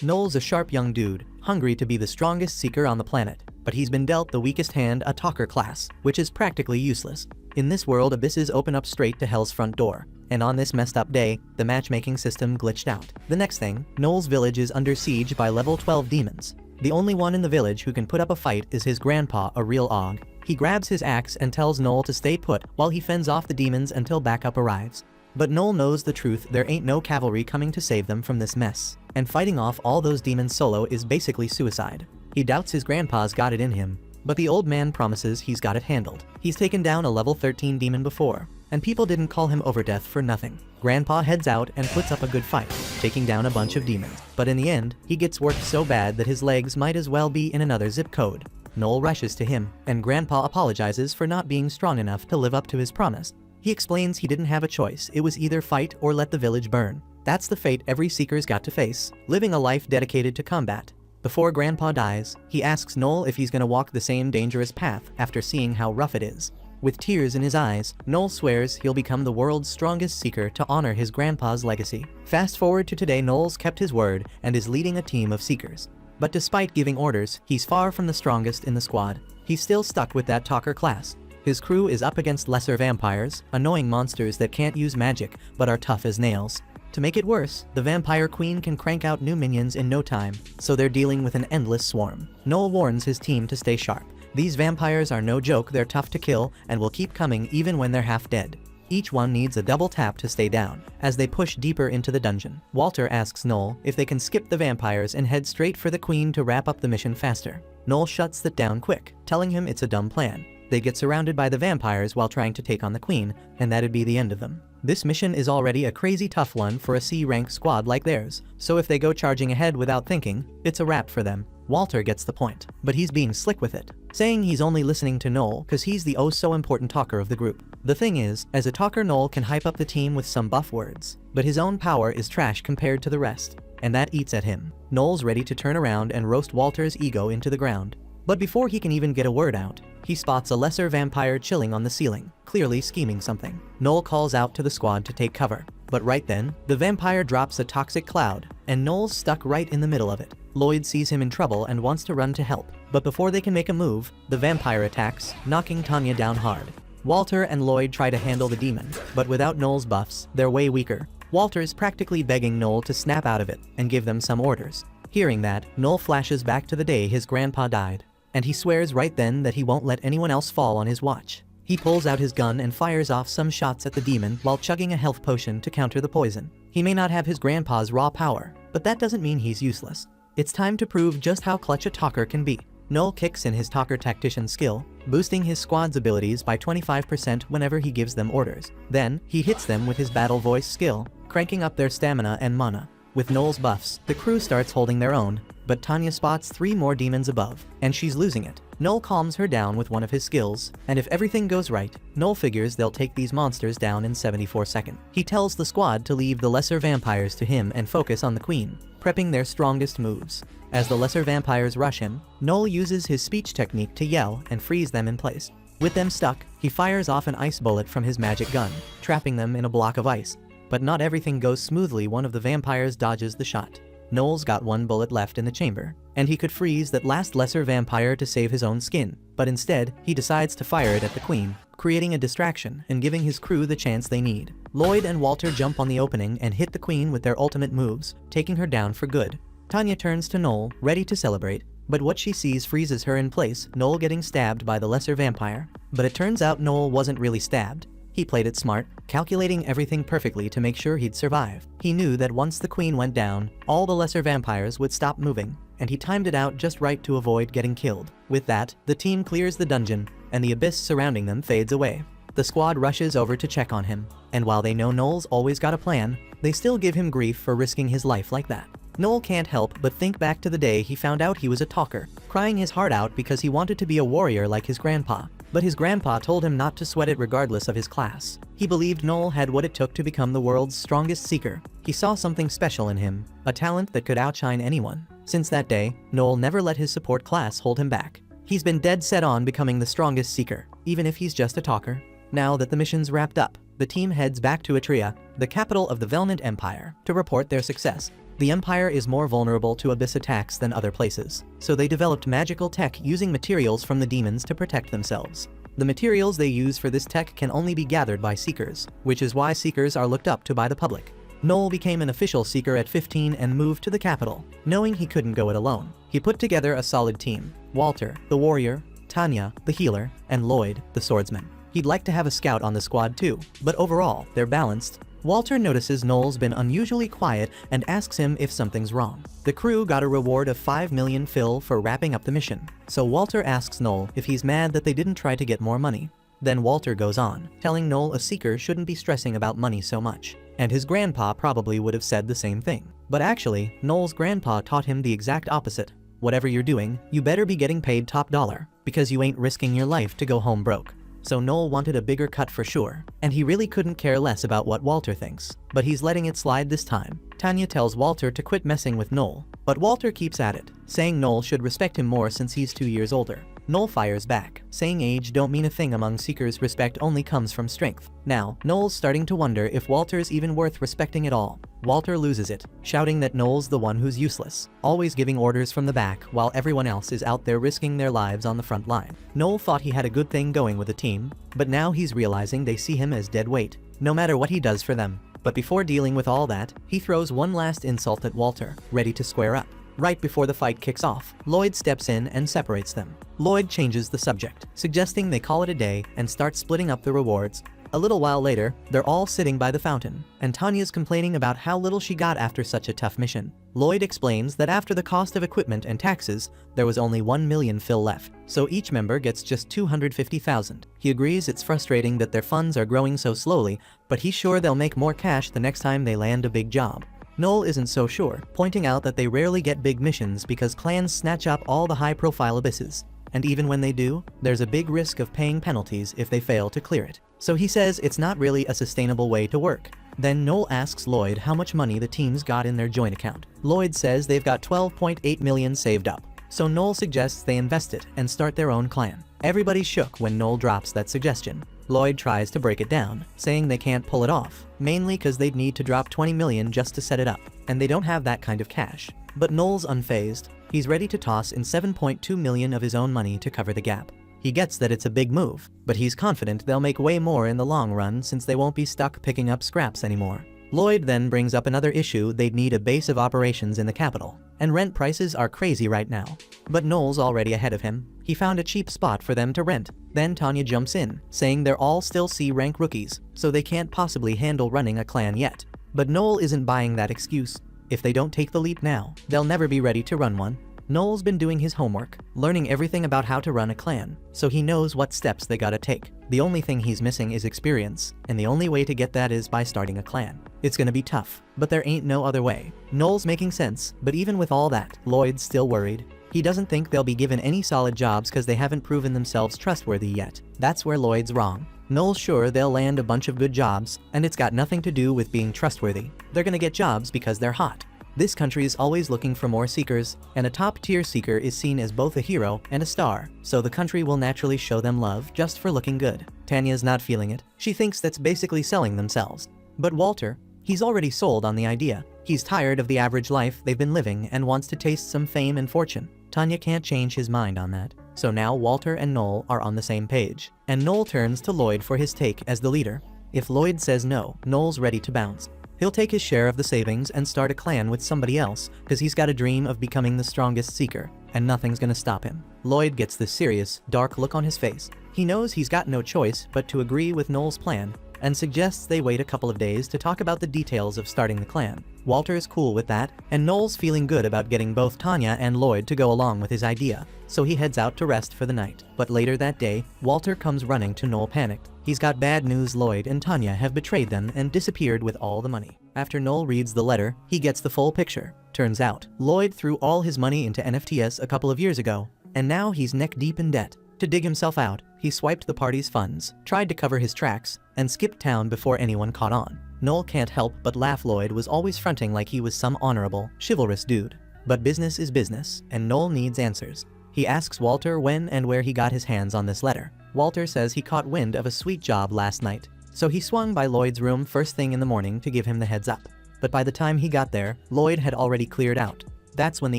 Noel's a sharp young dude, hungry to be the strongest seeker on the planet, but he's been dealt the weakest hand, a talker class, which is practically useless. In this world, abysses open up straight to hell's front door, and on this messed up day, the matchmaking system glitched out. The next thing, Noel's village is under siege by level 12 demons. The only one in the village who can put up a fight is his grandpa, a real og. He grabs his axe and tells Noel to stay put while he fends off the demons until backup arrives. But Noel knows the truth, there ain't no cavalry coming to save them from this mess, and fighting off all those demons solo is basically suicide. He doubts his grandpa's got it in him, but the old man promises he's got it handled. He's taken down a level 13 demon before, and people didn't call him Overdeath for nothing. Grandpa heads out and puts up a good fight, taking down a bunch of demons, but in the end, he gets worked so bad that his legs might as well be in another zip code. Noel rushes to him, and Grandpa apologizes for not being strong enough to live up to his promise. He explains he didn't have a choice, it was either fight or let the village burn. That's the fate every seeker's got to face, living a life dedicated to combat. Before Grandpa dies, he asks Noel if he's gonna walk the same dangerous path after seeing how rough it is. With tears in his eyes, Noel swears he'll become the world's strongest seeker to honor his grandpa's legacy. Fast forward to today, Noel's kept his word and is leading a team of seekers. But despite giving orders, he's far from the strongest in the squad. He's still stuck with that talker class. His crew is up against lesser vampires, annoying monsters that can't use magic but are tough as nails. To make it worse, the vampire queen can crank out new minions in no time, so they're dealing with an endless swarm. Noel warns his team to stay sharp. These vampires are no joke, they're tough to kill and will keep coming even when they're half dead. Each one needs a double tap to stay down, as they push deeper into the dungeon. Walter asks Noel if they can skip the vampires and head straight for the queen to wrap up the mission faster. Noel shuts that down quick, telling him it's a dumb plan. They get surrounded by the vampires while trying to take on the queen, and that'd be the end of them. This mission is already a crazy tough one for a C-rank squad like theirs, so if they go charging ahead without thinking, it's a wrap for them. Walter gets the point, but he's being slick with it, saying he's only listening to Noel cause he's the oh-so-important talker of the group. The thing is, as a talker, Noel can hype up the team with some buff words, but his own power is trash compared to the rest, and that eats at him. Noel's ready to turn around and roast Walter's ego into the ground. But before he can even get a word out, he spots a lesser vampire chilling on the ceiling, clearly scheming something. Noel calls out to the squad to take cover, but right then, the vampire drops a toxic cloud, and Noel's stuck right in the middle of it. Lloyd sees him in trouble and wants to run to help, but before they can make a move, the vampire attacks, knocking Tanya down hard. Walter and Lloyd try to handle the demon, but without Noel's buffs, they're way weaker. Walter's practically begging Noel to snap out of it and give them some orders. Hearing that, Noel flashes back to the day his grandpa died, and he swears right then that he won't let anyone else fall on his watch. He pulls out his gun and fires off some shots at the demon while chugging a health potion to counter the poison. He may not have his grandpa's raw power, but that doesn't mean he's useless. It's time to prove just how clutch a talker can be. Noel kicks in his talker tactician skill, boosting his squad's abilities by 25% whenever he gives them orders. Then, he hits them with his battle voice skill, cranking up their stamina and mana. With Noel's buffs, the crew starts holding their own, but Tanya spots 3 more demons above, and she's losing it. Noel calms her down with one of his skills, and if everything goes right, Noel figures they'll take these monsters down in 74 seconds. He tells the squad to leave the lesser vampires to him and focus on the queen, prepping their strongest moves. As the lesser vampires rush him, Noel uses his speech technique to yell and freeze them in place. With them stuck, he fires off an ice bullet from his magic gun, trapping them in a block of ice. But not everything goes smoothly. One of the vampires dodges the shot. Noel's got 1 bullet left in the chamber, and he could freeze that last lesser vampire to save his own skin, but instead, he decides to fire it at the queen, creating a distraction and giving his crew the chance they need. Lloyd and Walter jump on the opening and hit the queen with their ultimate moves, taking her down for good. Tanya turns to Noel, ready to celebrate, but what she sees freezes her in place, Noel getting stabbed by the lesser vampire. But it turns out Noel wasn't really stabbed. He played it smart, calculating everything perfectly to make sure he'd survive. He knew that once the queen went down, all the lesser vampires would stop moving, and he timed it out just right to avoid getting killed. With that, the team clears the dungeon, and the abyss surrounding them fades away. The squad rushes over to check on him, and while they know Noel's always got a plan, they still give him grief for risking his life like that. Noel can't help but think back to the day he found out he was a talker, crying his heart out because he wanted to be a warrior like his grandpa. But his grandpa told him not to sweat it regardless of his class. He believed Noel had what it took to become the world's strongest seeker. He saw something special in him, a talent that could outshine anyone. Since that day, Noel never let his support class hold him back. He's been dead set on becoming the strongest seeker, even if he's just a talker. Now that the mission's wrapped up, the team heads back to Atria, the capital of the Velnant Empire, to report their success. The Empire is more vulnerable to abyss attacks than other places, so they developed magical tech using materials from the demons to protect themselves. The materials they use for this tech can only be gathered by Seekers, which is why Seekers are looked up to by the public. Noel became an official Seeker at 15 and moved to the capital, knowing he couldn't go it alone. He put together a solid team: Walter, the warrior, Tanya, the healer, and Lloyd, the swordsman. He'd like to have a scout on the squad too, but overall, they're balanced. Walter notices Noel's been unusually quiet and asks him if something's wrong. The crew got a reward of 5 million Phil for wrapping up the mission, so Walter asks Noel if he's mad that they didn't try to get more money. Then Walter goes on, telling Noel a Seeker shouldn't be stressing about money so much, and his grandpa probably would have said the same thing. But actually, Noel's grandpa taught him the exact opposite. Whatever you're doing, you better be getting paid top dollar, because you ain't risking your life to go home broke. So Noel wanted a bigger cut for sure, and he really couldn't care less about what Walter thinks, but he's letting it slide this time. Tanya tells Walter to quit messing with Noel, but Walter keeps at it, saying Noel should respect him more since he's 2 years older. Noel fires back, saying age don't mean a thing among Seekers, respect only comes from strength. Now, Noel's starting to wonder if Walter's even worth respecting at all. Walter loses it, shouting that Noel's the one who's useless, always giving orders from the back while everyone else is out there risking their lives on the front line. Noel thought he had a good thing going with the team, but now he's realizing they see him as dead weight, no matter what he does for them. But before dealing with all that, he throws one last insult at Walter, ready to square up. Right before the fight kicks off, Lloyd steps in and separates them. Lloyd changes the subject, suggesting they call it a day and start splitting up the rewards. A little while later, they're all sitting by the fountain, and Tanya's complaining about how little she got after such a tough mission. Lloyd explains that after the cost of equipment and taxes, there was only 1 million Phil left, so each member gets just 250,000. He agrees it's frustrating that their funds are growing so slowly, but he's sure they'll make more cash the next time they land a big job. Noel isn't so sure, pointing out that they rarely get big missions because clans snatch up all the high-profile abysses. And even when they do, there's a big risk of paying penalties if they fail to clear it. So he says it's not really a sustainable way to work. Then Noel asks Lloyd how much money the team's got in their joint account. Lloyd says they've got 12.8 million saved up. So Noel suggests they invest it and start their own clan. Everybody's shook when Noel drops that suggestion. Lloyd tries to break it down, saying they can't pull it off, mainly because they'd need to drop 20 million just to set it up, and they don't have that kind of cash. But Noel's unfazed. He's ready to toss in 7.2 million of his own money to cover the gap. He gets that it's a big move, but he's confident they'll make way more in the long run since they won't be stuck picking up scraps anymore. Lloyd then brings up another issue: they'd need a base of operations in the capital, and rent prices are crazy right now. But Noel's already ahead of him. He found a cheap spot for them to rent. Then Tanya jumps in, saying they're all still C-rank rookies, so they can't possibly handle running a clan yet. But Noel isn't buying that excuse. If they don't take the leap now, they'll never be ready to run one. Noel's been doing his homework, learning everything about how to run a clan, so he knows what steps they gotta take. The only thing he's missing is experience, and the only way to get that is by starting a clan. It's gonna be tough, but there ain't no other way. Noel's making sense, but even with all that, Lloyd's still worried. He doesn't think they'll be given any solid jobs because they haven't proven themselves trustworthy yet. That's where Lloyd's wrong. Noel's sure they'll land a bunch of good jobs, and it's got nothing to do with being trustworthy. They're gonna get jobs because they're hot. This country is always looking for more seekers, and a top-tier seeker is seen as both a hero and a star, so the country will naturally show them love just for looking good. Tanya's not feeling it. She thinks that's basically selling themselves. But Walter, he's already sold on the idea. He's tired of the average life they've been living and wants to taste some fame and fortune. Tanya can't change his mind on that. So now Walter and Noel are on the same page, and Noel turns to Lloyd for his take as the leader. If Lloyd says no, Noel's ready to bounce. He'll take his share of the savings and start a clan with somebody else, because he's got a dream of becoming the strongest seeker, and nothing's gonna stop him. Lloyd gets this serious, dark look on his face. He knows he's got no choice but to agree with Noel's plan, and suggests they wait a couple of days to talk about the details of starting the clan. Walter's cool with that, and Noel's feeling good about getting both Tanya and Lloyd to go along with his idea, so he heads out to rest for the night. But later that day, Walter comes running to Noel panicked. He's got bad news: Lloyd and Tanya have betrayed them and disappeared with all the money. After Noel reads the letter, he gets the full picture. Turns out, Lloyd threw all his money into NFTs a couple of years ago, and now he's neck deep in debt. To dig himself out, he swiped the party's funds, tried to cover his tracks, and skipped town before anyone caught on. Noel can't help but laugh. Lloyd was always fronting like he was some honorable, chivalrous dude. But business is business, and Noel needs answers. He asks Walter when and where he got his hands on this letter. Walter says he caught wind of a sweet job last night, so he swung by Lloyd's room first thing in the morning to give him the heads up. but by the time he got there, Lloyd had already cleared out. That's when the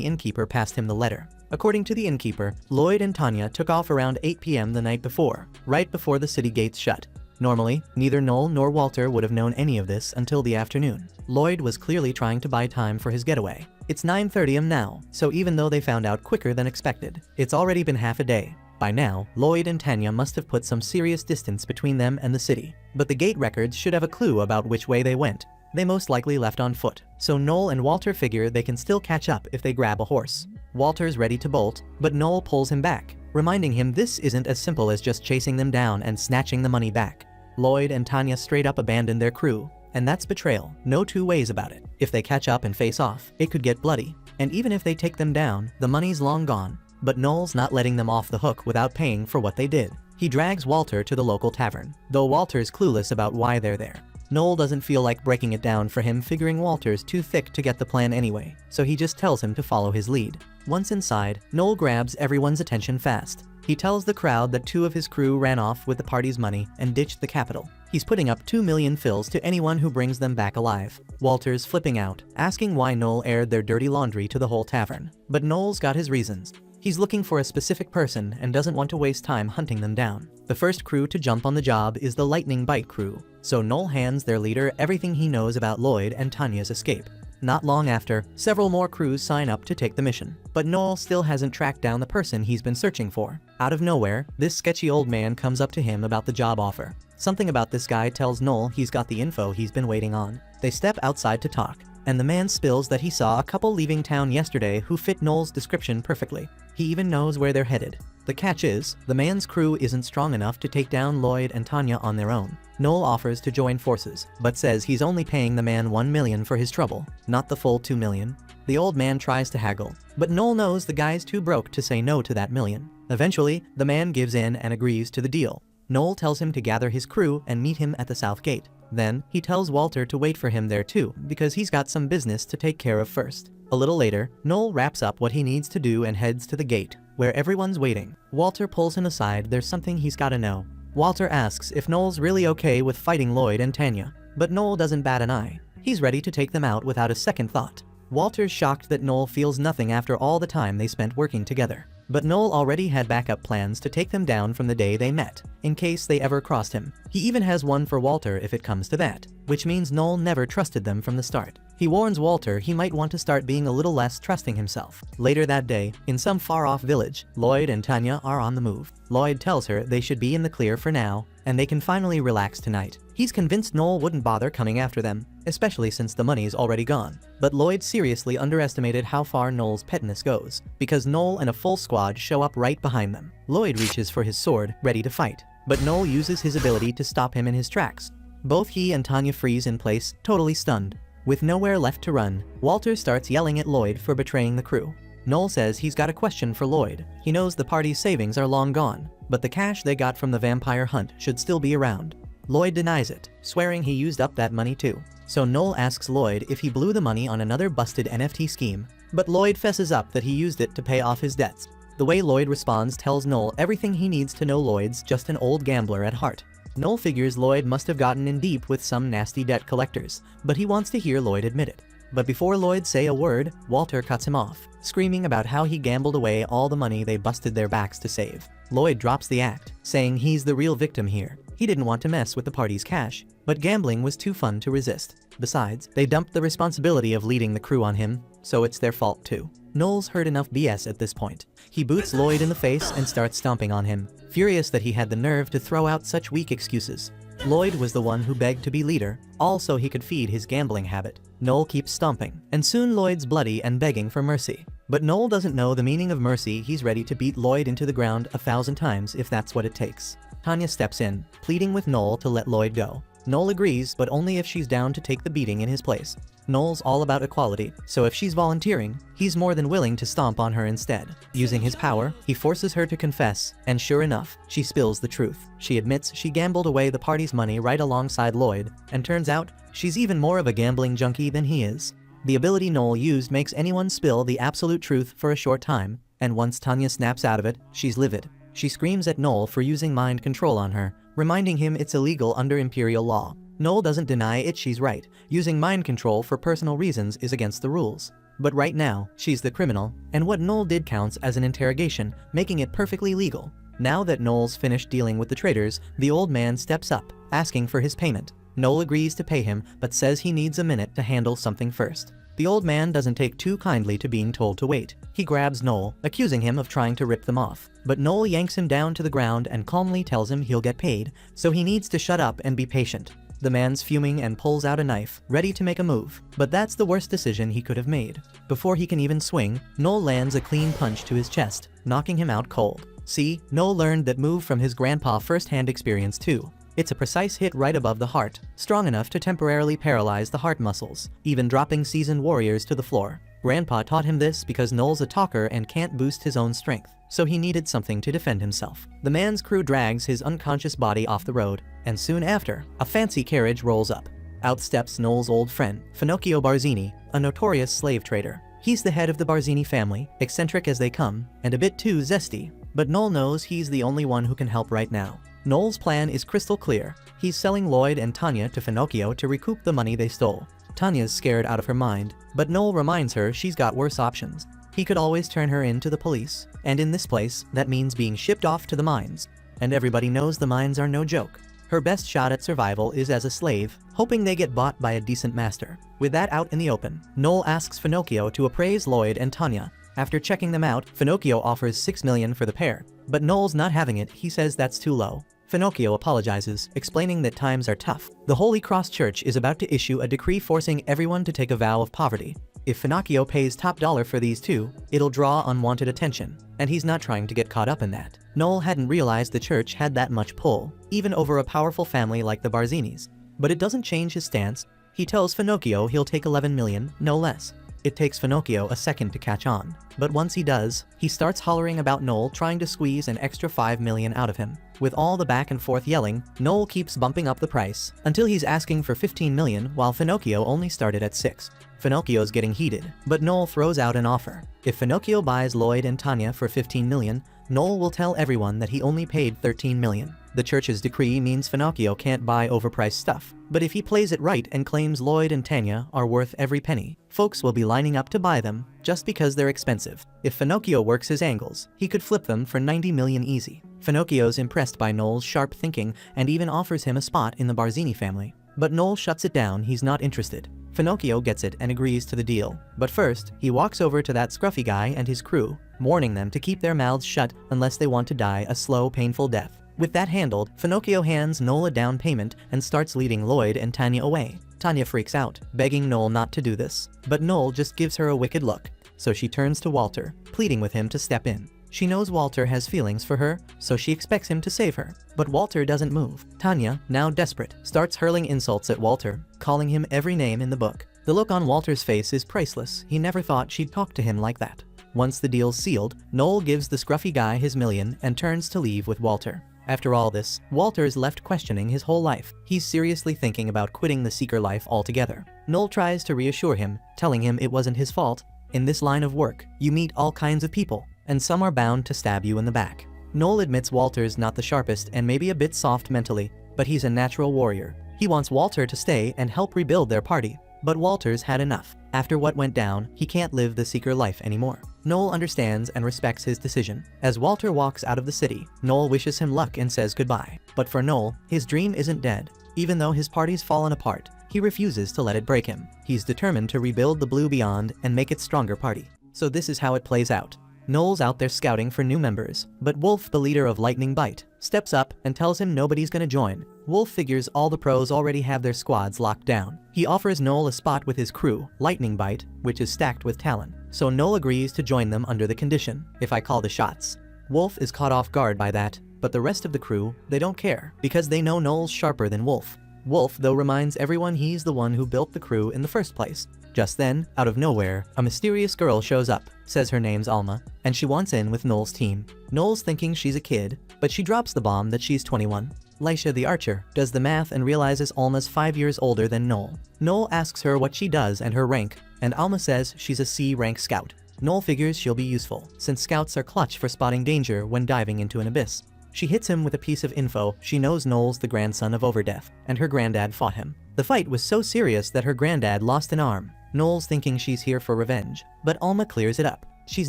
innkeeper passed him the letter. According to the innkeeper, Lloyd and Tanya took off around 8 p.m. the night before, right before the city gates shut. Normally, neither Noel nor Walter would have known any of this until the afternoon. Lloyd was clearly trying to buy time for his getaway. It's 9:30 am now, so even though they found out quicker than expected, it's already been half a day. By now, Lloyd and Tanya must have put some serious distance between them and the city. But the gate records should have a clue about which way they went. They most likely left on foot, so Noel and Walter figure they can still catch up if they grab a horse. Walter's ready to bolt, but Noel pulls him back, reminding him this isn't as simple as just chasing them down and snatching the money back. Lloyd and Tanya straight up abandon their crew, and that's betrayal, no two ways about it. If they catch up and face off, it could get bloody, and even if they take them down, the money's long gone. But Noel's not letting them off the hook without paying for what they did. He drags Walter to the local tavern, though Walter's clueless about why they're there. Noel doesn't feel like breaking it down for him, figuring Walter's too thick to get the plan anyway, so he just tells him to follow his lead. Once inside, Noel grabs everyone's attention fast. He tells the crowd that 2 of his crew ran off with the party's money and ditched the capital. He's putting up 2 million fills to anyone who brings them back alive. Walter's flipping out, asking why Noel aired their dirty laundry to the whole tavern. But Noel's got his reasons. He's looking for a specific person and doesn't want to waste time hunting them down. The first crew to jump on the job is the Lightning Bite crew, so Noel hands their leader everything he knows about Lloyd and Tanya's escape. Not long after, several more crews sign up to take the mission, but Noel still hasn't tracked down the person he's been searching for. Out of nowhere, this sketchy old man comes up to him about the job offer. Something about this guy tells Noel he's got the info he's been waiting on. They step outside to talk, and the man spills that he saw a couple leaving town yesterday who fit Noel's description perfectly. He even knows where they're headed. The catch is, the man's crew isn't strong enough to take down Lloyd and Tanya on their own. Noel offers to join forces, but says he's only paying the man 1 million for his trouble, not the full 2 million. The old man tries to haggle, but Noel knows the guy's too broke to say no to that million. Eventually, the man gives in and agrees to the deal. Noel tells him to gather his crew and meet him at the south gate. Then, he tells Walter to wait for him there too, because he's got some business to take care of first. A little later, Noel wraps up what he needs to do and heads to the gate, where everyone's waiting. Walter pulls him aside, there's something he's gotta know. Walter asks if Noel's really okay with fighting Lloyd and Tanya, but Noel doesn't bat an eye. He's ready to take them out without a second thought. Walter's shocked that Noel feels nothing after all the time they spent working together. But Noel already had backup plans to take them down from the day they met, in case they ever crossed him. He even has one for Walter if it comes to that, which means Noel never trusted them from the start. He warns Walter he might want to start being a little less trusting himself. Later that day, in some far-off village, Lloyd and Tanya are on the move. Lloyd tells her they should be in the clear for now, and they can finally relax tonight. He's convinced Noel wouldn't bother coming after them, especially since the money's already gone. But Lloyd seriously underestimated how far Noel's pettiness goes, because Noel and a full squad show up right behind them. Lloyd reaches for his sword, ready to fight, but Noel uses his ability to stop him in his tracks. Both he and Tanya freeze in place, totally stunned. With nowhere left to run, Walter starts yelling at Lloyd for betraying the crew. Noel says he's got a question for Lloyd. He knows the party's savings are long gone, but the cash they got from the vampire hunt should still be around. Lloyd denies it, swearing he used up that money too. So Noel asks Lloyd if he blew the money on another busted NFT scheme, but Lloyd fesses up that he used it to pay off his debts. The way Lloyd responds tells Noel everything he needs to know. Lloyd's just an old gambler at heart. Noel figures Lloyd must have gotten in deep with some nasty debt collectors, but he wants to hear Lloyd admit it. But before Lloyd say a word, Walter cuts him off, screaming about how he gambled away all the money they busted their backs to save. Lloyd drops the act, saying he's the real victim here. He didn't want to mess with the party's cash, but gambling was too fun to resist. Besides, they dumped the responsibility of leading the crew on him, so it's their fault too. Noel's heard enough BS at this point. He boots Lloyd in the face and starts stomping on him, furious that he had the nerve to throw out such weak excuses. Lloyd was the one who begged to be leader, all so he could feed his gambling habit. Noel keeps stomping, and soon Lloyd's bloody and begging for mercy. But Noel doesn't know the meaning of mercy. He's ready to beat Lloyd into the ground 1,000 times if that's what it takes. Tanya steps in, pleading with Noel to let Lloyd go. Noel agrees, but only if she's down to take the beating in his place. Noel's all about equality, so if she's volunteering, he's more than willing to stomp on her instead. Using his power, he forces her to confess, and sure enough, she spills the truth. She admits she gambled away the party's money right alongside Lloyd, and turns out, she's even more of a gambling junkie than he is. The ability Noel used makes anyone spill the absolute truth for a short time, and once Tanya snaps out of it, she's livid. She screams at Noel for using mind control on her, reminding him it's illegal under Imperial law. Noel doesn't deny it, she's right. Using mind control for personal reasons is against the rules. But right now, she's the criminal, and what Noel did counts as an interrogation, making it perfectly legal. Now that Noel's finished dealing with the traitors, the old man steps up, asking for his payment. Noel agrees to pay him, but says he needs a minute to handle something first. The old man doesn't take too kindly to being told to wait. He grabs Noel, accusing him of trying to rip them off. But Noel yanks him down to the ground and calmly tells him he'll get paid, so he needs to shut up and be patient. The man's fuming and pulls out a knife, ready to make a move. But that's the worst decision he could have made. Before he can even swing, Noel lands a clean punch to his chest, knocking him out cold. See, Noel learned that move from his grandpa first-hand experience too. It's a precise hit right above the heart, strong enough to temporarily paralyze the heart muscles, even dropping seasoned warriors to the floor. Grandpa taught him this because Noel's a talker and can't boost his own strength, so he needed something to defend himself. The man's crew drags his unconscious body off the road, and soon after, a fancy carriage rolls up. Out steps Noel's old friend, Finocchio Barzini, a notorious slave trader. He's the head of the Barzini family, eccentric as they come, and a bit too zesty, but Noel knows he's the only one who can help right now. Noel's plan is crystal clear. He's selling Lloyd and Tanya to Finocchio to recoup the money they stole. Tanya's scared out of her mind, but Noel reminds her she's got worse options. He could always turn her in to the police, and in this place, that means being shipped off to the mines. And everybody knows the mines are no joke. Her best shot at survival is as a slave, hoping they get bought by a decent master. With that out in the open, Noel asks Finocchio to appraise Lloyd and Tanya. After checking them out, Finocchio offers $6 million for the pair. But Noel's not having it, he says that's too low. Finocchio apologizes, explaining that times are tough. The Holy Cross Church is about to issue a decree forcing everyone to take a vow of poverty. If Finocchio pays top dollar for these two, it'll draw unwanted attention, and he's not trying to get caught up in that. Noel hadn't realized the church had that much pull, even over a powerful family like the Barzinis. But it doesn't change his stance. He tells Finocchio he'll take 11 million, no less. It takes Finocchio a second to catch on, but once he does, he starts hollering about Noel trying to squeeze an extra 5 million out of him. With all the back and forth yelling, Noel keeps bumping up the price, until he's asking for 15 million while Finocchio only started at 6. Finocchio's getting heated, but Noel throws out an offer. If Finocchio buys Lloyd and Tanya for 15 million, Noel will tell everyone that he only paid 13 million. The church's decree means Finocchio can't buy overpriced stuff, but if he plays it right and claims Lloyd and Tanya are worth every penny, folks will be lining up to buy them, just because they're expensive. If Finocchio works his angles, he could flip them for 90 million easy. Finocchio's impressed by Noel's sharp thinking and even offers him a spot in the Barzini family. But Noel shuts it down, he's not interested. Finocchio gets it and agrees to the deal. But first, he walks over to that scruffy guy and his crew, warning them to keep their mouths shut unless they want to die a slow, painful death. With that handled, Finocchio hands Noel a down payment and starts leading Lloyd and Tanya away. Tanya freaks out, begging Noel not to do this, but Noel just gives her a wicked look. So she turns to Walter, pleading with him to step in. She knows Walter has feelings for her, so she expects him to save her. But Walter doesn't move. Tanya, now desperate, starts hurling insults at Walter, calling him every name in the book. The look on Walter's face is priceless. He never thought she'd talk to him like that. Once the deal's sealed, Noel gives the scruffy guy his million and turns to leave with Walter. After all this, Walter's left questioning his whole life. He's seriously thinking about quitting the seeker life altogether. Noel tries to reassure him, telling him it wasn't his fault. In this line of work, you meet all kinds of people, and some are bound to stab you in the back. Noel admits Walter's not the sharpest and maybe a bit soft mentally, but he's a natural warrior. He wants Walter to stay and help rebuild their party. But Walter's had enough. After what went down, he can't live the seeker life anymore. Noel understands and respects his decision. As Walter walks out of the city, Noel wishes him luck and says goodbye. But for Noel, his dream isn't dead. Even though his party's fallen apart, he refuses to let it break him. He's determined to rebuild the Blue Beyond and make it stronger party. So this is how it plays out. Noel's out there scouting for new members, but Wolf, the leader of Lightning Bite, steps up and tells him nobody's gonna join. Wolf figures all the pros already have their squads locked down. He offers Noel a spot with his crew, Lightning Bite, which is stacked with talent. So Noel agrees to join them under the condition, if I call the shots. Wolf is caught off guard by that, but the rest of the crew, they don't care, because they know Noel's sharper than Wolf. Wolf, though, reminds everyone he's the one who built the crew in the first place. Just then, out of nowhere, a mysterious girl shows up, says her name's Alma, and she wants in with Noel's team. Noel's thinking she's a kid, but she drops the bomb that she's 21. Lisha the archer does the math and realizes Alma's 5 years older than Noel. Noel asks her what she does and her rank, and Alma says she's a C-rank scout. Noel figures she'll be useful, since scouts are clutch for spotting danger when diving into an abyss. She hits him with a piece of info. She knows Noel's the grandson of Overdeath, and her granddad fought him. The fight was so serious that her granddad lost an arm. Noel's thinking she's here for revenge, but Alma clears it up. She's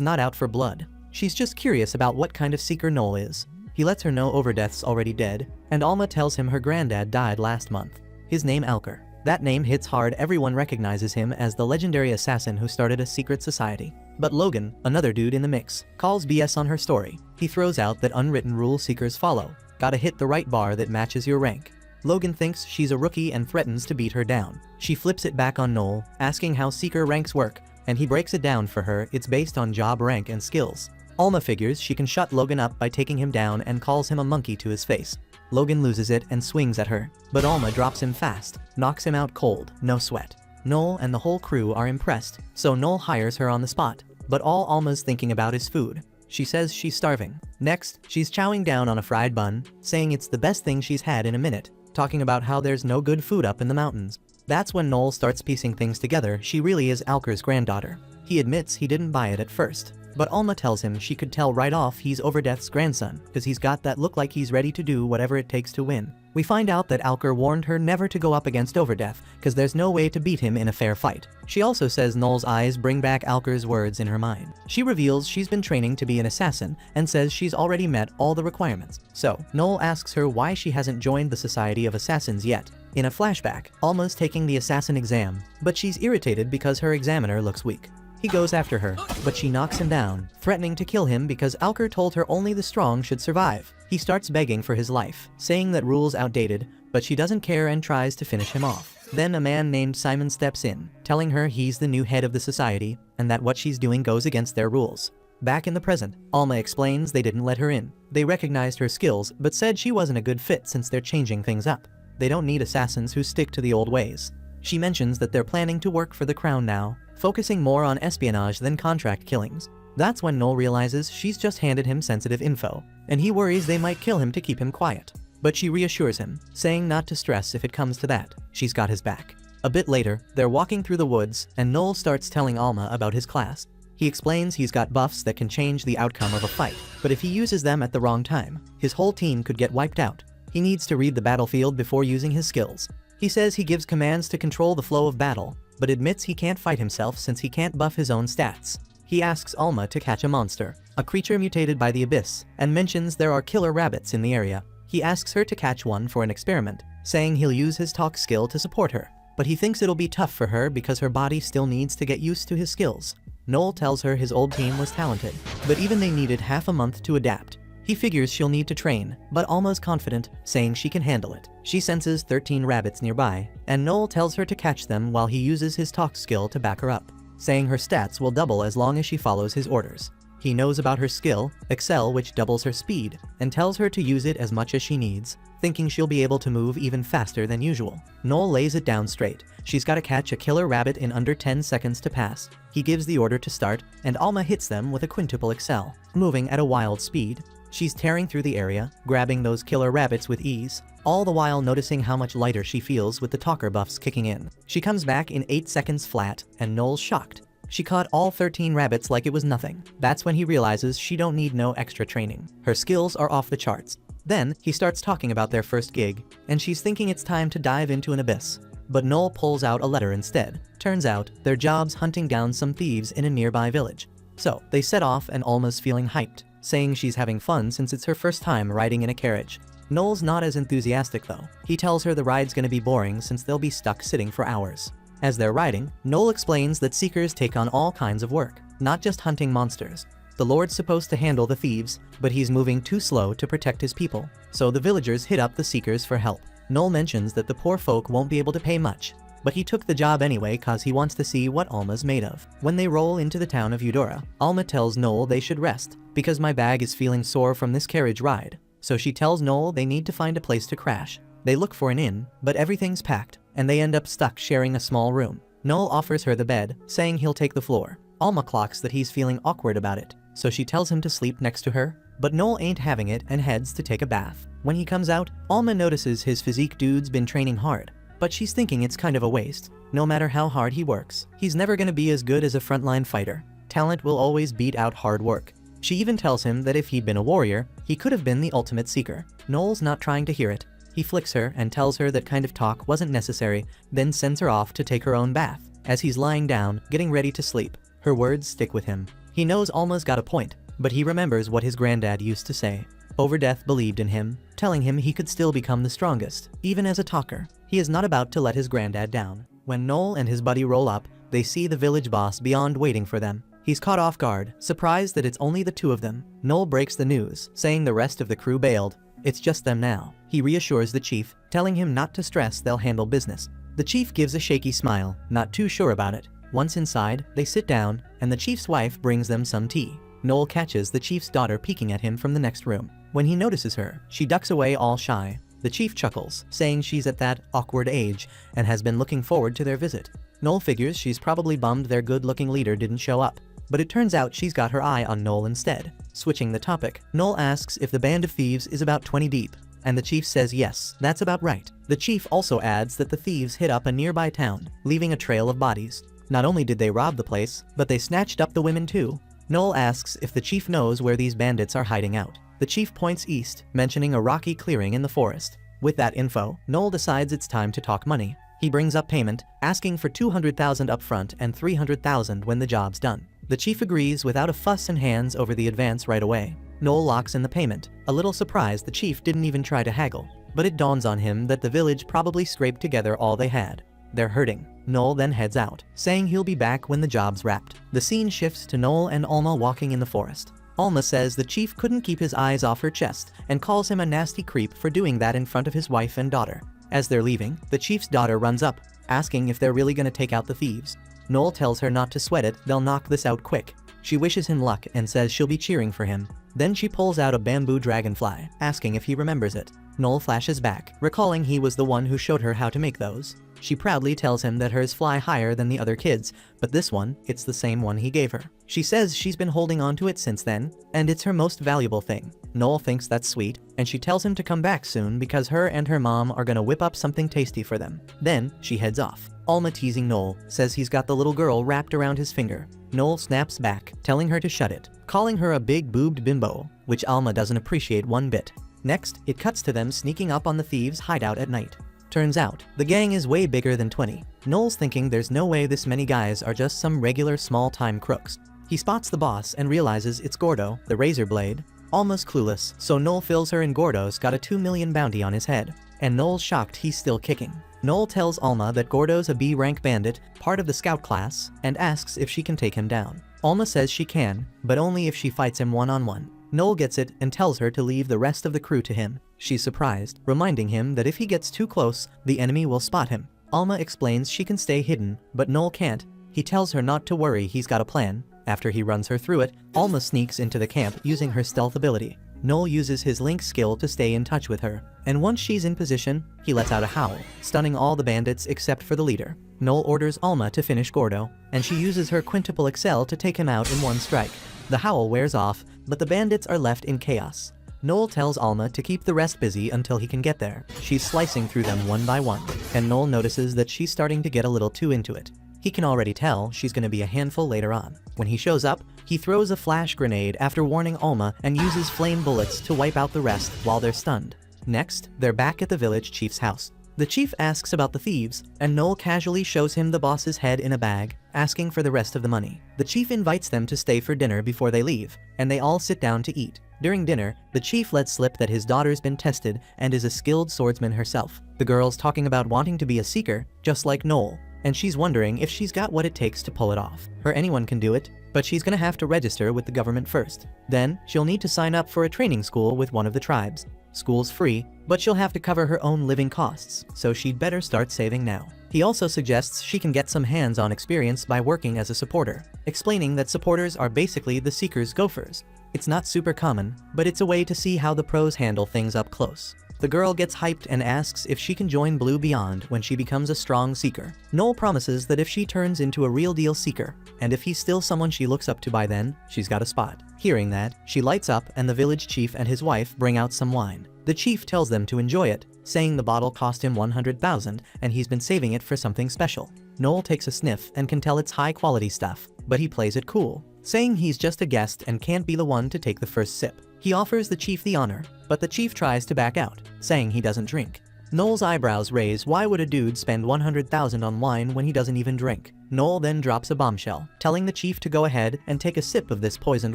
not out for blood. She's just curious about what kind of seeker Noel is. He lets her know Overdeath's already dead, and Alma tells him her granddad died last month. His name Alker. That name hits hard. Everyone recognizes him as the legendary assassin who started a secret society. But Logan, another dude in the mix, calls BS on her story. He throws out that unwritten rule seekers follow. Gotta hit the right bar that matches your rank. Logan thinks she's a rookie and threatens to beat her down. She flips it back on Noel, asking how seeker ranks work, and he breaks it down for her. It's based on job rank and skills. Alma figures she can shut Logan up by taking him down and calls him a monkey to his face. Logan loses it and swings at her, but Alma drops him fast, knocks him out cold, no sweat. Noel and the whole crew are impressed, so Noel hires her on the spot, but all Alma's thinking about is food. She says she's starving. Next, she's chowing down on a fried bun, saying it's the best thing she's had in a minute, talking about how there's no good food up in the mountains. That's when Noel starts piecing things together. She really is Alker's granddaughter. He admits he didn't buy it at first, but Alma tells him she could tell right off he's Overdeath's grandson, because he's got that look like he's ready to do whatever it takes to win. We find out that Alker warned her never to go up against Overdeath, because there's no way to beat him in a fair fight. She also says Noel's eyes bring back Alker's words in her mind. She reveals she's been training to be an assassin, and says she's already met all the requirements. So, Noel asks her why she hasn't joined the Society of Assassins yet. In a flashback, Alma's taking the assassin exam, but she's irritated because her examiner looks weak. He goes after her, but she knocks him down, threatening to kill him because Alker told her only the strong should survive. He starts begging for his life, saying that rule's outdated, but she doesn't care and tries to finish him off. Then a man named Simon steps in, telling her he's the new head of the society, and that what she's doing goes against their rules. Back in the present, Alma explains they didn't let her in. They recognized her skills, but said she wasn't a good fit since they're changing things up. They don't need assassins who stick to the old ways. She mentions that they're planning to work for the crown now, focusing more on espionage than contract killings. That's when Noel realizes she's just handed him sensitive info, and he worries they might kill him to keep him quiet. But she reassures him, saying not to stress if it comes to that. She's got his back. A bit later, they're walking through the woods, and Noel starts telling Alma about his class. He explains he's got buffs that can change the outcome of a fight, but if he uses them at the wrong time, his whole team could get wiped out. He needs to read the battlefield before using his skills. He says he gives commands to control the flow of battle, but admits he can't fight himself since he can't buff his own stats. He asks Alma to catch a monster, a creature mutated by the abyss, and mentions there are killer rabbits in the area. He asks her to catch one for an experiment, saying he'll use his talk skill to support her, but he thinks it'll be tough for her because her body still needs to get used to his skills. Noel tells her his old team was talented, but even they needed half a month to adapt. He figures she'll need to train, but Alma's confident, saying she can handle it. She senses 13 rabbits nearby, and Noel tells her to catch them while he uses his talk skill to back her up, saying her stats will double as long as she follows his orders. He knows about her skill, Excel, which doubles her speed, and tells her to use it as much as she needs, thinking she'll be able to move even faster than usual. Noel lays it down straight. She's gotta catch a killer rabbit in under 10 seconds to pass. He gives the order to start, and Alma hits them with a quintuple Excel, moving at a wild speed. She's tearing through the area, grabbing those killer rabbits with ease, all the while noticing how much lighter she feels with the talker buffs kicking in. She comes back in 8 seconds flat, and Noel's shocked. She caught all 13 rabbits like it was nothing. That's when he realizes she don't need no extra training. Her skills are off the charts. Then, he starts talking about their first gig, and she's thinking it's time to dive into an abyss. But Noel pulls out a letter instead. Turns out, their job's hunting down some thieves in a nearby village. So, they set off and Alma's feeling hyped, saying she's having fun since it's her first time riding in a carriage. Noel's not as enthusiastic though. He tells her the ride's gonna be boring since they'll be stuck sitting for hours. As they're riding, Noel explains that Seekers take on all kinds of work, not just hunting monsters. The Lord's supposed to handle the thieves, but he's moving too slow to protect his people, so the villagers hit up the Seekers for help. Noel mentions that the poor folk won't be able to pay much, but he took the job anyway cause he wants to see what Alma's made of. When they roll into the town of Eudora, Alma tells Noel they should rest, because my bag is feeling sore from this carriage ride. So she tells Noel they need to find a place to crash. They look for an inn, but everything's packed, and they end up stuck sharing a small room. Noel offers her the bed, saying he'll take the floor. Alma clocks that he's feeling awkward about it, so she tells him to sleep next to her, but Noel ain't having it and heads to take a bath. When he comes out, Alma notices his physique dude's been training hard, but she's thinking it's kind of a waste. No matter how hard he works, he's never gonna be as good as a frontline fighter. Talent will always beat out hard work. She even tells him that if he'd been a warrior, he could have been the ultimate seeker. Noel's not trying to hear it. He flicks her and tells her that kind of talk wasn't necessary, then sends her off to take her own bath. As he's lying down, getting ready to sleep, her words stick with him. He knows Alma's got a point, but he remembers what his granddad used to say. Overdeath believed in him, telling him he could still become the strongest, even as a talker. He is not about to let his granddad down. When Noel and his buddy roll up, they see the village boss beyond waiting for them. He's caught off guard, surprised that it's only the two of them. Noel breaks the news, saying the rest of the crew bailed. It's just them now. He reassures the chief, telling him not to stress, they'll handle business. The chief gives a shaky smile, not too sure about it. Once inside, they sit down, and the chief's wife brings them some tea. Noel catches the chief's daughter peeking at him from the next room. When he notices her, she ducks away all shy. The chief chuckles, saying she's at that awkward age and has been looking forward to their visit. Noel figures she's probably bummed their good-looking leader didn't show up, but it turns out she's got her eye on Noel instead. Switching the topic, Noel asks if the band of thieves is about 20 deep, and the chief says yes, that's about right. The chief also adds that the thieves hit up a nearby town, leaving a trail of bodies. Not only did they rob the place, but they snatched up the women too. Noel asks if the chief knows where these bandits are hiding out. The chief points east, mentioning a rocky clearing in the forest. With that info, Noel decides it's time to talk money. He brings up payment, asking for $200,000 upfront and $300,000 when the job's done. The chief agrees without a fuss and hands over the advance right away. Noel locks in the payment, a little surprised the chief didn't even try to haggle. But it dawns on him that the village probably scraped together all they had. They're hurting. Noel then heads out, saying he'll be back when the job's wrapped. The scene shifts to Noel and Alma walking in the forest. Alma says the chief couldn't keep his eyes off her chest and calls him a nasty creep for doing that in front of his wife and daughter. As they're leaving, the chief's daughter runs up, asking if they're really gonna take out the thieves. Noel tells her not to sweat it, they'll knock this out quick. She wishes him luck and says she'll be cheering for him. Then she pulls out a bamboo dragonfly, asking if he remembers it. Noel flashes back, recalling he was the one who showed her how to make those. She proudly tells him that hers fly higher than the other kids, but this one, it's the same one he gave her. She says she's been holding on to it since then, and it's her most valuable thing. Noel thinks that's sweet, and she tells him to come back soon because her and her mom are gonna whip up something tasty for them. Then, she heads off. Alma, teasing Noel, says he's got the little girl wrapped around his finger. Noel snaps back, telling her to shut it, calling her a big-boobed bimbo, which Alma doesn't appreciate one bit. Next, it cuts to them sneaking up on the thieves' hideout at night. Turns out, the gang is way bigger than 20. Noel's thinking there's no way this many guys are just some regular small-time crooks. He spots the boss and realizes it's Gordo, the razor blade. Alma's clueless, so Noel fills her in Gordo's got a 2 million bounty on his head. And Noel's shocked he's still kicking. Noel tells Alma that Gordo's a B-rank bandit, part of the scout class, and asks if she can take him down. Alma says she can, but only if she fights him one-on-one. Noel gets it and tells her to leave the rest of the crew to him. She's surprised, reminding him that if he gets too close, the enemy will spot him. Alma explains she can stay hidden, but Noel can't. He tells her not to worry, he's got a plan. After he runs her through it, Alma sneaks into the camp using her stealth ability. Noel uses his link skill to stay in touch with her, and once she's in position, he lets out a howl, stunning all the bandits except for the leader. Noel orders Alma to finish Gordo, and she uses her quintuple excel to take him out in one strike. The howl wears off, but the bandits are left in chaos. Noel tells Alma to keep the rest busy until he can get there. She's slicing through them one by one, and Noel notices that she's starting to get a little too into it. He can already tell she's gonna be a handful later on. When he shows up, he throws a flash grenade after warning Alma and uses flame bullets to wipe out the rest while they're stunned. Next, they're back at the village chief's house. The chief asks about the thieves, and Noel casually shows him the boss's head in a bag, asking for the rest of the money. The chief invites them to stay for dinner before they leave, and they all sit down to eat. During dinner, the chief lets slip that his daughter's been tested and is a skilled swordsman herself. The girl's talking about wanting to be a seeker, just like Noel, and she's wondering if she's got what it takes to pull it off. Anyone can do it, but she's gonna have to register with the government first. Then, she'll need to sign up for a training school with one of the tribes. School's free, but she'll have to cover her own living costs, so she'd better start saving now. He also suggests she can get some hands-on experience by working as a supporter, explaining that supporters are basically the seeker's gophers. It's not super common, but it's a way to see how the pros handle things up close. The girl gets hyped and asks if she can join Blue Beyond when she becomes a strong seeker. Noel promises that if she turns into a real deal seeker, and if he's still someone she looks up to by then, she's got a spot. Hearing that, she lights up and the village chief and his wife bring out some wine. The chief tells them to enjoy it, saying the bottle cost him $100,000 and he's been saving it for something special. Noel takes a sniff and can tell it's high quality stuff, but he plays it cool. saying he's just a guest and can't be the one to take the first sip. He offers the chief the honor, but the chief tries to back out, saying he doesn't drink. Noel's eyebrows raise. Why would a dude spend 100,000 on wine when he doesn't even drink? Noel then drops a bombshell, telling the chief to go ahead and take a sip of this poisoned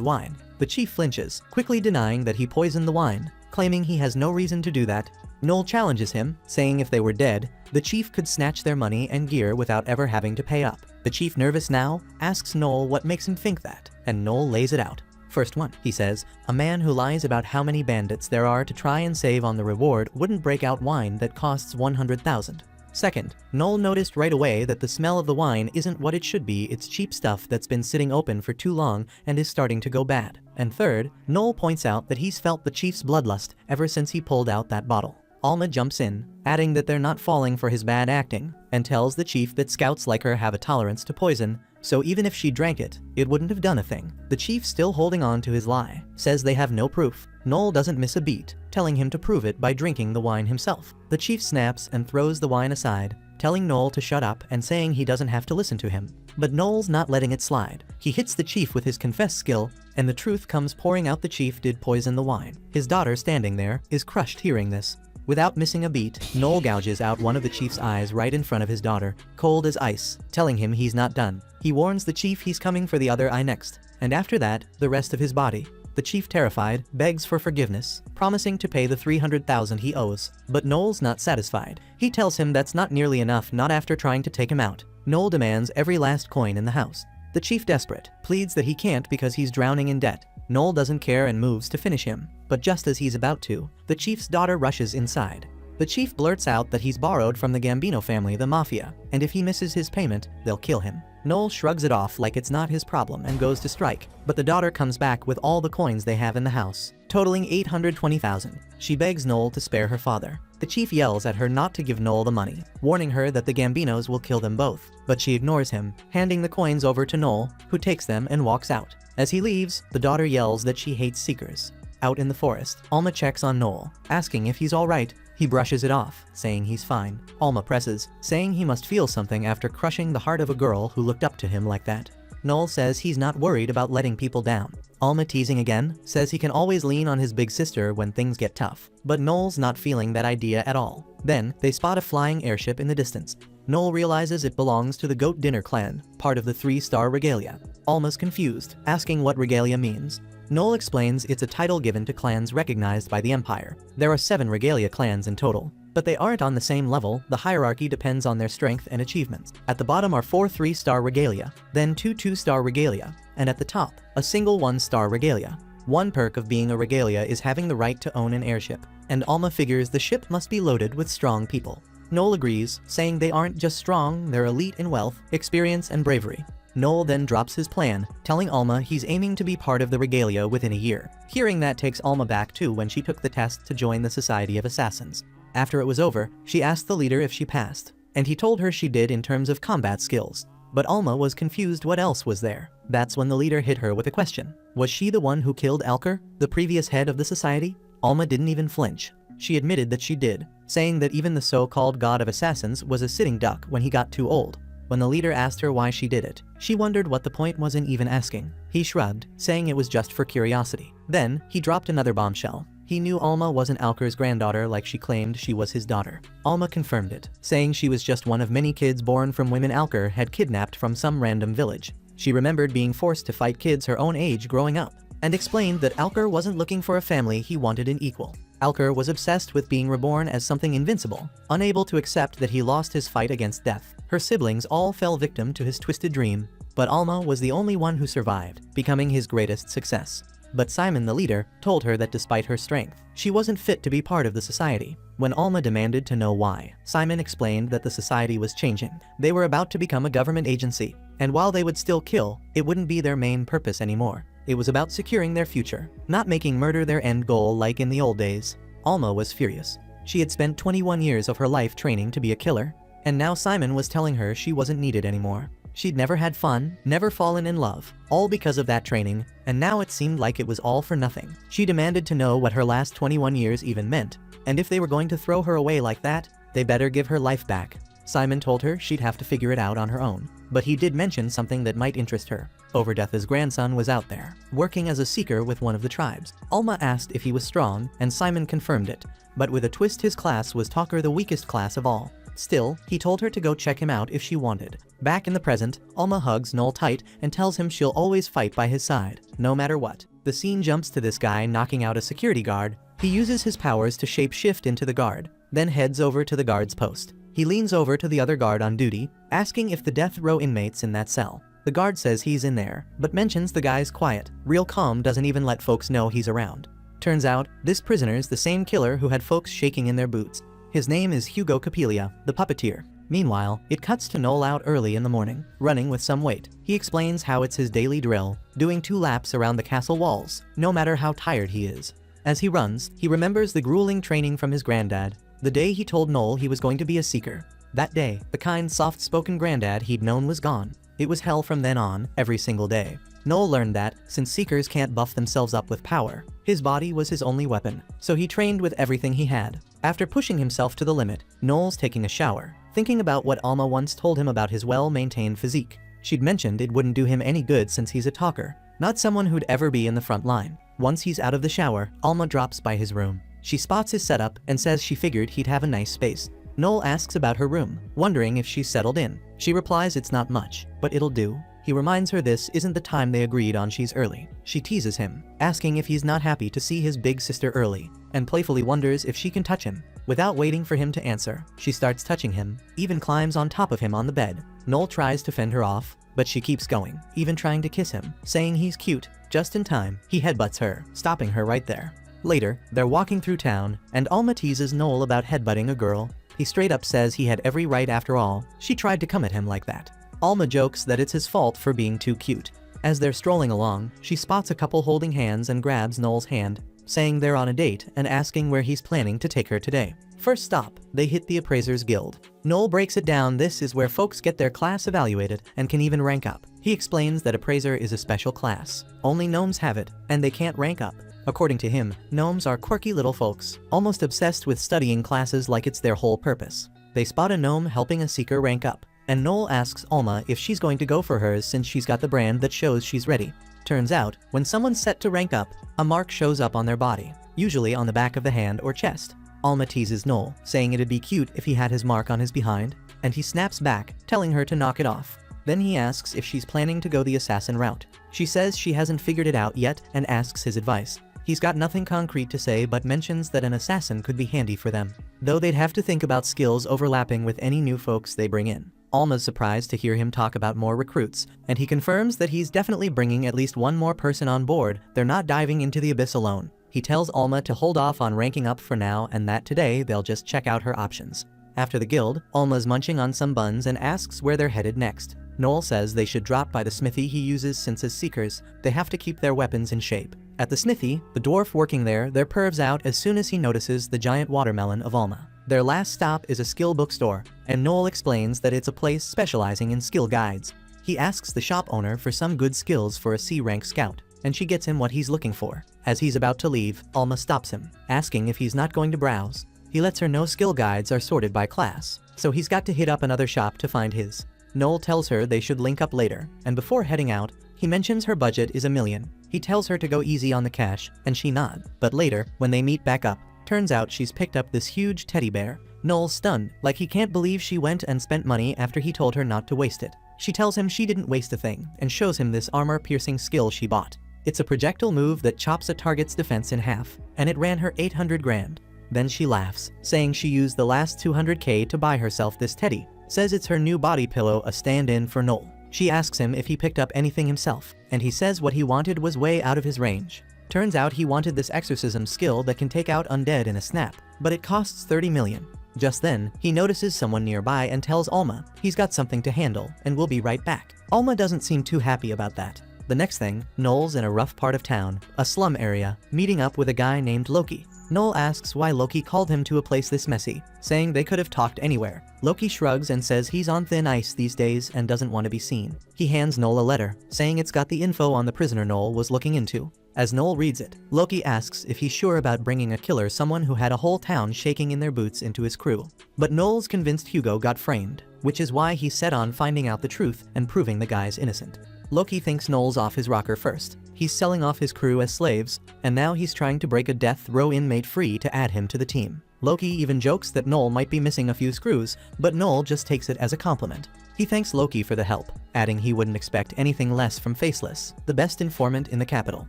wine. The chief flinches, quickly denying that he poisoned the wine, claiming he has no reason to do that. Noel challenges him, saying if they were dead, the chief could snatch their money and gear without ever having to pay up. The chief, nervous now, asks Noel what makes him think that, and Noel lays it out. First one, he says, a man who lies about how many bandits there are to try and save on the reward wouldn't break out wine that costs 100,000. Second, Noel noticed right away that the smell of the wine isn't what it should be. It's cheap stuff that's been sitting open for too long and is starting to go bad. And third, Noel points out that he's felt the chief's bloodlust ever since he pulled out that bottle. Alma jumps in, adding that they're not falling for his bad acting, and tells the chief that scouts like her have a tolerance to poison, so even if she drank it, it wouldn't have done a thing. The chief, still holding on to his lie, says they have no proof. Noel doesn't miss a beat, telling him to prove it by drinking the wine himself. The chief snaps and throws the wine aside, telling Noel to shut up and saying he doesn't have to listen to him. But Noel's not letting it slide. He hits the chief with his confess skill, and the truth comes pouring out. The chief did poison the wine. His daughter, standing there, is crushed hearing this. Without missing a beat, Noel gouges out one of the chief's eyes right in front of his daughter, cold as ice, telling him he's not done. He warns the chief he's coming for the other eye next, and after that, the rest of his body. The chief, terrified, begs for forgiveness, promising to pay the 300,000 he owes. But Noel's not satisfied. He tells him that's not nearly enough, not after trying to take him out. Noel demands every last coin in the house. The chief, desperate, pleads that he can't because he's drowning in debt. Noel doesn't care and moves to finish him, but just as he's about to, the chief's daughter rushes inside. The chief blurts out that he's borrowed from the Gambino family, the mafia, and if he misses his payment, they'll kill him. Noel shrugs it off like it's not his problem and goes to strike, but the daughter comes back with all the coins they have in the house, totaling 820,000. She begs Noel to spare her father. The chief yells at her not to give Noel the money, warning her that the Gambinos will kill them both, but she ignores him, handing the coins over to Noel, who takes them and walks out. As he leaves, the daughter yells that she hates seekers. Out in the forest, Alma checks on Noel, asking if he's alright. He brushes it off, saying he's fine. Alma presses, saying he must feel something after crushing the heart of a girl who looked up to him like that. Noel says he's not worried about letting people down. Alma, teasing again, says he can always lean on his big sister when things get tough, but Noel's not feeling that idea at all. Then, they spot a flying airship in the distance. Noel realizes it belongs to the Goat Dinner clan, part of the 3-star regalia. Alma's confused, asking what regalia means. Noel explains it's a title given to clans recognized by the Empire. There are 7 regalia clans in total, but they aren't on the same level. The hierarchy depends on their strength and achievements. At the bottom are 4 3-star regalia, then 2 2-star regalia, and at the top, a single 1-star regalia. One perk of being a regalia is having the right to own an airship, and Alma figures the ship must be loaded with strong people. Noel agrees, saying they aren't just strong, they're elite in wealth, experience, and bravery. Noel then drops his plan, telling Alma he's aiming to be part of the regalia within a year. Hearing that takes Alma back to when she took the test to join the Society of Assassins. After it was over, she asked the leader if she passed, and he told her she did in terms of combat skills. But Alma was confused what else was there. That's when the leader hit her with a question. Was she the one who killed Alker, the previous head of the society? Alma didn't even flinch. She admitted that she did, saying that even the so-called god of assassins was a sitting duck when he got too old. When the leader asked her why she did it, she wondered what the point was in even asking. He shrugged, saying it was just for curiosity. Then, he dropped another bombshell. He knew Alma wasn't Alker's granddaughter like she claimed she was his daughter. Alma confirmed it, saying she was just one of many kids born from women Alker had kidnapped from some random village. She remembered being forced to fight kids her own age growing up, and explained that Alker wasn't looking for a family, he wanted an equal. Alker was obsessed with being reborn as something invincible, unable to accept that he lost his fight against death. Her siblings all fell victim to his twisted dream, but Alma was the only one who survived, becoming his greatest success. But Simon, the leader, told her that despite her strength, she wasn't fit to be part of the society. When Alma demanded to know why, Simon explained that the society was changing. They were about to become a government agency, and while they would still kill, it wouldn't be their main purpose anymore. It was about securing their future, not making murder their end goal like in the old days. Alma was furious. She had spent 21 years of her life training to be a killer, and now Simon was telling her she wasn't needed anymore. She'd never had fun, never fallen in love, all because of that training, and now it seemed like it was all for nothing. She demanded to know what her last 21 years even meant, and if they were going to throw her away like that, they better give her life back. Simon told her she'd have to figure it out on her own, but he did mention something that might interest her. Overdeath's grandson was out there, working as a seeker with one of the tribes. Alma asked if he was strong, and Simon confirmed it, but with a twist his class was Talker, the weakest class of all. Still, he told her to go check him out if she wanted. Back in the present, Alma hugs Noel tight and tells him she'll always fight by his side, no matter what. The scene jumps to this guy knocking out a security guard. He uses his powers to shape-shift into the guard, then heads over to the guard's post. He leans over to the other guard on duty, asking if the death row inmate's in that cell. The guard says he's in there, but mentions the guy's quiet. Real calm, doesn't even let folks know he's around. Turns out, this prisoner's the same killer who had folks shaking in their boots. His name is Hugo Capelia, the puppeteer. Meanwhile, it cuts to Noel out early in the morning, running with some weight. He explains how it's his daily drill, doing 2 laps around the castle walls, no matter how tired he is. As he runs, he remembers the grueling training from his granddad, the day he told Noel he was going to be a seeker. That day, the kind, soft-spoken granddad he'd known was gone. It was hell from then on, every single day. Noel learned that, since seekers can't buff themselves up with power, his body was his only weapon, so he trained with everything he had. After pushing himself to the limit, Noel's taking a shower, thinking about what Alma once told him about his well-maintained physique. She'd mentioned it wouldn't do him any good since he's a talker, not someone who'd ever be in the front line. Once he's out of the shower, Alma drops by his room. She spots his setup and says she figured he'd have a nice space. Noel asks about her room, wondering if she's settled in. She replies it's not much, but it'll do. He reminds her this isn't the time they agreed on. She's early. She teases him, asking if he's not happy to see his big sister early, and playfully wonders if she can touch him. Without waiting for him to answer, she starts touching him, even climbs on top of him on the bed. Noel tries to fend her off, but she keeps going, even trying to kiss him, saying he's cute. Just in time, he headbutts her, stopping her right there. Later, they're walking through town, and Alma teases Noel about headbutting a girl. He straight up says he had every right after all. She tried to come at him like that. Alma jokes that it's his fault for being too cute. As they're strolling along, she spots a couple holding hands and grabs Noel's hand, saying they're on a date and asking where he's planning to take her today. First stop, they hit the Appraisers Guild. Noel breaks it down. This is where folks get their class evaluated and can even rank up. He explains that Appraiser is a special class. Only gnomes have it, and they can't rank up. According to him, gnomes are quirky little folks, almost obsessed with studying classes like it's their whole purpose. They spot a gnome helping a seeker rank up, and Noel asks Alma if she's going to go for hers since she's got the brand that shows she's ready. Turns out, when someone's set to rank up, a mark shows up on their body, usually on the back of the hand or chest. Alma teases Noel, saying it'd be cute if he had his mark on his behind, and he snaps back, telling her to knock it off. Then he asks if she's planning to go the assassin route. She says she hasn't figured it out yet and asks his advice. He's got nothing concrete to say but mentions that an assassin could be handy for them, though they'd have to think about skills overlapping with any new folks they bring in. Alma's surprised to hear him talk about more recruits, and he confirms that he's definitely bringing at least one more person on board. They're not diving into the abyss alone. He tells Alma to hold off on ranking up for now and that today they'll just check out her options. After the guild, Alma's munching on some buns and asks where they're headed next. Noel says they should drop by the smithy he uses since as seekers, they have to keep their weapons in shape. At the smithy, the dwarf working there pervs out as soon as he notices the giant watermelon of Alma. Their last stop is a skill bookstore, and Noel explains that it's a place specializing in skill guides. He asks the shop owner for some good skills for a C-rank scout, and she gets him what he's looking for. As he's about to leave, Alma stops him, asking if he's not going to browse. He lets her know skill guides are sorted by class, so he's got to hit up another shop to find his. Noel tells her they should link up later, and before heading out, he mentions her budget is $1 million. He tells her to go easy on the cash, and she nods. But later, when they meet back up, turns out she's picked up this huge teddy bear. Noel's stunned, like he can't believe she went and spent money after he told her not to waste it. She tells him she didn't waste a thing, and shows him this armor-piercing skill she bought. It's a projectile move that chops a target's defense in half, and it ran her 800 grand. Then she laughs, saying she used the last 200k to buy herself this teddy. Says it's her new body pillow, a stand-in for Noel. She asks him if he picked up anything himself, and he says what he wanted was way out of his range. Turns out he wanted this exorcism skill that can take out undead in a snap, but it costs 30 million. Just then, he notices someone nearby and tells Alma he's got something to handle and will be right back. Alma doesn't seem too happy about that. The next thing, Noel's in a rough part of town, a slum area, meeting up with a guy named Loki. Noel asks why Loki called him to a place this messy, saying they could have talked anywhere. Loki shrugs and says he's on thin ice these days and doesn't want to be seen. He hands Noel a letter, saying it's got the info on the prisoner Noel was looking into. As Noel reads it, Loki asks if he's sure about bringing a killer, someone who had a whole town shaking in their boots, into his crew. But Noel's convinced Hugo got framed, which is why he's set on finding out the truth and proving the guy's innocent. Loki thinks Noel's off his rocker first. He's selling off his crew as slaves, and now he's trying to break a death row inmate free to add him to the team. Loki even jokes that Noel might be missing a few screws, but Noel just takes it as a compliment. He thanks Loki for the help, adding he wouldn't expect anything less from Faceless, the best informant in the capital.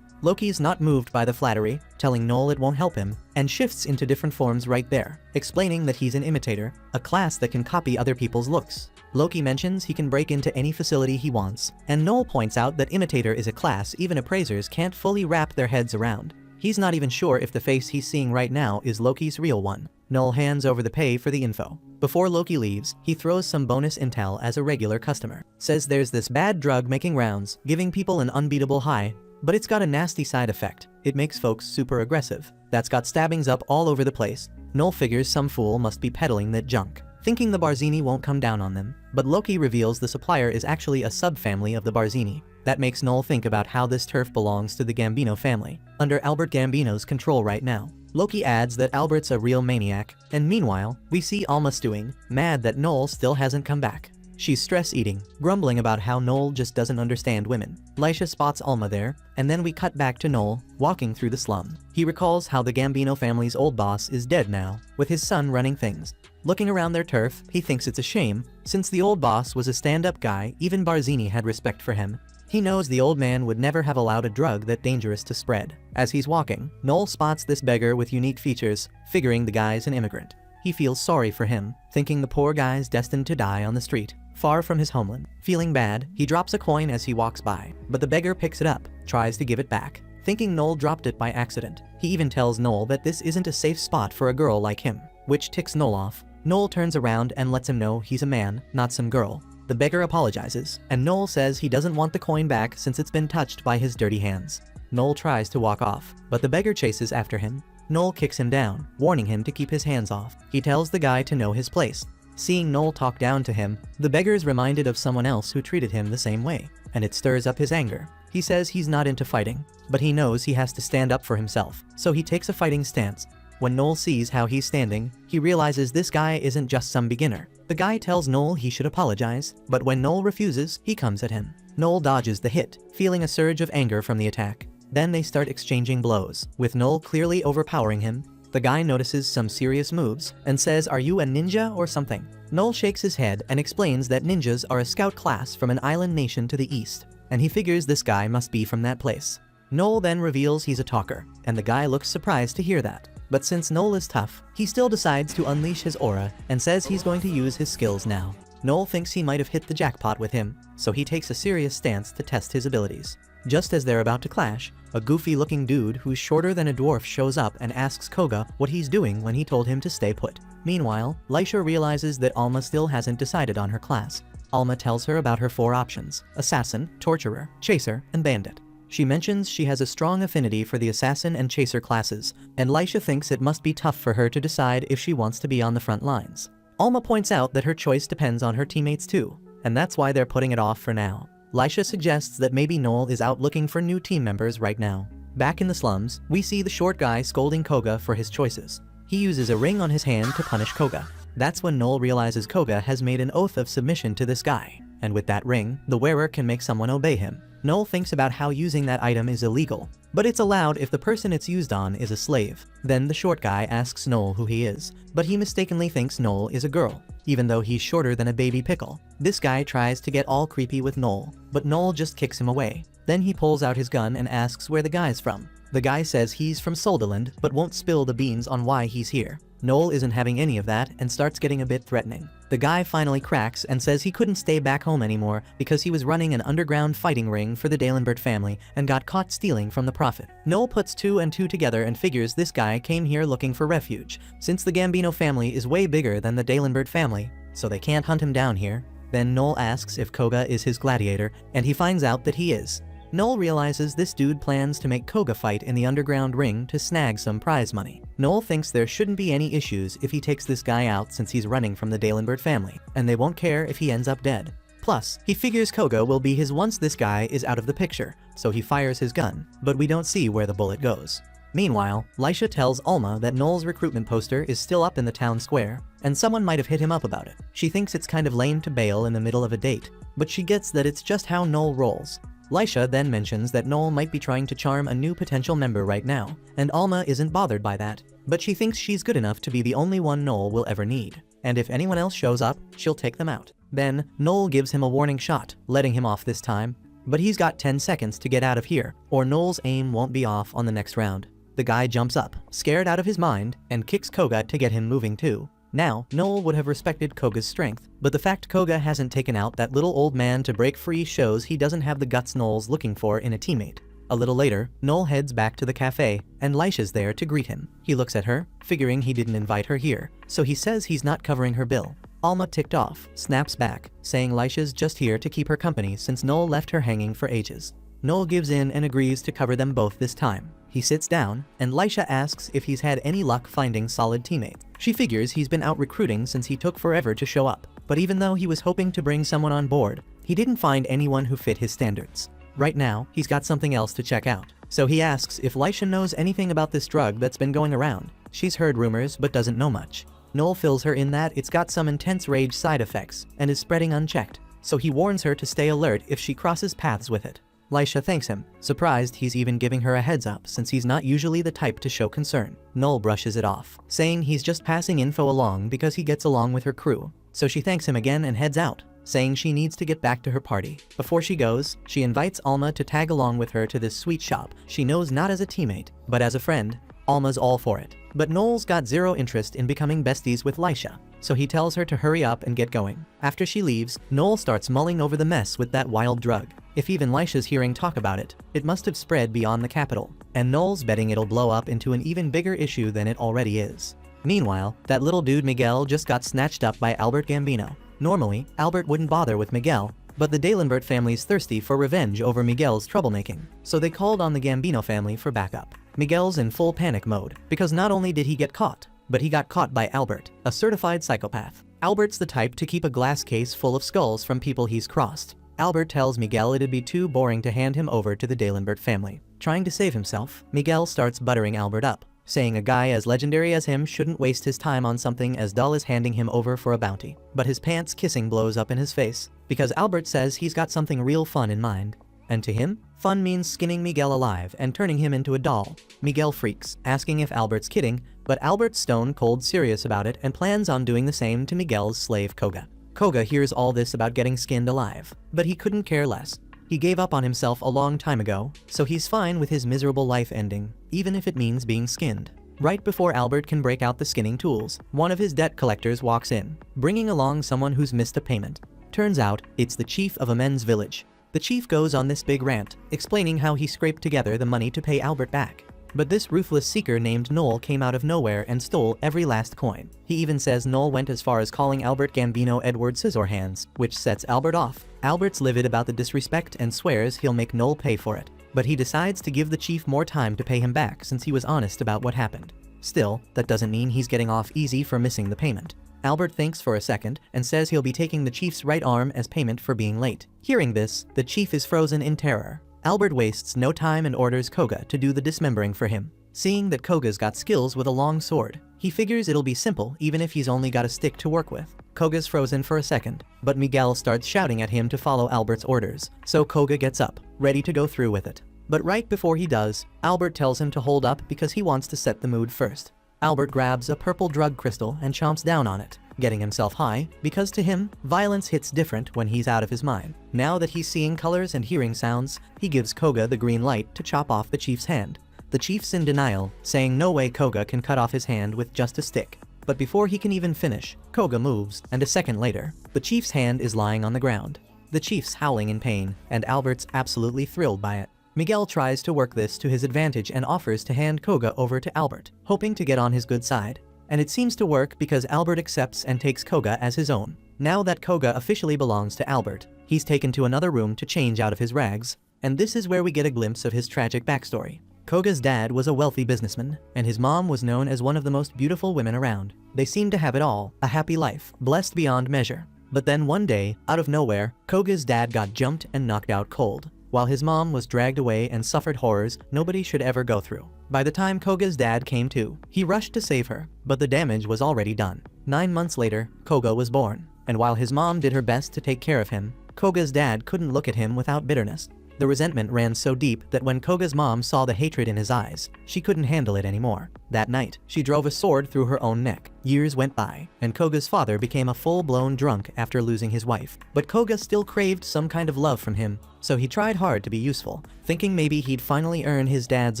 Loki's not moved by the flattery, telling Noel it won't help him, and shifts into different forms right there, explaining that he's an imitator, a class that can copy other people's looks. Loki mentions he can break into any facility he wants, and Noel points out that imitator is a class even appraisers can't fully wrap their heads around. He's not even sure if the face he's seeing right now is Loki's real one. Noel hands over the pay for the info. Before Loki leaves, he throws some bonus intel as a regular customer. Says there's this bad drug making rounds, giving people an unbeatable high, but it's got a nasty side effect. It makes folks super aggressive. That's got stabbings up all over the place. Noel figures some fool must be peddling that junk, thinking the Barzini won't come down on them. But Loki reveals the supplier is actually a subfamily of the Barzini. That makes Noel think about how this turf belongs to the Gambino family, under Albert Gambino's control right now. Loki adds that Albert's a real maniac, and meanwhile, we see Alma stewing, mad that Noel still hasn't come back. She's stress-eating, grumbling about how Noel just doesn't understand women. Lisha spots Alma there, and then we cut back to Noel, walking through the slum. He recalls how the Gambino family's old boss is dead now, with his son running things. Looking around their turf, he thinks it's a shame. Since the old boss was a stand-up guy, even Barzini had respect for him. He knows the old man would never have allowed a drug that dangerous to spread. As he's walking, Noel spots this beggar with unique features, figuring the guy's an immigrant. He feels sorry for him, thinking the poor guy's destined to die on the street, far from his homeland. Feeling bad, he drops a coin as he walks by, but the beggar picks it up, tries to give it back, thinking Noel dropped it by accident. He even tells Noel that this isn't a safe spot for a girl like him, which ticks Noel off. Noel turns around and lets him know he's a man, not some girl. The beggar apologizes, and Noel says he doesn't want the coin back since it's been touched by his dirty hands. Noel tries to walk off, but the beggar chases after him. Noel kicks him down, warning him to keep his hands off. He tells the guy to know his place. Seeing Noel talk down to him, the beggar is reminded of someone else who treated him the same way, and it stirs up his anger. He says he's not into fighting, but he knows he has to stand up for himself, so he takes a fighting stance. When Noel sees how he's standing, he realizes this guy isn't just some beginner. The guy tells Noel he should apologize, but when Noel refuses, he comes at him. Noel dodges the hit, feeling a surge of anger from the attack. Then they start exchanging blows, with Noel clearly overpowering him. The guy notices some serious moves, and says, "Are you a ninja or something?" Noel shakes his head and explains that ninjas are a scout class from an island nation to the east, and he figures this guy must be from that place. Noel then reveals he's a talker, and the guy looks surprised to hear that. But since Noel is tough, he still decides to unleash his aura and says he's going to use his skills now. Noel thinks he might have hit the jackpot with him, so he takes a serious stance to test his abilities. Just as they're about to clash, a goofy-looking dude who's shorter than a dwarf shows up and asks Koga what he's doing when he told him to stay put. Meanwhile, Lisha realizes that Alma still hasn't decided on her class. Alma tells her about her 4 options: assassin, torturer, chaser, and bandit. She mentions she has a strong affinity for the assassin and chaser classes, and Lisha thinks it must be tough for her to decide if she wants to be on the front lines. Alma points out that her choice depends on her teammates too, and that's why they're putting it off for now. Lisha suggests that maybe Noel is out looking for new team members right now. Back in the slums, we see the short guy scolding Koga for his choices. He uses a ring on his hand to punish Koga. That's when Noel realizes Koga has made an oath of submission to this guy, and with that ring, the wearer can make someone obey him. Noel thinks about how using that item is illegal, but it's allowed if the person it's used on is a slave. Then the short guy asks Noel who he is, but he mistakenly thinks Noel is a girl, even though he's shorter than a baby pickle. This guy tries to get all creepy with Noel, but Noel just kicks him away. Then he pulls out his gun and asks where the guy's from. The guy says he's from Soldaland, but won't spill the beans on why he's here. Noel isn't having any of that and starts getting a bit threatening. The guy finally cracks and says he couldn't stay back home anymore because he was running an underground fighting ring for the Dalenbert family and got caught stealing from the Prophet. Noel puts 2 and 2 together and figures this guy came here looking for refuge, since the Gambino family is way bigger than the Dalenbert family, so they can't hunt him down here. Then Noel asks if Koga is his gladiator, and he finds out that he is. Noel realizes this dude plans to make Koga fight in the underground ring to snag some prize money. Noel thinks there shouldn't be any issues if he takes this guy out since he's running from the Dalenbert family, and they won't care if he ends up dead. Plus, he figures Koga will be his once this guy is out of the picture, so he fires his gun, but we don't see where the bullet goes. Meanwhile, Lisha tells Alma that Noel's recruitment poster is still up in the town square, and someone might have hit him up about it. She thinks it's kind of lame to bail in the middle of a date, but she gets that it's just how Noel rolls. Lisha then mentions that Noel might be trying to charm a new potential member right now, and Alma isn't bothered by that, but she thinks she's good enough to be the only one Noel will ever need, and if anyone else shows up, she'll take them out. Then, Noel gives him a warning shot, letting him off this time, but he's got 10 seconds to get out of here, or Noel's aim won't be off on the next round. The guy jumps up, scared out of his mind, and kicks Koga to get him moving too. Now, Noel would have respected Koga's strength, but the fact Koga hasn't taken out that little old man to break free shows he doesn't have the guts Noel's looking for in a teammate. A little later, Noel heads back to the cafe, and Lisha's there to greet him. He looks at her, figuring he didn't invite her here, so he says he's not covering her bill. Alma, ticked off, snaps back, saying Lisha's just here to keep her company since Noel left her hanging for ages. Noel gives in and agrees to cover them both this time. He sits down, and Lisha asks if he's had any luck finding solid teammates. She figures he's been out recruiting since he took forever to show up, but even though he was hoping to bring someone on board, he didn't find anyone who fit his standards. Right now, he's got something else to check out, so he asks if Lisha knows anything about this drug that's been going around. She's heard rumors but doesn't know much. Noel fills her in that it's got some intense rage side effects and is spreading unchecked, so he warns her to stay alert if she crosses paths with it. Lisha thanks him, surprised he's even giving her a heads up since he's not usually the type to show concern. Noel brushes it off, saying he's just passing info along because he gets along with her crew, so she thanks him again and heads out, saying she needs to get back to her party. Before she goes, she invites Alma to tag along with her to this sweet shop she knows not as a teammate, but as a friend. Alma's all for it, but Noel's got zero interest in becoming besties with Lisha, so he tells her to hurry up and get going. After she leaves, Noel starts mulling over the mess with that wild drug. If even Lisha's hearing talk about it, it must have spread beyond the capital, and Noel's betting it'll blow up into an even bigger issue than it already is. Meanwhile, that little dude Miguel just got snatched up by Albert Gambino. Normally, Albert wouldn't bother with Miguel, but the D'Alembert family's thirsty for revenge over Miguel's troublemaking, so they called on the Gambino family for backup. Miguel's in full panic mode, because not only did he get caught, but he got caught by Albert, a certified psychopath. Albert's the type to keep a glass case full of skulls from people he's crossed. Albert tells Miguel it'd be too boring to hand him over to the D'Alembert family. Trying to save himself, Miguel starts buttering Albert up, saying a guy as legendary as him shouldn't waste his time on something as dull as handing him over for a bounty. But his pants kissing blows up in his face, because Albert says he's got something real fun in mind. And to him, fun means skinning Miguel alive and turning him into a doll. Miguel freaks, asking if Albert's kidding, but Albert's stone cold serious about it and plans on doing the same to Miguel's slave Koga. Koga hears all this about getting skinned alive, but he couldn't care less. He gave up on himself a long time ago, so he's fine with his miserable life ending, even if it means being skinned. Right before Albert can break out the skinning tools, one of his debt collectors walks in, bringing along someone who's missed a payment. Turns out, it's the chief of a men's village. The chief goes on this big rant, explaining how he scraped together the money to pay Albert back. But this ruthless seeker named Noel came out of nowhere and stole every last coin. He even says Noel went as far as calling Albert Gambino Edward Scissorhands, which sets Albert off. Albert's livid about the disrespect and swears he'll make Noel pay for it. But he decides to give the chief more time to pay him back since he was honest about what happened. Still, that doesn't mean he's getting off easy for missing the payment. Albert thinks for a second and says he'll be taking the chief's right arm as payment for being late. Hearing this, the chief is frozen in terror. Albert wastes no time and orders Koga to do the dismembering for him. Seeing that Koga's got skills with a long sword, he figures it'll be simple even if he's only got a stick to work with. Koga's frozen for a second, but Miguel starts shouting at him to follow Albert's orders, so Koga gets up, ready to go through with it. But right before he does, Albert tells him to hold up because he wants to set the mood first. Albert grabs a purple drug crystal and chomps down on it, getting himself high, because to him, violence hits different when he's out of his mind. Now that he's seeing colors and hearing sounds, he gives Koga the green light to chop off the chief's hand. The chief's in denial, saying no way Koga can cut off his hand with just a stick. But before he can even finish, Koga moves, and a second later, the chief's hand is lying on the ground. The chief's howling in pain, and Albert's absolutely thrilled by it. Miguel tries to work this to his advantage and offers to hand Koga over to Albert, hoping to get on his good side. And it seems to work because Albert accepts and takes Koga as his own. Now that Koga officially belongs to Albert, he's taken to another room to change out of his rags, and this is where we get a glimpse of his tragic backstory. Koga's dad was a wealthy businessman, and his mom was known as one of the most beautiful women around. They seemed to have it all, a happy life, blessed beyond measure. But then one day, out of nowhere, Koga's dad got jumped and knocked out cold, while his mom was dragged away and suffered horrors nobody should ever go through. By the time Koga's dad came to, he rushed to save her, but the damage was already done. 9 months later, Koga was born, and while his mom did her best to take care of him, Koga's dad couldn't look at him without bitterness. The resentment ran so deep that when Koga's mom saw the hatred in his eyes, she couldn't handle it anymore. That night, she drove a sword through her own neck. Years went by, and Koga's father became a full-blown drunk after losing his wife. But Koga still craved some kind of love from him, so he tried hard to be useful, thinking maybe he'd finally earn his dad's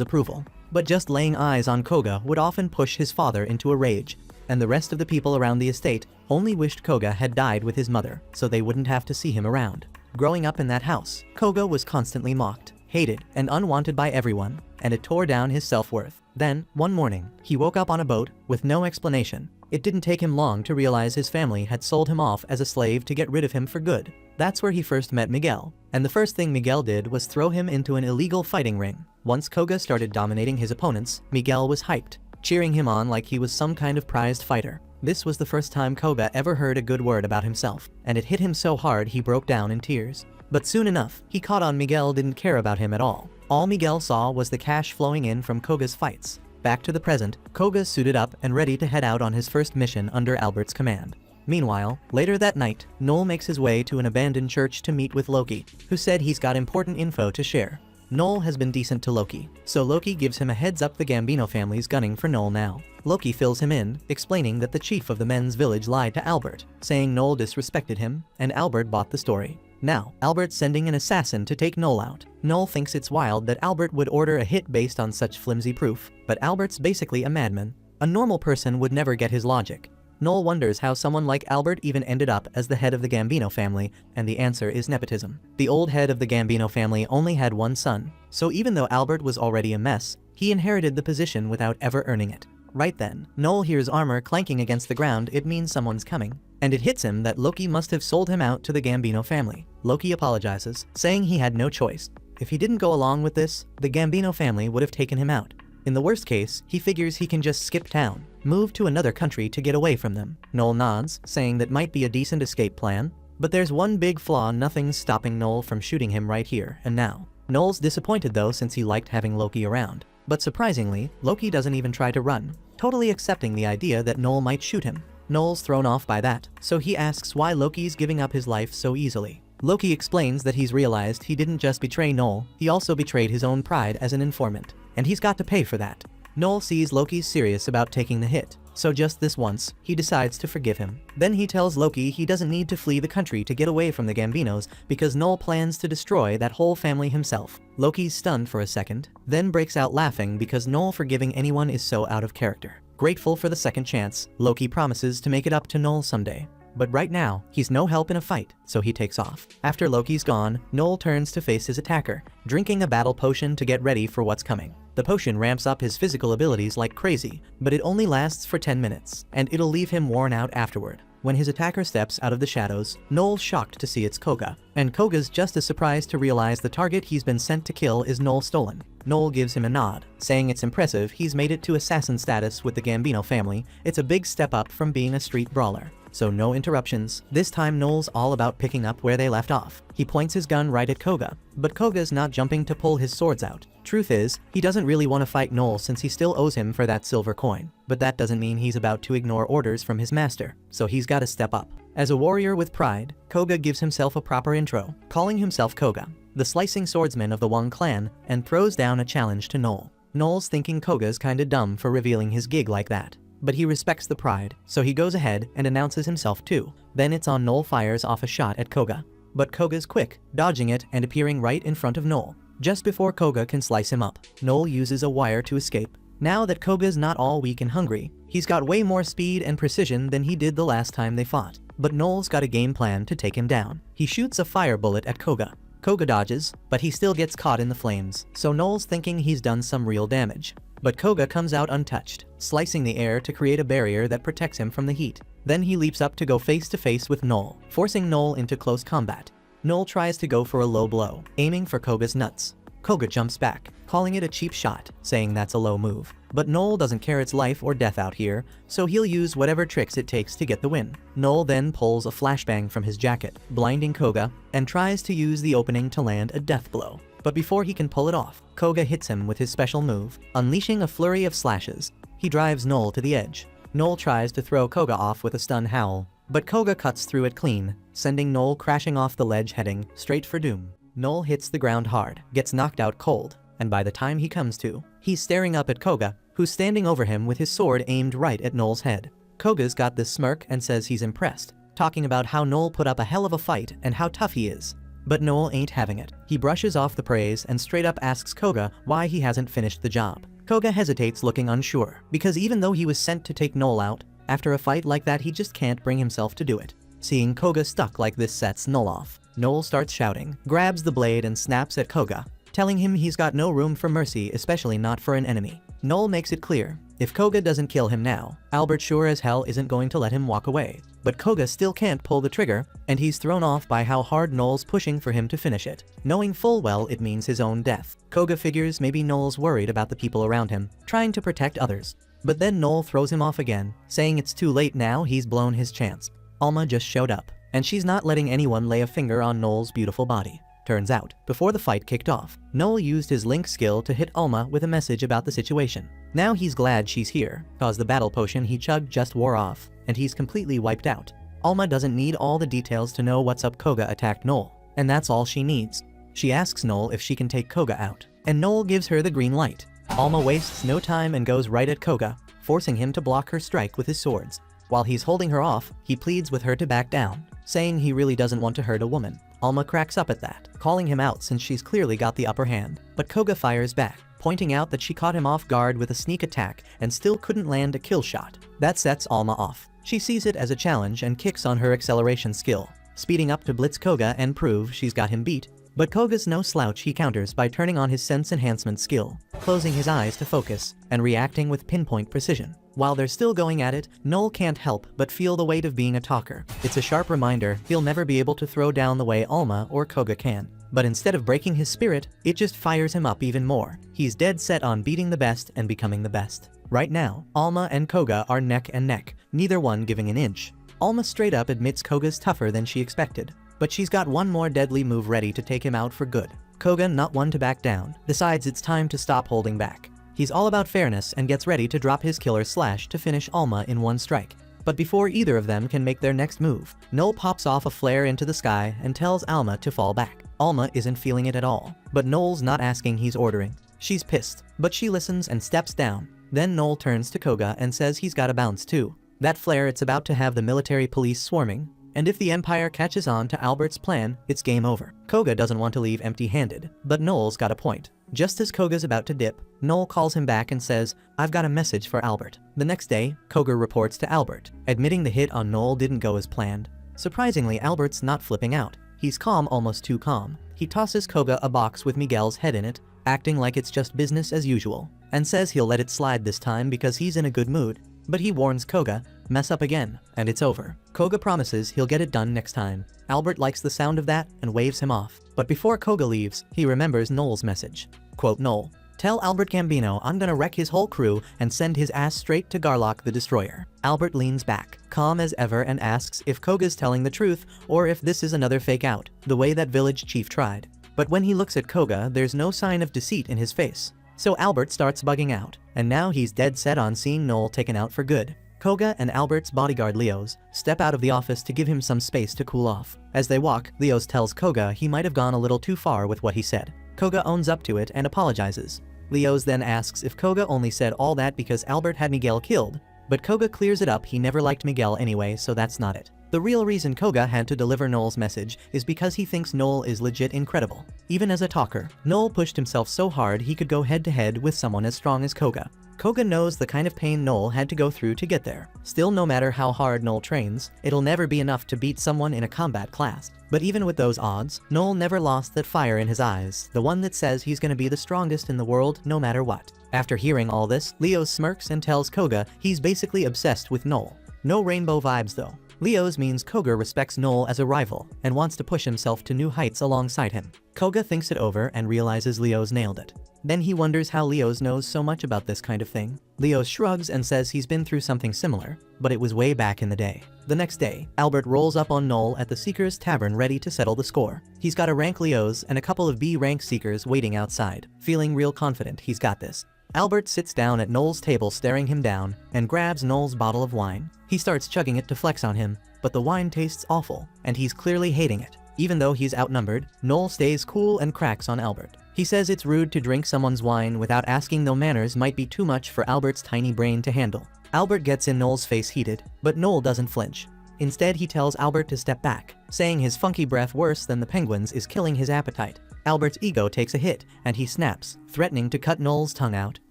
approval. But just laying eyes on Koga would often push his father into a rage, and the rest of the people around the estate only wished Koga had died with his mother so they wouldn't have to see him around. Growing up in that house, Koga was constantly mocked, hated, and unwanted by everyone, and it tore down his self-worth. Then, one morning, he woke up on a boat with no explanation. It didn't take him long to realize his family had sold him off as a slave to get rid of him for good. That's where he first met Miguel, and the first thing Miguel did was throw him into an illegal fighting ring. Once Koga started dominating his opponents, Miguel was hyped, cheering him on like he was some kind of prized fighter. This was the first time Koga ever heard a good word about himself, and it hit him so hard he broke down in tears. But soon enough, he caught on Miguel didn't care about him at all. All Miguel saw was the cash flowing in from Koga's fights. Back to the present, Koga suited up and ready to head out on his first mission under Albert's command. Meanwhile, later that night, Noel makes his way to an abandoned church to meet with Loki, who said he's got important info to share. Noel has been decent to Loki, so Loki gives him a heads up the Gambino family's gunning for Noel now. Loki fills him in, explaining that the chief of the men's village lied to Albert, saying Noel disrespected him, and Albert bought the story. Now, Albert's sending an assassin to take Noel out. Noel thinks it's wild that Albert would order a hit based on such flimsy proof, but Albert's basically a madman. A normal person would never get his logic. Noel wonders how someone like Albert even ended up as the head of the Gambino family, and the answer is nepotism. The old head of the Gambino family only had one son, so even though Albert was already a mess, he inherited the position without ever earning it. Right then, Noel hears armor clanking against the ground. It means someone's coming, and it hits him that Loki must have sold him out to the Gambino family. Loki apologizes, saying he had no choice. If he didn't go along with this, the Gambino family would have taken him out. In the worst case, he figures he can just skip town, move to another country to get away from them. Noel nods, saying that might be a decent escape plan, but there's one big flaw: nothing's stopping Noel from shooting him right here and now. Noel's disappointed though, since he liked having Loki around. But surprisingly, Loki doesn't even try to run, totally accepting the idea that Noel might shoot him. Noel's thrown off by that, so he asks why Loki's giving up his life so easily. Loki explains that he's realized he didn't just betray Noel, he also betrayed his own pride as an informant, and he's got to pay for that. Noel sees Loki's serious about taking the hit, so just this once, he decides to forgive him. Then he tells Loki he doesn't need to flee the country to get away from the Gambinos because Noel plans to destroy that whole family himself. Loki's stunned for a second, then breaks out laughing because Noel forgiving anyone is so out of character. Grateful for the second chance, Loki promises to make it up to Noel someday. But right now, he's no help in a fight, so he takes off. After Loki's gone, Noel turns to face his attacker, drinking a battle potion to get ready for what's coming. The potion ramps up his physical abilities like crazy, but it only lasts for 10 minutes, and it'll leave him worn out afterward. When his attacker steps out of the shadows, Noel's shocked to see it's Koga, and Koga's just as surprised to realize the target he's been sent to kill is Noel stolen. Noel gives him a nod, saying it's impressive he's made it to assassin status with the Gambino family. It's a big step up from being a street brawler. So no interruptions. This time Noel's all about picking up where they left off. He points his gun right at Koga, but Koga's not jumping to pull his swords out. Truth is, he doesn't really want to fight Noel since he still owes him for that silver coin. But that doesn't mean he's about to ignore orders from his master, so he's got to step up. As a warrior with pride, Koga gives himself a proper intro, calling himself Koga, the slicing swordsman of the Wong clan, and throws down a challenge to Noel. Noel's thinking Koga's kinda dumb for revealing his gig like that, but he respects the pride, so he goes ahead and announces himself too. Then it's on. Noel fires off a shot at Koga, but Koga's quick, dodging it and appearing right in front of Noel. Just before Koga can slice him up, Noel uses a wire to escape. Now that Koga's not all weak and hungry, he's got way more speed and precision than he did the last time they fought. But Noel's got a game plan to take him down. He shoots a fire bullet at Koga. Koga dodges, but he still gets caught in the flames, so Noel's thinking he's done some real damage. But Koga comes out untouched, slicing the air to create a barrier that protects him from the heat. Then he leaps up to go face to face with Noel, forcing Noel into close combat. Noel tries to go for a low blow, aiming for Koga's nuts, Koga jumps back, calling it a cheap shot, saying that's a low move. But Noel doesn't care, it's life or death out here, so he'll use whatever tricks it takes to get the win. Noel then pulls a flashbang from his jacket, blinding Koga, and tries to use the opening to land a death blow. But before he can pull it off, Koga hits him with his special move, unleashing a flurry of slashes. He drives Noel to the edge. Noel tries to throw Koga off with a stun howl, but Koga cuts through it clean, sending Noel crashing off the ledge heading straight for doom. Noel hits the ground hard, gets knocked out cold, and by the time he comes to, he's staring up at Koga, who's standing over him with his sword aimed right at Noel's head. Koga's got this smirk and says he's impressed, talking about how Noel put up a hell of a fight and how tough he is. But Noel ain't having it. He brushes off the praise and straight up asks Koga why he hasn't finished the job. Koga hesitates, looking unsure, because even though he was sent to take Noel out, after a fight like that he just can't bring himself to do it. Seeing Koga stuck like this sets Noel off. Noel starts shouting, grabs the blade and snaps at Koga, telling him he's got no room for mercy, especially not for an enemy. Noel makes it clear, if Koga doesn't kill him now, Albert sure as hell isn't going to let him walk away. But Koga still can't pull the trigger, and he's thrown off by how hard Noel's pushing for him to finish it, knowing full well it means his own death. Koga figures maybe Noel's worried about the people around him, trying to protect others. But then Noel throws him off again, saying it's too late now, he's blown his chance. Alma just showed up, and she's not letting anyone lay a finger on Noel's beautiful body. Turns out, before the fight kicked off, Noel used his link skill to hit Alma with a message about the situation. Now he's glad she's here, cause the battle potion he chugged just wore off, and he's completely wiped out. Alma doesn't need all the details to know what's up. Koga attacked Noel, and that's all she needs. She asks Noel if she can take Koga out, and Noel gives her the green light. Alma wastes no time and goes right at Koga, forcing him to block her strike with his swords. While he's holding her off, he pleads with her to back down, saying he really doesn't want to hurt a woman. Alma cracks up at that, calling him out since she's clearly got the upper hand. But Koga fires back, pointing out that she caught him off guard with a sneak attack and still couldn't land a kill shot. That sets Alma off. She sees it as a challenge and kicks on her acceleration skill, speeding up to blitz Koga and prove she's got him beat. But Koga's no slouch. He counters by turning on his sense enhancement skill, closing his eyes to focus, and reacting with pinpoint precision. While they're still going at it, Noel can't help but feel the weight of being a talker. It's a sharp reminder he'll never be able to throw down the way Alma or Koga can. But instead of breaking his spirit, it just fires him up even more. He's dead set on beating the best and becoming the best. Right now, Alma and Koga are neck and neck, neither one giving an inch. Alma straight up admits Koga's tougher than she expected, but she's got one more deadly move ready to take him out for good. Koga, not one to back down, decides it's time to stop holding back. He's all about fairness and gets ready to drop his killer slash to finish Alma in one strike. But before either of them can make their next move, Noel pops off a flare into the sky and tells Alma to fall back. Alma isn't feeling it at all, but Noel's not asking, he's ordering. She's pissed, but she listens and steps down. Then Noel turns to Koga and says he's gotta bounce too. That flare, it's about to have the military police swarming, and if the Empire catches on to Albert's plan, it's game over. Koga doesn't want to leave empty-handed, but Noel's got a point. Just as Koga's about to dip, Noel calls him back and says, I've got a message for Albert. The next day, Koga reports to Albert, admitting the hit on Noel didn't go as planned. Surprisingly, Albert's not flipping out. He's calm, almost too calm. He tosses Koga a box with Miguel's head in it, acting like it's just business as usual, and says he'll let it slide this time because he's in a good mood. But he warns Koga, mess up again, and it's over. Koga promises he'll get it done next time. Albert likes the sound of that and waves him off. But before Koga leaves, he remembers Noel's message. Quote, Noel, tell Albert Gambino I'm gonna wreck his whole crew and send his ass straight to Godlike the Destroyer. Albert leans back, calm as ever, and asks if Koga's telling the truth or if this is another fake out, the way that village chief tried. But when he looks at Koga, there's no sign of deceit in his face. So Albert starts bugging out, and now he's dead set on seeing Noel taken out for good. Koga and Albert's bodyguard Leos step out of the office to give him some space to cool off. As they walk, Leos tells Koga he might have gone a little too far with what he said. Koga owns up to it and apologizes. Leos then asks if Koga only said all that because Albert had Miguel killed, but Koga clears it up he never liked Miguel anyway, so that's not it. The real reason Koga had to deliver Noel's message is because he thinks Noel is legit incredible. Even as a talker, Noel pushed himself so hard he could go head-to-head with someone as strong as Koga. Koga knows the kind of pain Noel had to go through to get there. Still, no matter how hard Noel trains, it'll never be enough to beat someone in a combat class. But even with those odds, Noel never lost that fire in his eyes, the one that says he's gonna be the strongest in the world no matter what. After hearing all this, Leo smirks and tells Koga he's basically obsessed with Noel. No rainbow vibes though. Leo's means Koga respects Noel as a rival and wants to push himself to new heights alongside him. Koga thinks it over and realizes Leo's nailed it. Then he wonders how Leo's knows so much about this kind of thing. Leo shrugs and says he's been through something similar, but it was way back in the day. The next day, Albert rolls up on Noel at the Seekers Tavern ready to settle the score. He's got a rank Leo's and a couple of B-rank Seekers waiting outside, feeling real confident he's got this. Albert sits down at Noel's table staring him down and grabs Noel's bottle of wine. He starts chugging it to flex on him, but the wine tastes awful, and he's clearly hating it. Even though he's outnumbered, Noel stays cool and cracks on Albert. He says it's rude to drink someone's wine without asking, though manners might be too much for Albert's tiny brain to handle. Albert gets in Noel's face heated, but Noel doesn't flinch. Instead, he tells Albert to step back, saying his funky breath worse than the penguins is killing his appetite. Albert's ego takes a hit, and he snaps, threatening to cut Noel's tongue out.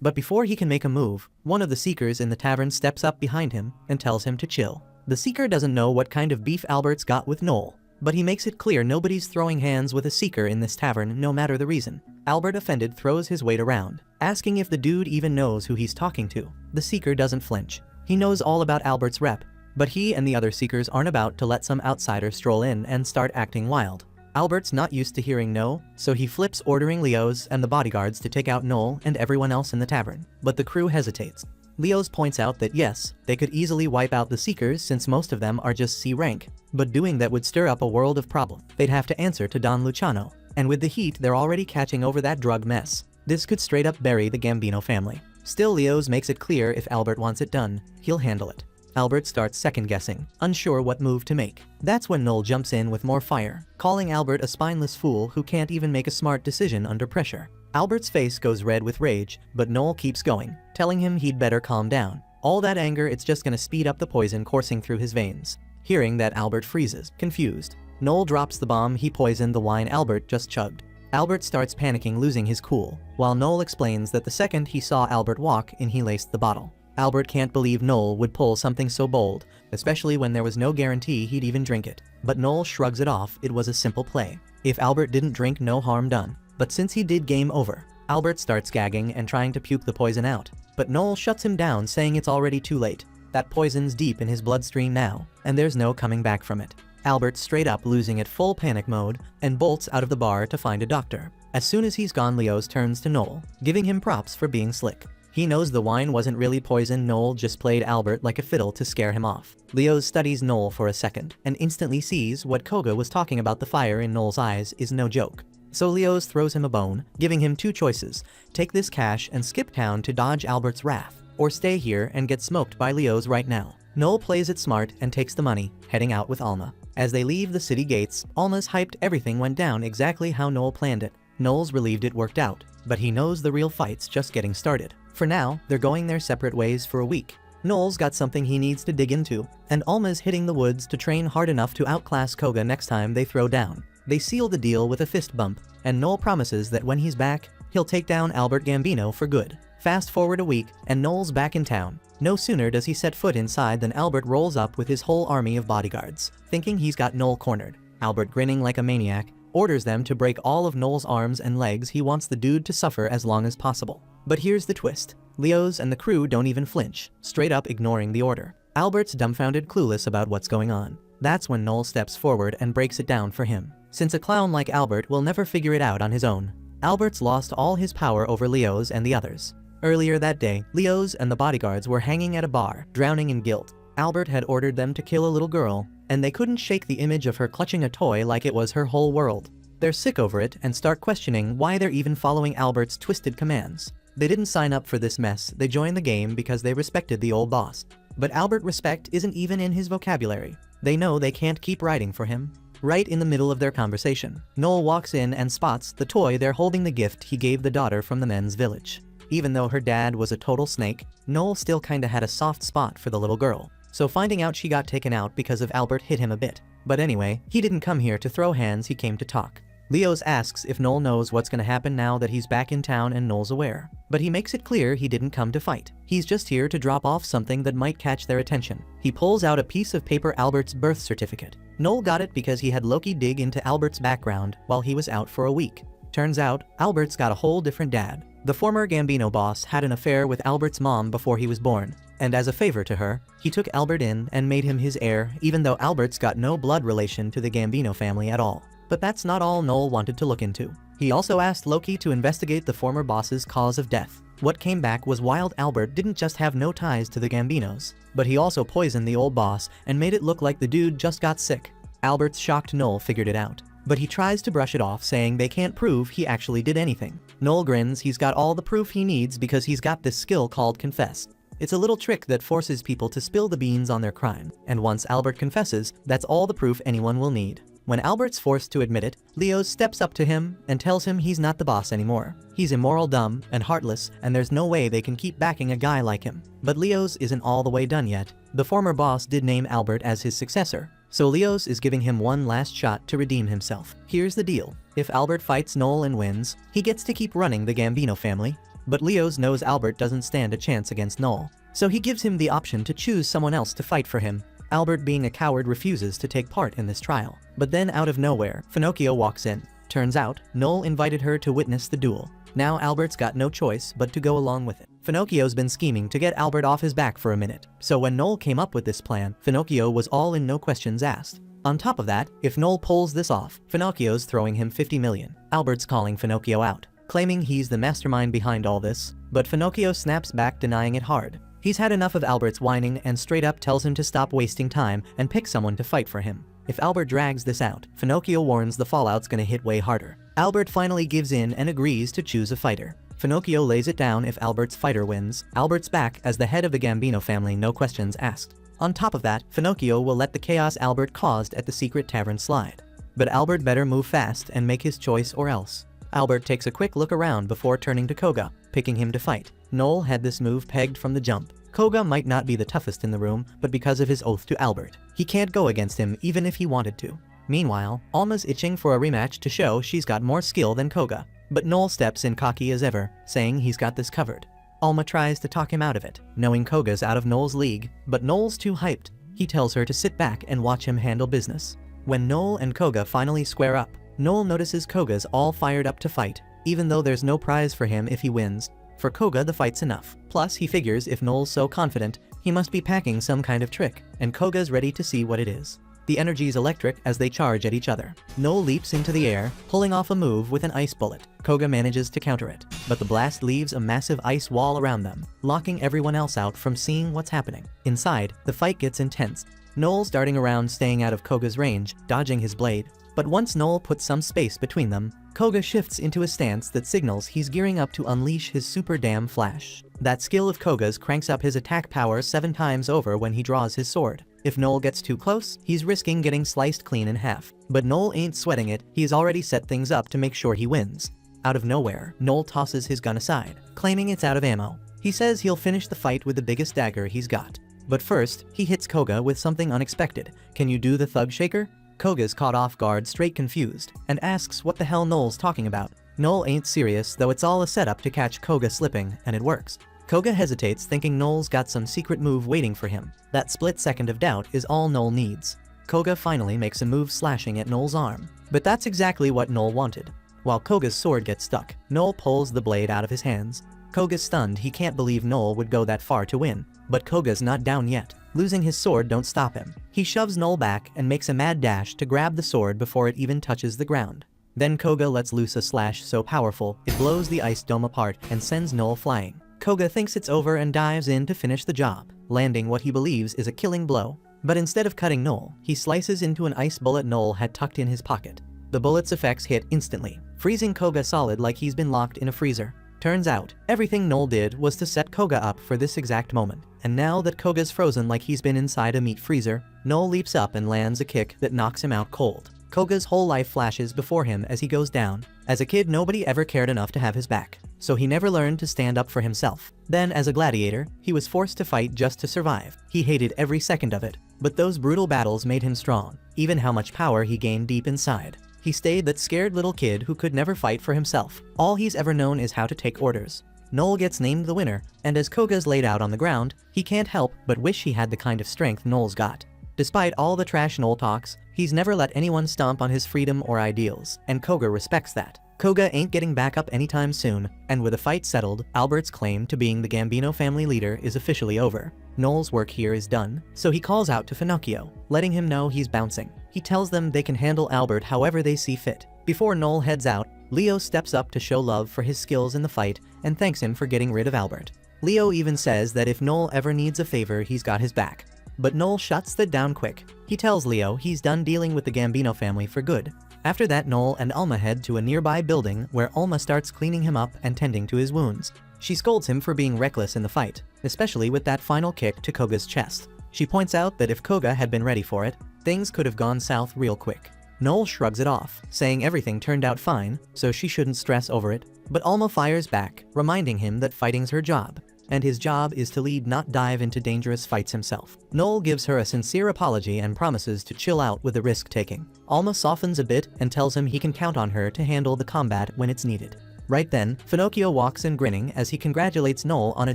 But before he can make a move, one of the Seekers in the tavern steps up behind him and tells him to chill. The Seeker doesn't know what kind of beef Albert's got with Noel, but he makes it clear nobody's throwing hands with a Seeker in this tavern no matter the reason. Albert, offended, throws his weight around, asking if the dude even knows who he's talking to. The Seeker doesn't flinch. He knows all about Albert's rep, but he and the other Seekers aren't about to let some outsider stroll in and start acting wild. Albert's not used to hearing no, so he flips, ordering Leo's and the bodyguards to take out Noel and everyone else in the tavern. But the crew hesitates. Leo's points out that yes, they could easily wipe out the Seekers since most of them are just C rank, but doing that would stir up a world of problem. They'd have to answer to Don Luciano, and with the heat they're already catching over that drug mess, this could straight up bury the Gambino family. Still, Leo's makes it clear if Albert wants it done, he'll handle it. Albert starts second-guessing, unsure what move to make. That's when Noel jumps in with more fire, calling Albert a spineless fool who can't even make a smart decision under pressure. Albert's face goes red with rage, but Noel keeps going, telling him he'd better calm down. All that anger, it's just gonna speed up the poison coursing through his veins. Hearing that, Albert freezes, confused. Noel drops the bomb he poisoned the wine Albert just chugged. Albert starts panicking, losing his cool, while Noel explains that the second he saw Albert walk in, he laced the bottle. Albert can't believe Noel would pull something so bold, especially when there was no guarantee he'd even drink it. But Noel shrugs it off, it was a simple play. If Albert didn't drink, no harm done. But since he did, game over. Albert starts gagging and trying to puke the poison out, but Noel shuts him down, saying it's already too late. That poison's deep in his bloodstream now, and there's no coming back from it. Albert, straight up losing it, full panic mode, and bolts out of the bar to find a doctor. As soon as he's gone, Leo's turns to Noel, giving him props for being slick. He knows the wine wasn't really poison, Noel just played Albert like a fiddle to scare him off. Leo's studies Noel for a second, and instantly sees what Koga was talking about. The fire in Noel's eyes is no joke. So Leo's throws him a bone, giving him two choices: take this cash and skip town to dodge Albert's wrath, or stay here and get smoked by Leo's right now. Noel plays it smart and takes the money, heading out with Alma. As they leave the city gates, Alma's hyped everything went down exactly how Noel planned it. Noel's relieved it worked out, but he knows the real fight's just getting started. For now, they're going their separate ways for a week. Noel's got something he needs to dig into, and Alma's hitting the woods to train hard enough to outclass Koga next time they throw down. They seal the deal with a fist bump, and Noel promises that when he's back, he'll take down Albert Gambino for good. Fast forward a week, and Noel's back in town. No sooner does he set foot inside than Albert rolls up with his whole army of bodyguards, thinking he's got Noel cornered. Albert, grinning like a maniac, orders them to break all of Noel's arms and legs. He wants the dude to suffer as long as possible. But here's the twist. Leo's and the crew don't even flinch, straight up ignoring the order. Albert's dumbfounded, clueless about what's going on. That's when Noel steps forward and breaks it down for him, since a clown like Albert will never figure it out on his own. Albert's lost all his power over Leo's and the others. Earlier that day, Leo's and the bodyguards were hanging at a bar, drowning in guilt. Albert had ordered them to kill a little girl, and they couldn't shake the image of her clutching a toy like it was her whole world. They're sick over it and start questioning why they're even following Albert's twisted commands. They didn't sign up for this mess, they joined the game because they respected the old boss. But Albert respect isn't even in his vocabulary. They know they can't keep writing for him. Right in the middle of their conversation, Noel walks in and spots the toy they're holding, the gift he gave the daughter from the men's village. Even though her dad was a total snake, Noel still kinda had a soft spot for the little girl. So finding out she got taken out because of Albert hit him a bit. But anyway, he didn't come here to throw hands, he came to talk. Leo's asks if Noel knows what's gonna happen now that he's back in town, and Noel's aware. But he makes it clear he didn't come to fight. He's just here to drop off something that might catch their attention. He pulls out a piece of paper, Albert's birth certificate. Noel got it because he had Loki dig into Albert's background while he was out for a week. Turns out, Albert's got a whole different dad. The former Gambino boss had an affair with Albert's mom before he was born, and as a favor to her, he took Albert in and made him his heir even though Albert's got no blood relation to the Gambino family at all. But that's not all Noel wanted to look into. He also asked Loki to investigate the former boss's cause of death. What came back was Wild Albert didn't just have no ties to the Gambinos, but he also poisoned the old boss and made it look like the dude just got sick. Albert's shocked Noel figured it out, but he tries to brush it off saying they can't prove he actually did anything. Noel grins he's got all the proof he needs because he's got this skill called confess. It's a little trick that forces people to spill the beans on their crime, and once Albert confesses, that's all the proof anyone will need. When Albert's forced to admit it, Leos steps up to him and tells him he's not the boss anymore. He's immoral, dumb, and heartless, and there's no way they can keep backing a guy like him. But Leos isn't all the way done yet. The former boss did name Albert as his successor, so Leos is giving him one last shot to redeem himself. Here's the deal. If Albert fights Noel and wins, he gets to keep running the Gambino family. But Leos knows Albert doesn't stand a chance against Noel, so he gives him the option to choose someone else to fight for him. Albert, being a coward, refuses to take part in this trial. But then out of nowhere, Pinocchio walks in. Turns out, Noel invited her to witness the duel. Now Albert's got no choice but to go along with it. Pinocchio's been scheming to get Albert off his back for a minute, so when Noel came up with this plan, Pinocchio was all in, no questions asked. On top of that, if Noel pulls this off, Pinocchio's throwing him 50 million. Albert's calling Pinocchio out, claiming he's the mastermind behind all this, but Pinocchio snaps back, denying it hard. He's had enough of Albert's whining and straight up tells him to stop wasting time and pick someone to fight for him. If Albert drags this out, Pinocchio warns the fallout's gonna hit way harder. Albert finally gives in and agrees to choose a fighter. Pinocchio lays it down if Albert's fighter wins. Albert's back as the head of the Gambino family, no questions asked. On top of that, Pinocchio will let the chaos Albert caused at the secret tavern slide. But Albert better move fast and make his choice or else. Albert takes a quick look around before turning to Koga, picking him to fight. Noel had this move pegged from the jump. Koga might not be the toughest in the room, but because of his oath to Albert, he can't go against him even if he wanted to. Meanwhile, Alma's itching for a rematch to show she's got more skill than Koga, but Noel steps in cocky as ever, saying he's got this covered. Alma tries to talk him out of it, knowing Koga's out of Noel's league, but Noel's too hyped. He tells her to sit back and watch him handle business. When Noel and Koga finally square up, Noel notices Koga's all fired up to fight, even though there's no prize for him if he wins. For Koga, the fight's enough. Plus, he figures if Noel's so confident, he must be packing some kind of trick, and Koga's ready to see what it is. The energy's electric as they charge at each other. Noel leaps into the air, pulling off a move with an ice bullet. Koga manages to counter it, but the blast leaves a massive ice wall around them, locking everyone else out from seeing what's happening. Inside, the fight gets intense. Noel's darting around, staying out of Koga's range, dodging his blade. But once Noel puts some space between them, Koga shifts into a stance that signals he's gearing up to unleash his super damn flash. That skill of Koga's cranks up his attack power 7 times over when he draws his sword. If Noel gets too close, he's risking getting sliced clean in half. But Noel ain't sweating it, he's already set things up to make sure he wins. Out of nowhere, Noel tosses his gun aside, claiming it's out of ammo. He says he'll finish the fight with the biggest dagger he's got. But first, he hits Koga with something unexpected. Can you do the thug shaker? Koga's caught off guard, straight confused, and asks what the hell Noel's talking about. Noel ain't serious, though it's all a setup to catch Koga slipping, and it works. Koga hesitates, thinking Noel's got some secret move waiting for him. That split second of doubt is all Noel needs. Koga finally makes a move slashing at Noel's arm. But that's exactly what Noel wanted. While Koga's sword gets stuck, Noel pulls the blade out of his hands. Koga's stunned, he can't believe Noel would go that far to win. But Koga's not down yet. Losing his sword don't stop him. He shoves Noel back and makes a mad dash to grab the sword before it even touches the ground. Then Koga lets loose a slash so powerful, it blows the ice dome apart and sends Noel flying. Koga thinks it's over and dives in to finish the job, landing what he believes is a killing blow. But instead of cutting Noel, he slices into an ice bullet Noel had tucked in his pocket. The bullet's effects hit instantly, freezing Koga solid like he's been locked in a freezer. Turns out, everything Noel did was to set Koga up for this exact moment. And now that Koga's frozen like he's been inside a meat freezer, Noel leaps up and lands a kick that knocks him out cold. Koga's whole life flashes before him as he goes down. As a kid, nobody ever cared enough to have his back, so he never learned to stand up for himself. Then, as a gladiator, he was forced to fight just to survive. He hated every second of it, but those brutal battles made him strong, even how much power he gained deep inside. He stayed that scared little kid who could never fight for himself. All he's ever known is how to take orders. Noel gets named the winner, and as Koga's laid out on the ground, he can't help but wish he had the kind of strength Noel's got. Despite all the trash Noel talks, he's never let anyone stomp on his freedom or ideals, and Koga respects that. Koga ain't getting back up anytime soon, and with a fight settled, Albert's claim to being the Gambino family leader is officially over. Noel's work here is done, so he calls out to Finocchio, letting him know he's bouncing. He tells them they can handle Albert however they see fit. Before Noel heads out, Leo steps up to show love for his skills in the fight and thanks him for getting rid of Albert. Leo even says that if Noel ever needs a favor, he's got his back. But Noel shuts that down quick. He tells Leo he's done dealing with the Gambino family for good. After that, Noel and Alma head to a nearby building where Alma starts cleaning him up and tending to his wounds. She scolds him for being reckless in the fight, especially with that final kick to Koga's chest. She points out that if Koga had been ready for it, things could have gone south real quick. Noel shrugs it off, saying everything turned out fine, so she shouldn't stress over it. But Alma fires back, reminding him that fighting's her job, and his job is to lead, not dive into dangerous fights himself. Noel gives her a sincere apology and promises to chill out with the risk-taking. Alma softens a bit and tells him he can count on her to handle the combat when it's needed. Right then, Finocchio walks in grinning as he congratulates Noel on a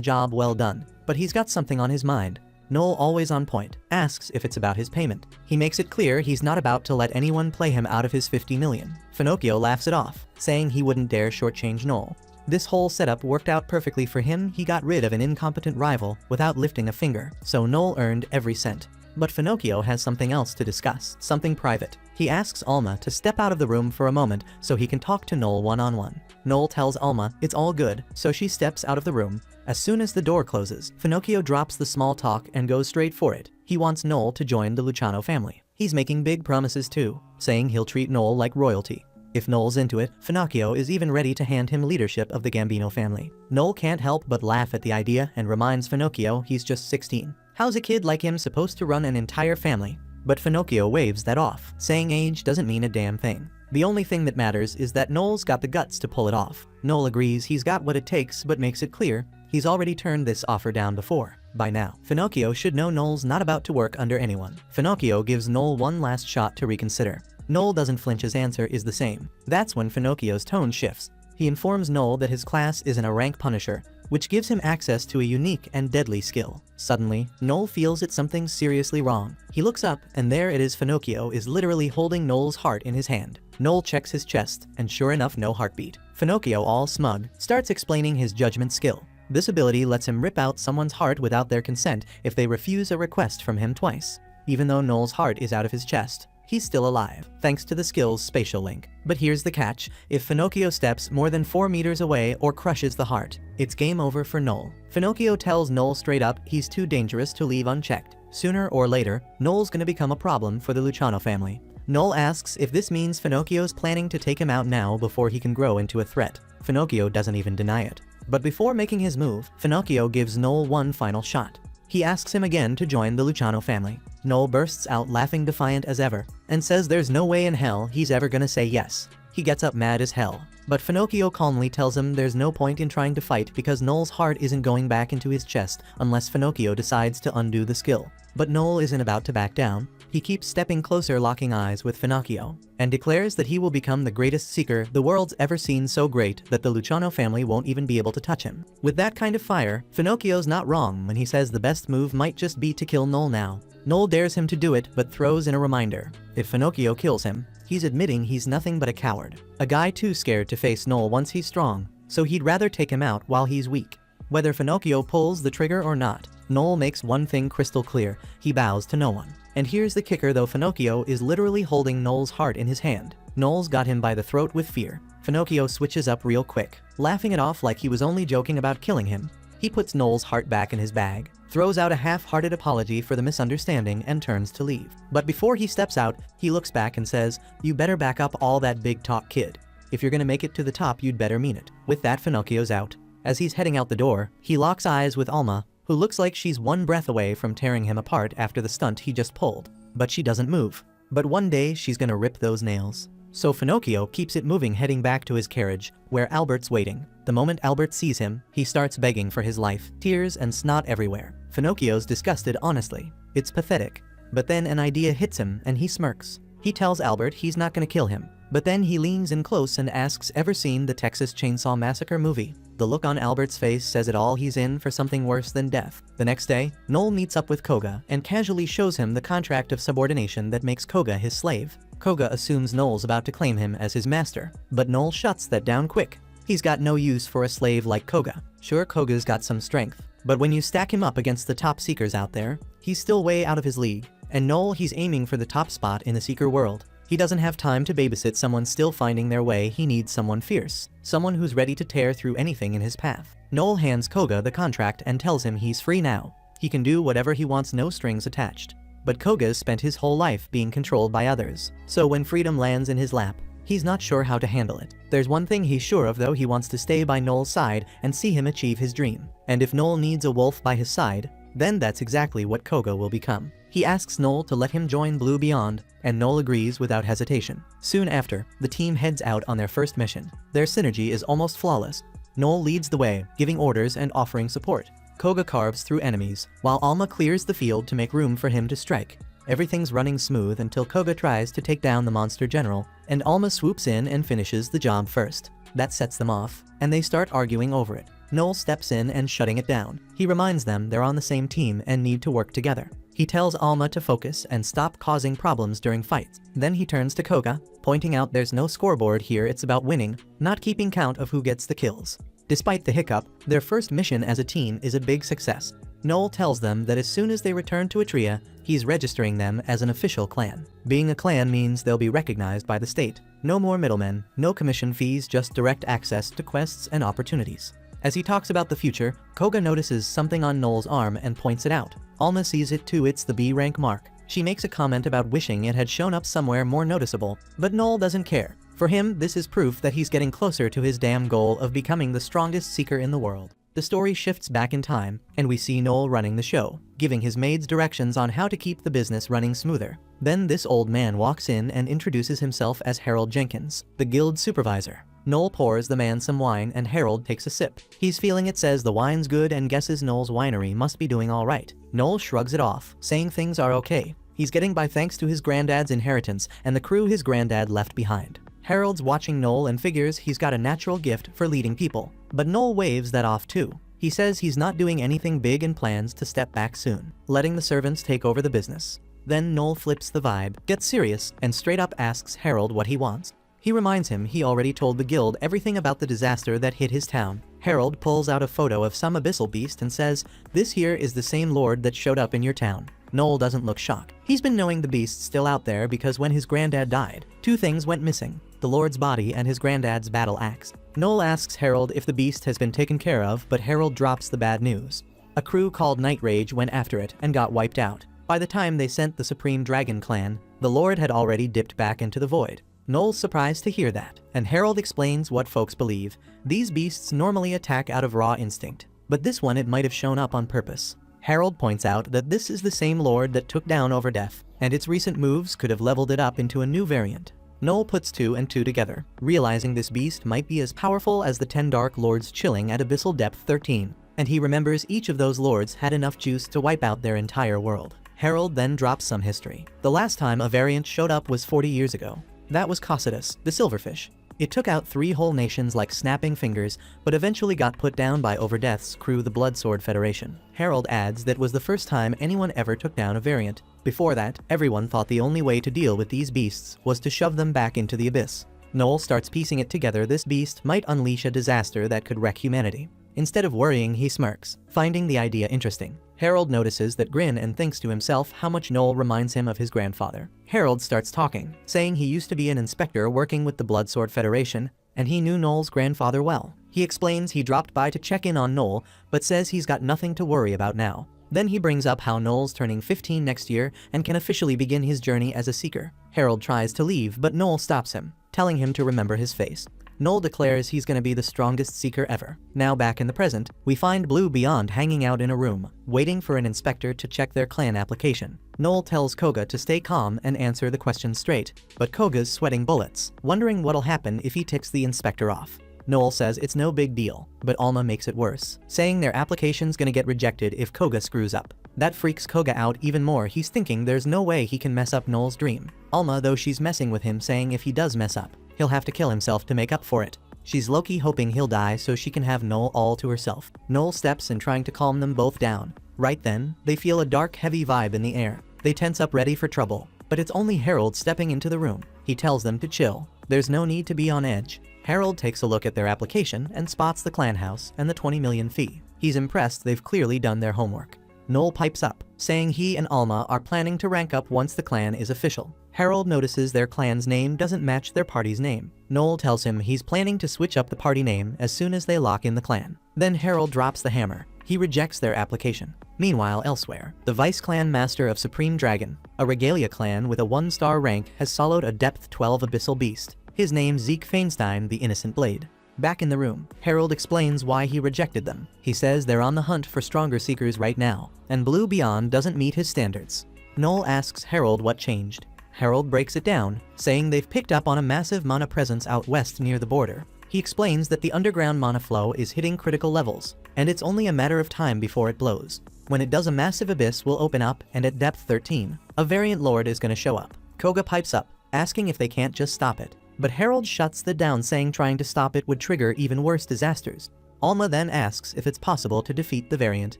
job well done, but he's got something on his mind. Noel, always on point, asks if it's about his payment. He makes it clear he's not about to let anyone play him out of his 50 million. Finocchio laughs it off, saying he wouldn't dare shortchange Noel. This whole setup worked out perfectly for him. He got rid of an incompetent rival without lifting a finger, so Noel earned every cent. But Finocchio has something else to discuss, something private. He asks Alma to step out of the room for a moment so he can talk to Noel one-on-one. Noel tells Alma it's all good, so she steps out of the room. As soon as the door closes, Finocchio drops the small talk and goes straight for it. He wants Noel to join the Luciano family. He's making big promises too, saying he'll treat Noel like royalty. If Noel's into it, Finocchio is even ready to hand him leadership of the Gambino family. Noel can't help but laugh at the idea and reminds Finocchio he's just 16. How's a kid like him supposed to run an entire family? But Finocchio waves that off, saying age doesn't mean a damn thing. The only thing that matters is that Noel's got the guts to pull it off. Noel agrees he's got what it takes but makes it clear he's already turned this offer down before. By now, Finocchio should know Noel's not about to work under anyone. Finocchio gives Noel one last shot to reconsider. Noel doesn't flinch, his answer is the same. That's when Finocchio's tone shifts. He informs Noel that his class isn't a rank punisher, which gives him access to a unique and deadly skill. Suddenly, Noel feels that something's seriously wrong. He looks up, and there it is. Finocchio is literally holding Noel's heart in his hand. Noel checks his chest, and sure enough, no heartbeat. Finocchio, all smug, starts explaining his judgment skill. This ability lets him rip out someone's heart without their consent if they refuse a request from him twice. Even though Noel's heart is out of his chest, he's still alive, thanks to the skill's spatial link. But here's the catch: if Finocchio steps more than 4 meters away or crushes the heart, it's game over for Noel. Finocchio tells Noel straight up he's too dangerous to leave unchecked. Sooner or later, Noel's gonna become a problem for the Luciano family. Noel asks if this means Finocchio's planning to take him out now before he can grow into a threat. Finocchio doesn't even deny it. But before making his move, Finocchio gives Noel one final shot. He asks him again to join the Luciano family. Noel bursts out laughing, defiant as ever, and says there's no way in hell he's ever gonna say yes. He gets up mad as hell, but Finocchio calmly tells him there's no point in trying to fight because Noel's heart isn't going back into his chest unless Finocchio decides to undo the skill. But Noel isn't about to back down. He keeps stepping closer, locking eyes with Finocchio, and declares that he will become the greatest seeker the world's ever seen, so great that the Luciano family won't even be able to touch him. With that kind of fire, Finocchio's not wrong when he says the best move might just be to kill Noel now. Noel dares him to do it, but throws in a reminder. If Finocchio kills him, he's admitting he's nothing but a coward. A guy too scared to face Noel once he's strong, so he'd rather take him out while he's weak. Whether Finocchio pulls the trigger or not, Noel makes one thing crystal clear: he bows to no one. And here's the kicker though: Finocchio is literally holding Noel's heart in his hand. Noel's got him by the throat with fear. Finocchio switches up real quick, laughing it off like he was only joking about killing him. He puts Noel's heart back in his bag, throws out a half-hearted apology for the misunderstanding, and turns to leave. But before he steps out, he looks back and says, "You better back up all that big talk, kid. If you're gonna make it to the top, you'd better mean it." With that, Finocchio's out. As he's heading out the door, he locks eyes with Alma, who looks like she's one breath away from tearing him apart after the stunt he just pulled. But she doesn't move. But one day she's gonna rip those nails. So Finocchio keeps it moving, heading back to his carriage, where Albert's waiting. The moment Albert sees him, he starts begging for his life, tears and snot everywhere. Finocchio's disgusted, honestly. It's pathetic. But then an idea hits him and he smirks. He tells Albert he's not gonna kill him. But then he leans in close and asks, "Ever seen the Texas Chainsaw Massacre movie?" The look on Albert's face says it all: he's in for something worse than death. The next day, Noel meets up with Koga and casually shows him the contract of subordination that makes Koga his slave. Koga assumes Noel's about to claim him as his master, but Noel shuts that down quick. He's got no use for a slave like Koga. Sure, Koga's got some strength, but when you stack him up against the top seekers out there, he's still way out of his league. And Noel, he's aiming for the top spot in the seeker world. He doesn't have time to babysit someone still finding their way. He needs someone fierce, someone who's ready to tear through anything in his path. Noel hands Koga the contract and tells him he's free now. He can do whatever he wants, no strings attached. But Koga's spent his whole life being controlled by others, so when freedom lands in his lap, he's not sure how to handle it. There's one thing he's sure of though, he wants to stay by Noel's side and see him achieve his dream. And if Noel needs a wolf by his side, then that's exactly what Koga will become. He asks Noel to let him join Blue Beyond, and Noel agrees without hesitation. Soon after, the team heads out on their first mission. Their synergy is almost flawless. Noel leads the way, giving orders and offering support. Koga carves through enemies, while Alma clears the field to make room for him to strike. Everything's running smooth until Koga tries to take down the monster general, and Alma swoops in and finishes the job first. That sets them off, and they start arguing over it. Noel steps in and shutting it down. He reminds them they're on the same team and need to work together. He tells Alma to focus and stop causing problems during fights. Then he turns to Koga, pointing out there's no scoreboard here, it's about winning, not keeping count of who gets the kills. Despite the hiccup, their first mission as a team is a big success. Noel tells them that as soon as they return to Atria, he's registering them as an official clan. Being a clan means they'll be recognized by the state. No more middlemen, no commission fees, just direct access to quests and opportunities. As he talks about the future, Koga notices something on Noel's arm and points it out. Alma sees it too, it's the B rank mark. She makes a comment about wishing it had shown up somewhere more noticeable, but Noel doesn't care. For him, this is proof that he's getting closer to his damn goal of becoming the strongest seeker in the world. The story shifts back in time, and we see Noel running the show, giving his maids directions on how to keep the business running smoother. Then this old man walks in and introduces himself as Harold Jenkins, the guild supervisor. Noel pours the man some wine and Harold takes a sip. He's feeling it, says the wine's good, and guesses Noel's winery must be doing all right. Noel shrugs it off, saying things are okay. He's getting by thanks to his granddad's inheritance and the crew his granddad left behind. Harold's watching Noel and figures he's got a natural gift for leading people. But Noel waves that off too. He says he's not doing anything big and plans to step back soon, letting the servants take over the business. Then Noel flips the vibe, gets serious, and straight up asks Harold what he wants. He reminds him he already told the guild everything about the disaster that hit his town. Harold pulls out a photo of some abyssal beast and says, "This here is the same lord that showed up in your town." Noel doesn't look shocked. He's been knowing the beast's still out there because when his granddad died, two things went missing: the lord's body and his granddad's battle axe. Noel asks Harold if the beast has been taken care of, but Harold drops the bad news. A crew called Night Rage went after it and got wiped out. By the time they sent the Supreme Dragon Clan, the lord had already dipped back into the void. Noel's surprised to hear that, and Harold explains what folks believe. These beasts normally attack out of raw instinct, but this one it might have shown up on purpose. Harold points out that this is the same lord that took down Overdeath, and its recent moves could have leveled it up into a new variant. Noel puts 2 and 2 together, realizing this beast might be as powerful as the 10 Dark Lords chilling at Abyssal Depth 13, and he remembers each of those lords had enough juice to wipe out their entire world. Harold then drops some history. The last time a variant showed up was 40 years ago. That was Cocytus, the silverfish. It took out 3 whole nations like snapping fingers, but eventually got put down by Overdeath's crew, the Bloodsword Federation. Harold adds that was the first time anyone ever took down a variant. Before that, everyone thought the only way to deal with these beasts was to shove them back into the abyss. Noel starts piecing it together. This beast might unleash a disaster that could wreck humanity. Instead of worrying, he smirks, finding the idea interesting. Harold notices that grin and thinks to himself how much Noel reminds him of his grandfather. Harold starts talking, saying he used to be an inspector working with the Bloodsword Federation, and he knew Noel's grandfather well. He explains he dropped by to check in on Noel, but says he's got nothing to worry about now. Then he brings up how Noel's turning 15 next year and can officially begin his journey as a seeker. Harold tries to leave, but Noel stops him, telling him to remember his face. Noel declares he's gonna be the strongest seeker ever. Now back in the present, we find Blue Beyond hanging out in a room, waiting for an inspector to check their clan application. Noel tells Koga to stay calm and answer the questions straight, but Koga's sweating bullets, wondering what'll happen if he ticks the inspector off. Noel says it's no big deal, but Alma makes it worse, saying their application's gonna get rejected if Koga screws up. That freaks Koga out even more. He's thinking there's no way he can mess up Noel's dream. Alma, though, she's messing with him, saying if he does mess up, he'll have to kill himself to make up for it. She's low-key hoping he'll die so she can have Noel all to herself. Noel steps in, trying to calm them both down. Right then, they feel a dark, heavy vibe in the air. They tense up, ready for trouble. but it's only Harold stepping into the room. He tells them to chill. There's no need to be on edge. Harold takes a look at their application and spots the clan house and the 20 million fee. He's impressed they've clearly done their homework. Noel pipes up, saying he and Alma are planning to rank up once the clan is official. Harold notices their clan's name doesn't match their party's name. Noel tells him he's planning to switch up the party name as soon as they lock in the clan. Then Harold drops the hammer. He rejects their application. Meanwhile, elsewhere, the Vice Clan Master of Supreme Dragon, a Regalia clan with a 1-star rank, has soloed a Depth 12 Abyssal Beast. His name Zeke Feinstein, the Innocent Blade. Back in the room, Harold explains why he rejected them. He says they're on the hunt for stronger seekers right now, and Blue Beyond doesn't meet his standards. Noel asks Harold what changed. Harold breaks it down, saying they've picked up on a massive mana presence out west near the border. He explains that the underground mana flow is hitting critical levels, and it's only a matter of time before it blows. When it does, a massive abyss will open up, and at depth 13, a variant lord is going to show up. Koga pipes up, asking if they can't just stop it. But Harold shuts that down, saying trying to stop it would trigger even worse disasters. Alma then asks if it's possible to defeat the variant.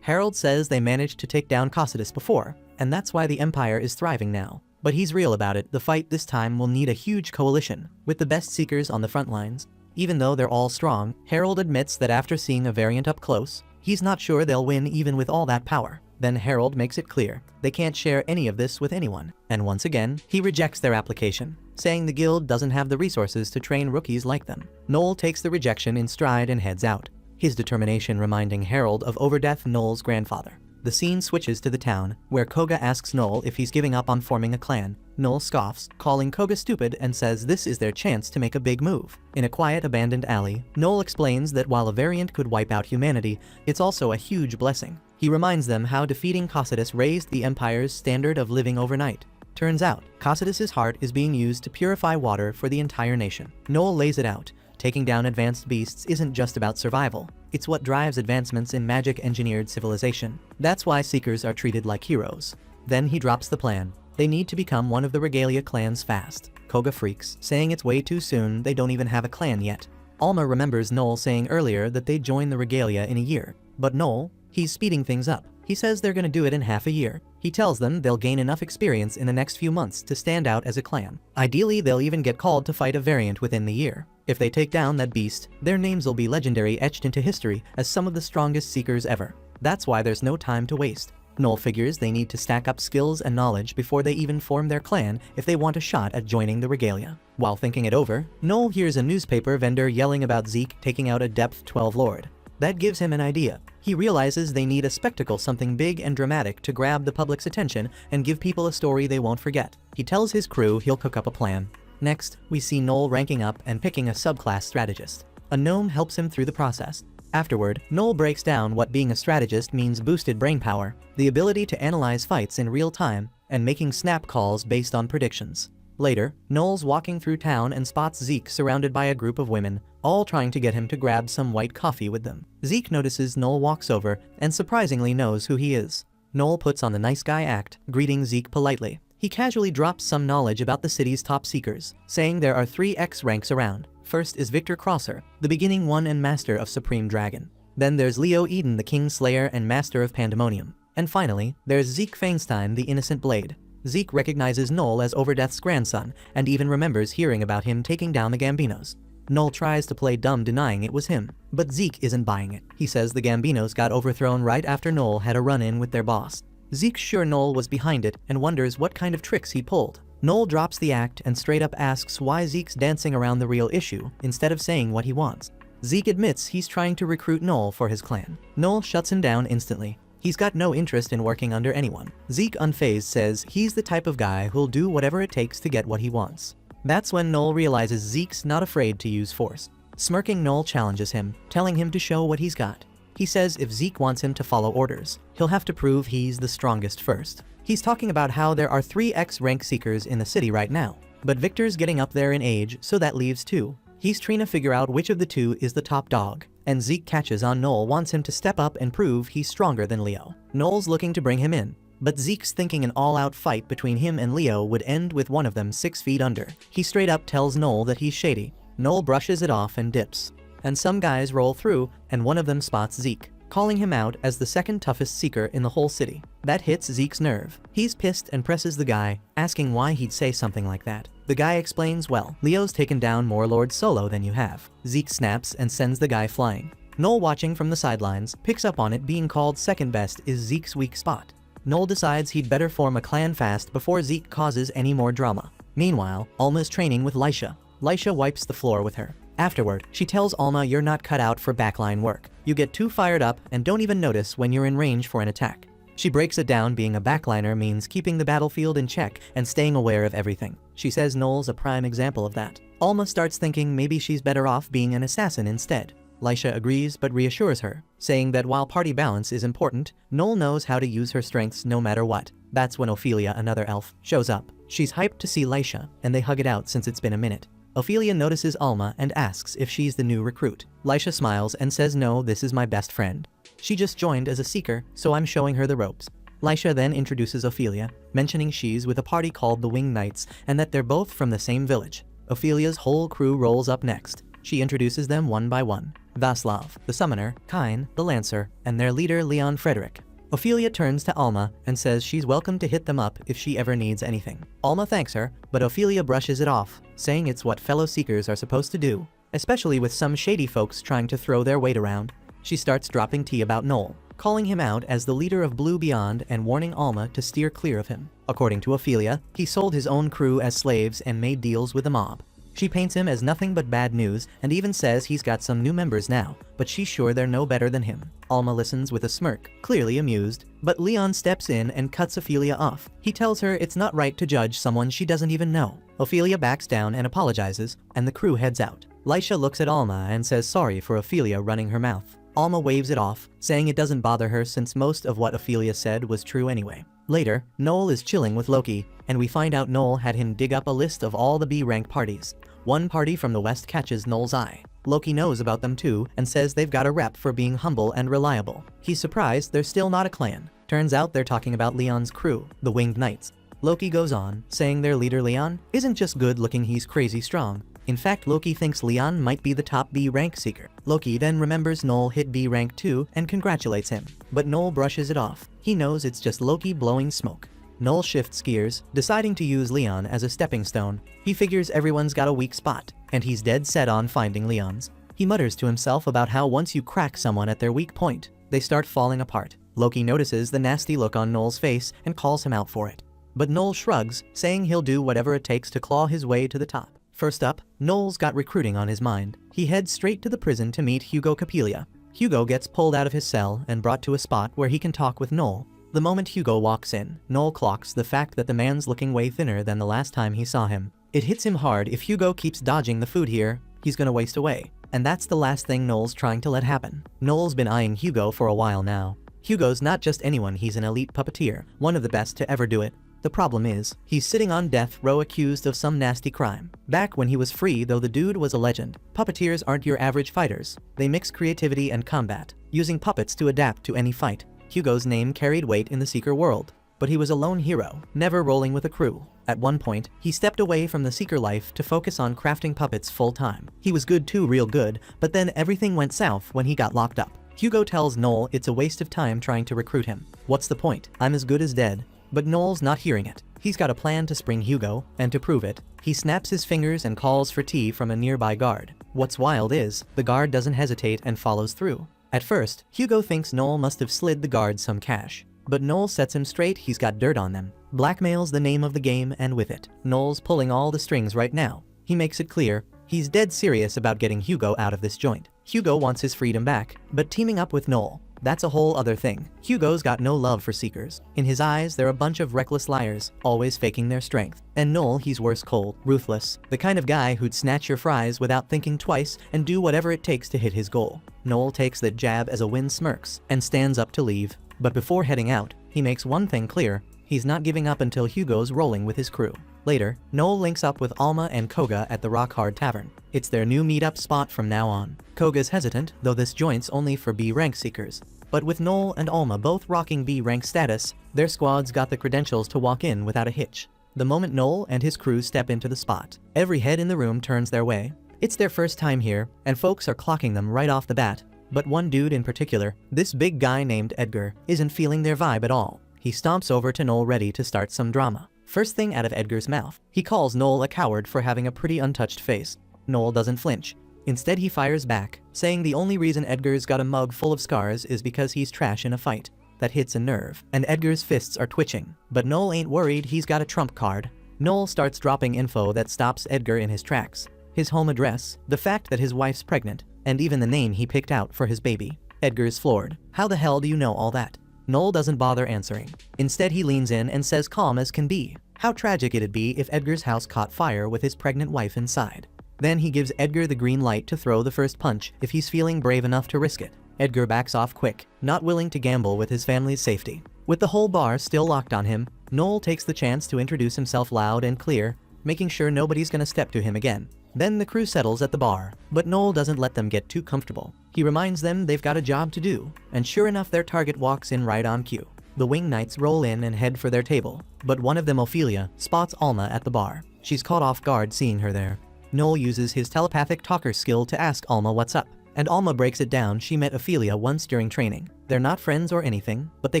Harold says they managed to take down Cocytus before, and that's why the Empire is thriving now. But he's real about it. The fight this time will need a huge coalition, with the best seekers on the front lines. Even though they're all strong, Harold admits that after seeing a variant up close, he's not sure they'll win even with all that power. Then Harold makes it clear they can't share any of this with anyone. And once again, he rejects their application, saying the guild doesn't have the resources to train rookies like them. Noel takes the rejection in stride and heads out, his determination reminding Harold of Overdeath, Noel's grandfather. The scene switches to the town, where Koga asks Noel if he's giving up on forming a clan. Noel scoffs, calling Koga stupid, and says this is their chance to make a big move. In a quiet, abandoned alley, Noel explains that while a variant could wipe out humanity, it's also a huge blessing. He reminds them how defeating Cocytus raised the Empire's standard of living overnight. Turns out, Cocytus's heart is being used to purify water for the entire nation. Noel lays it out. Taking down advanced beasts isn't just about survival. It's what drives advancements in magic-engineered civilization. That's why Seekers are treated like heroes. Then he drops the plan. They need to become one of the Regalia clans fast. Koga freaks, saying it's way too soon, they don't even have a clan yet. Alma remembers Noel saying earlier that they'd join the Regalia in a year. But Noel, he's speeding things up. He says they're gonna do it in half a year. He tells them they'll gain enough experience in the next few months to stand out as a clan. Ideally, they'll even get called to fight a variant within the year. If they take down that beast, their names will be legendary, etched into history as some of the strongest seekers ever. That's why there's no time to waste. Noel figures they need to stack up skills and knowledge before they even form their clan if they want a shot at joining the Regalia. While thinking it over, Noel hears a newspaper vendor yelling about Zeke taking out a Depth 12 Lord. That gives him an idea. He realizes they need a spectacle, something big and dramatic to grab the public's attention and give people a story they won't forget. He tells his crew he'll cook up a plan. Next, we see Noel ranking up and picking a subclass strategist. A gnome helps him through the process. Afterward, Noel breaks down what being a strategist means: boosted brainpower, the ability to analyze fights in real time, and making snap calls based on predictions. Later, Noel's walking through town and spots Zeke surrounded by a group of women, all trying to get him to grab some white coffee with them. Zeke notices Noel walks over and surprisingly knows who he is. Noel puts on the nice guy act, greeting Zeke politely. He casually drops some knowledge about the city's top seekers, saying there are 3 X ranks around. First is Victor Crosser, the beginning one and master of Supreme Dragon. Then there's Leo Eden, the King Slayer and master of Pandemonium. And finally, there's Zeke Feinstein, the Innocent Blade. Zeke recognizes Noel as Overdeath's grandson, and even remembers hearing about him taking down the Gambinos. Noel tries to play dumb, denying it was him, but Zeke isn't buying it. He says the Gambinos got overthrown right after Noel had a run-in with their boss. Zeke's sure Noel was behind it and wonders what kind of tricks he pulled. Noel drops the act and straight up asks why Zeke's dancing around the real issue instead of saying what he wants. Zeke admits he's trying to recruit Noel for his clan. Noel shuts him down instantly. He's got no interest in working under anyone. Zeke, unfazed, says he's the type of guy who'll do whatever it takes to get what he wants. That's when Noel realizes Zeke's not afraid to use force. Smirking, Noel challenges him, telling him to show what he's got. He says if Zeke wants him to follow orders, he'll have to prove he's the strongest first. He's talking about how there are 3 X rank seekers in the city right now, but Victor's getting up there in age, so that leaves 2. He's trying to figure out which of the 2 is the top dog, and Zeke catches on Noel wants him to step up and prove he's stronger than Leo. Noel's looking to bring him in, but Zeke's thinking an all-out fight between him and Leo would end with one of them 6 feet under. He straight up tells Noel that he's shady. Noel brushes it off and dips. And some guys roll through, and one of them spots Zeke. calling him out as the second toughest seeker in the whole city. That hits Zeke's nerve. He's pissed and presses the guy, asking why he'd say something like that. The guy explains, well, Leo's taken down more lords solo than you have. Zeke snaps and sends the guy flying. Noel, watching from the sidelines, picks up on it. Being called second best is Zeke's weak spot. Noel decides he'd better form a clan fast before Zeke causes any more drama. Meanwhile, Alma's training with Lisha. Lisha wipes the floor with her. Afterward, she tells Alma, you're not cut out for backline work. You get too fired up and don't even notice when you're in range for an attack. She breaks it down. Being a backliner means keeping the battlefield in check and staying aware of everything. She says Noel's a prime example of that. Alma starts thinking maybe she's better off being an assassin instead. Lisha agrees but reassures her, saying that while party balance is important, Noel knows how to use her strengths no matter what. That's when Ophelia, another elf, shows up. She's hyped to see Lisha, and they hug it out since it's been a minute. Ophelia notices Alma and asks if she's the new recruit. Lisha smiles and says, no, this is my best friend. She just joined as a seeker, so I'm showing her the ropes. Lisha then introduces Ophelia, mentioning she's with a party called the Winged Knights and that they're both from the same village. Ophelia's whole crew rolls up next. She introduces them one by one. Vaslav, the summoner, Kain, the lancer, and their leader Leon Frederick. Ophelia turns to Alma and says she's welcome to hit them up if she ever needs anything. Alma thanks her, but Ophelia brushes it off, saying it's what fellow seekers are supposed to do, especially with some shady folks trying to throw their weight around. She starts dropping tea about Noel, calling him out as the leader of Blue Beyond and warning Alma to steer clear of him. According to Ophelia, he sold his own crew as slaves and made deals with the mob. She paints him as nothing but bad news and even says he's got some new members now, but she's sure they're no better than him. Alma listens with a smirk, clearly amused, but Leon steps in and cuts Ophelia off. He tells her it's not right to judge someone she doesn't even know. Ophelia backs down and apologizes, and the crew heads out. Lisha looks at Alma and says sorry for Ophelia running her mouth. Alma waves it off, saying it doesn't bother her since most of what Ophelia said was true anyway. Later, Noel is chilling with Loki, and we find out Noel had him dig up a list of all the B-rank parties. One party from the west catches Noel's eye. Loki knows about them too and says they've got a rep for being humble and reliable. He's surprised they're still not a clan. Turns out they're talking about Leon's crew, the Winged Knights. Loki goes on, saying their leader Leon isn't just good looking, he's crazy strong. In fact, Loki thinks Leon might be the top B-rank seeker. Loki then remembers Noel hit B-rank too and congratulates him, but Noel brushes it off. He knows it's just Loki blowing smoke. Noel shifts gears, deciding to use Leon as a stepping stone. He figures everyone's got a weak spot, and he's dead set on finding Leon's. He mutters to himself about how once you crack someone at their weak point, they start falling apart. Loki notices the nasty look on Noel's face and calls him out for it. But Noel shrugs, saying he'll do whatever it takes to claw his way to the top. First up, Noel's got recruiting on his mind. He heads straight to the prison to meet Hugo Capelia. Hugo gets pulled out of his cell and brought to a spot where he can talk with Noel. The moment Hugo walks in, Noel clocks the fact that the man's looking way thinner than the last time he saw him. It hits him hard. If Hugo keeps dodging the food here, he's gonna waste away. And that's the last thing Noel's trying to let happen. Noel's been eyeing Hugo for a while now. Hugo's not just anyone, he's an elite puppeteer, one of the best to ever do it. The problem is, he's sitting on death row accused of some nasty crime. Back when he was free though, the dude was a legend. Puppeteers aren't your average fighters. They mix creativity and combat, using puppets to adapt to any fight. Hugo's name carried weight in the Seeker world, but he was a lone hero, never rolling with a crew. At one point, he stepped away from the Seeker life to focus on crafting puppets full-time. He was good too, real good, but then everything went south when he got locked up. Hugo tells Noel it's a waste of time trying to recruit him. What's the point? I'm as good as dead. But Noel's not hearing it. He's got a plan to spring Hugo, and to prove it, he snaps his fingers and calls for tea from a nearby guard. What's wild is, the guard doesn't hesitate and follows through. At first, Hugo thinks Noel must have slid the guard some cash. But Noel sets him straight, he's got dirt on them. Blackmail's the name of the game, and with it, Noel's pulling all the strings right now. He makes it clear, he's dead serious about getting Hugo out of this joint. Hugo wants his freedom back, but teaming up with Noel, that's a whole other thing. Hugo's got no love for Seekers. In his eyes, they're a bunch of reckless liars, always faking their strength. And Noel, he's worse cold, ruthless. The kind of guy who'd snatch your fries without thinking twice and do whatever it takes to hit his goal. Noel takes that jab as a win, smirks, and stands up to leave. But before heading out, he makes one thing clear. He's not giving up until Hugo's rolling with his crew. Later, Noel links up with Alma and Koga at the Rock Hard Tavern. It's their new meetup spot from now on. Koga's hesitant, though this joint's only for B-rank seekers. But with Noel and Alma both rocking B-rank status, their squad's got the credentials to walk in without a hitch. The moment Noel and his crew step into the spot, every head in the room turns their way. It's their first time here, and folks are clocking them right off the bat. But one dude in particular, this big guy named Edgar, isn't feeling their vibe at all. He stomps over to Noel ready to start some drama. First thing out of Edgar's mouth, he calls Noel a coward for having a pretty untouched face. Noel doesn't flinch. Instead he fires back, saying the only reason Edgar's got a mug full of scars is because he's trash in a fight. That hits a nerve, and Edgar's fists are twitching. But Noel ain't worried, he's got a trump card. Noel starts dropping info that stops Edgar in his tracks. His home address, the fact that his wife's pregnant, and even the name he picked out for his baby. Edgar's floored. How the hell do you know all that? Noel doesn't bother answering. Instead he leans in and says calm as can be how tragic it'd be if Edgar's house caught fire with his pregnant wife inside. Then he gives Edgar the green light to throw the first punch if he's feeling brave enough to risk it. Edgar backs off quick, not willing to gamble with his family's safety. With the whole bar still locked on him, Noel takes the chance to introduce himself loud and clear, making sure nobody's gonna step to him again. Then the crew settles at the bar, but Noel doesn't let them get too comfortable. He reminds them they've got a job to do, and sure enough their target walks in right on cue. The wing knights roll in and head for their table, but one of them, Ophelia, spots Alma at the bar. She's caught off guard seeing her there. Noel uses his telepathic talker skill to ask Alma what's up, and Alma breaks it down she met Ophelia once during training. They're not friends or anything, but they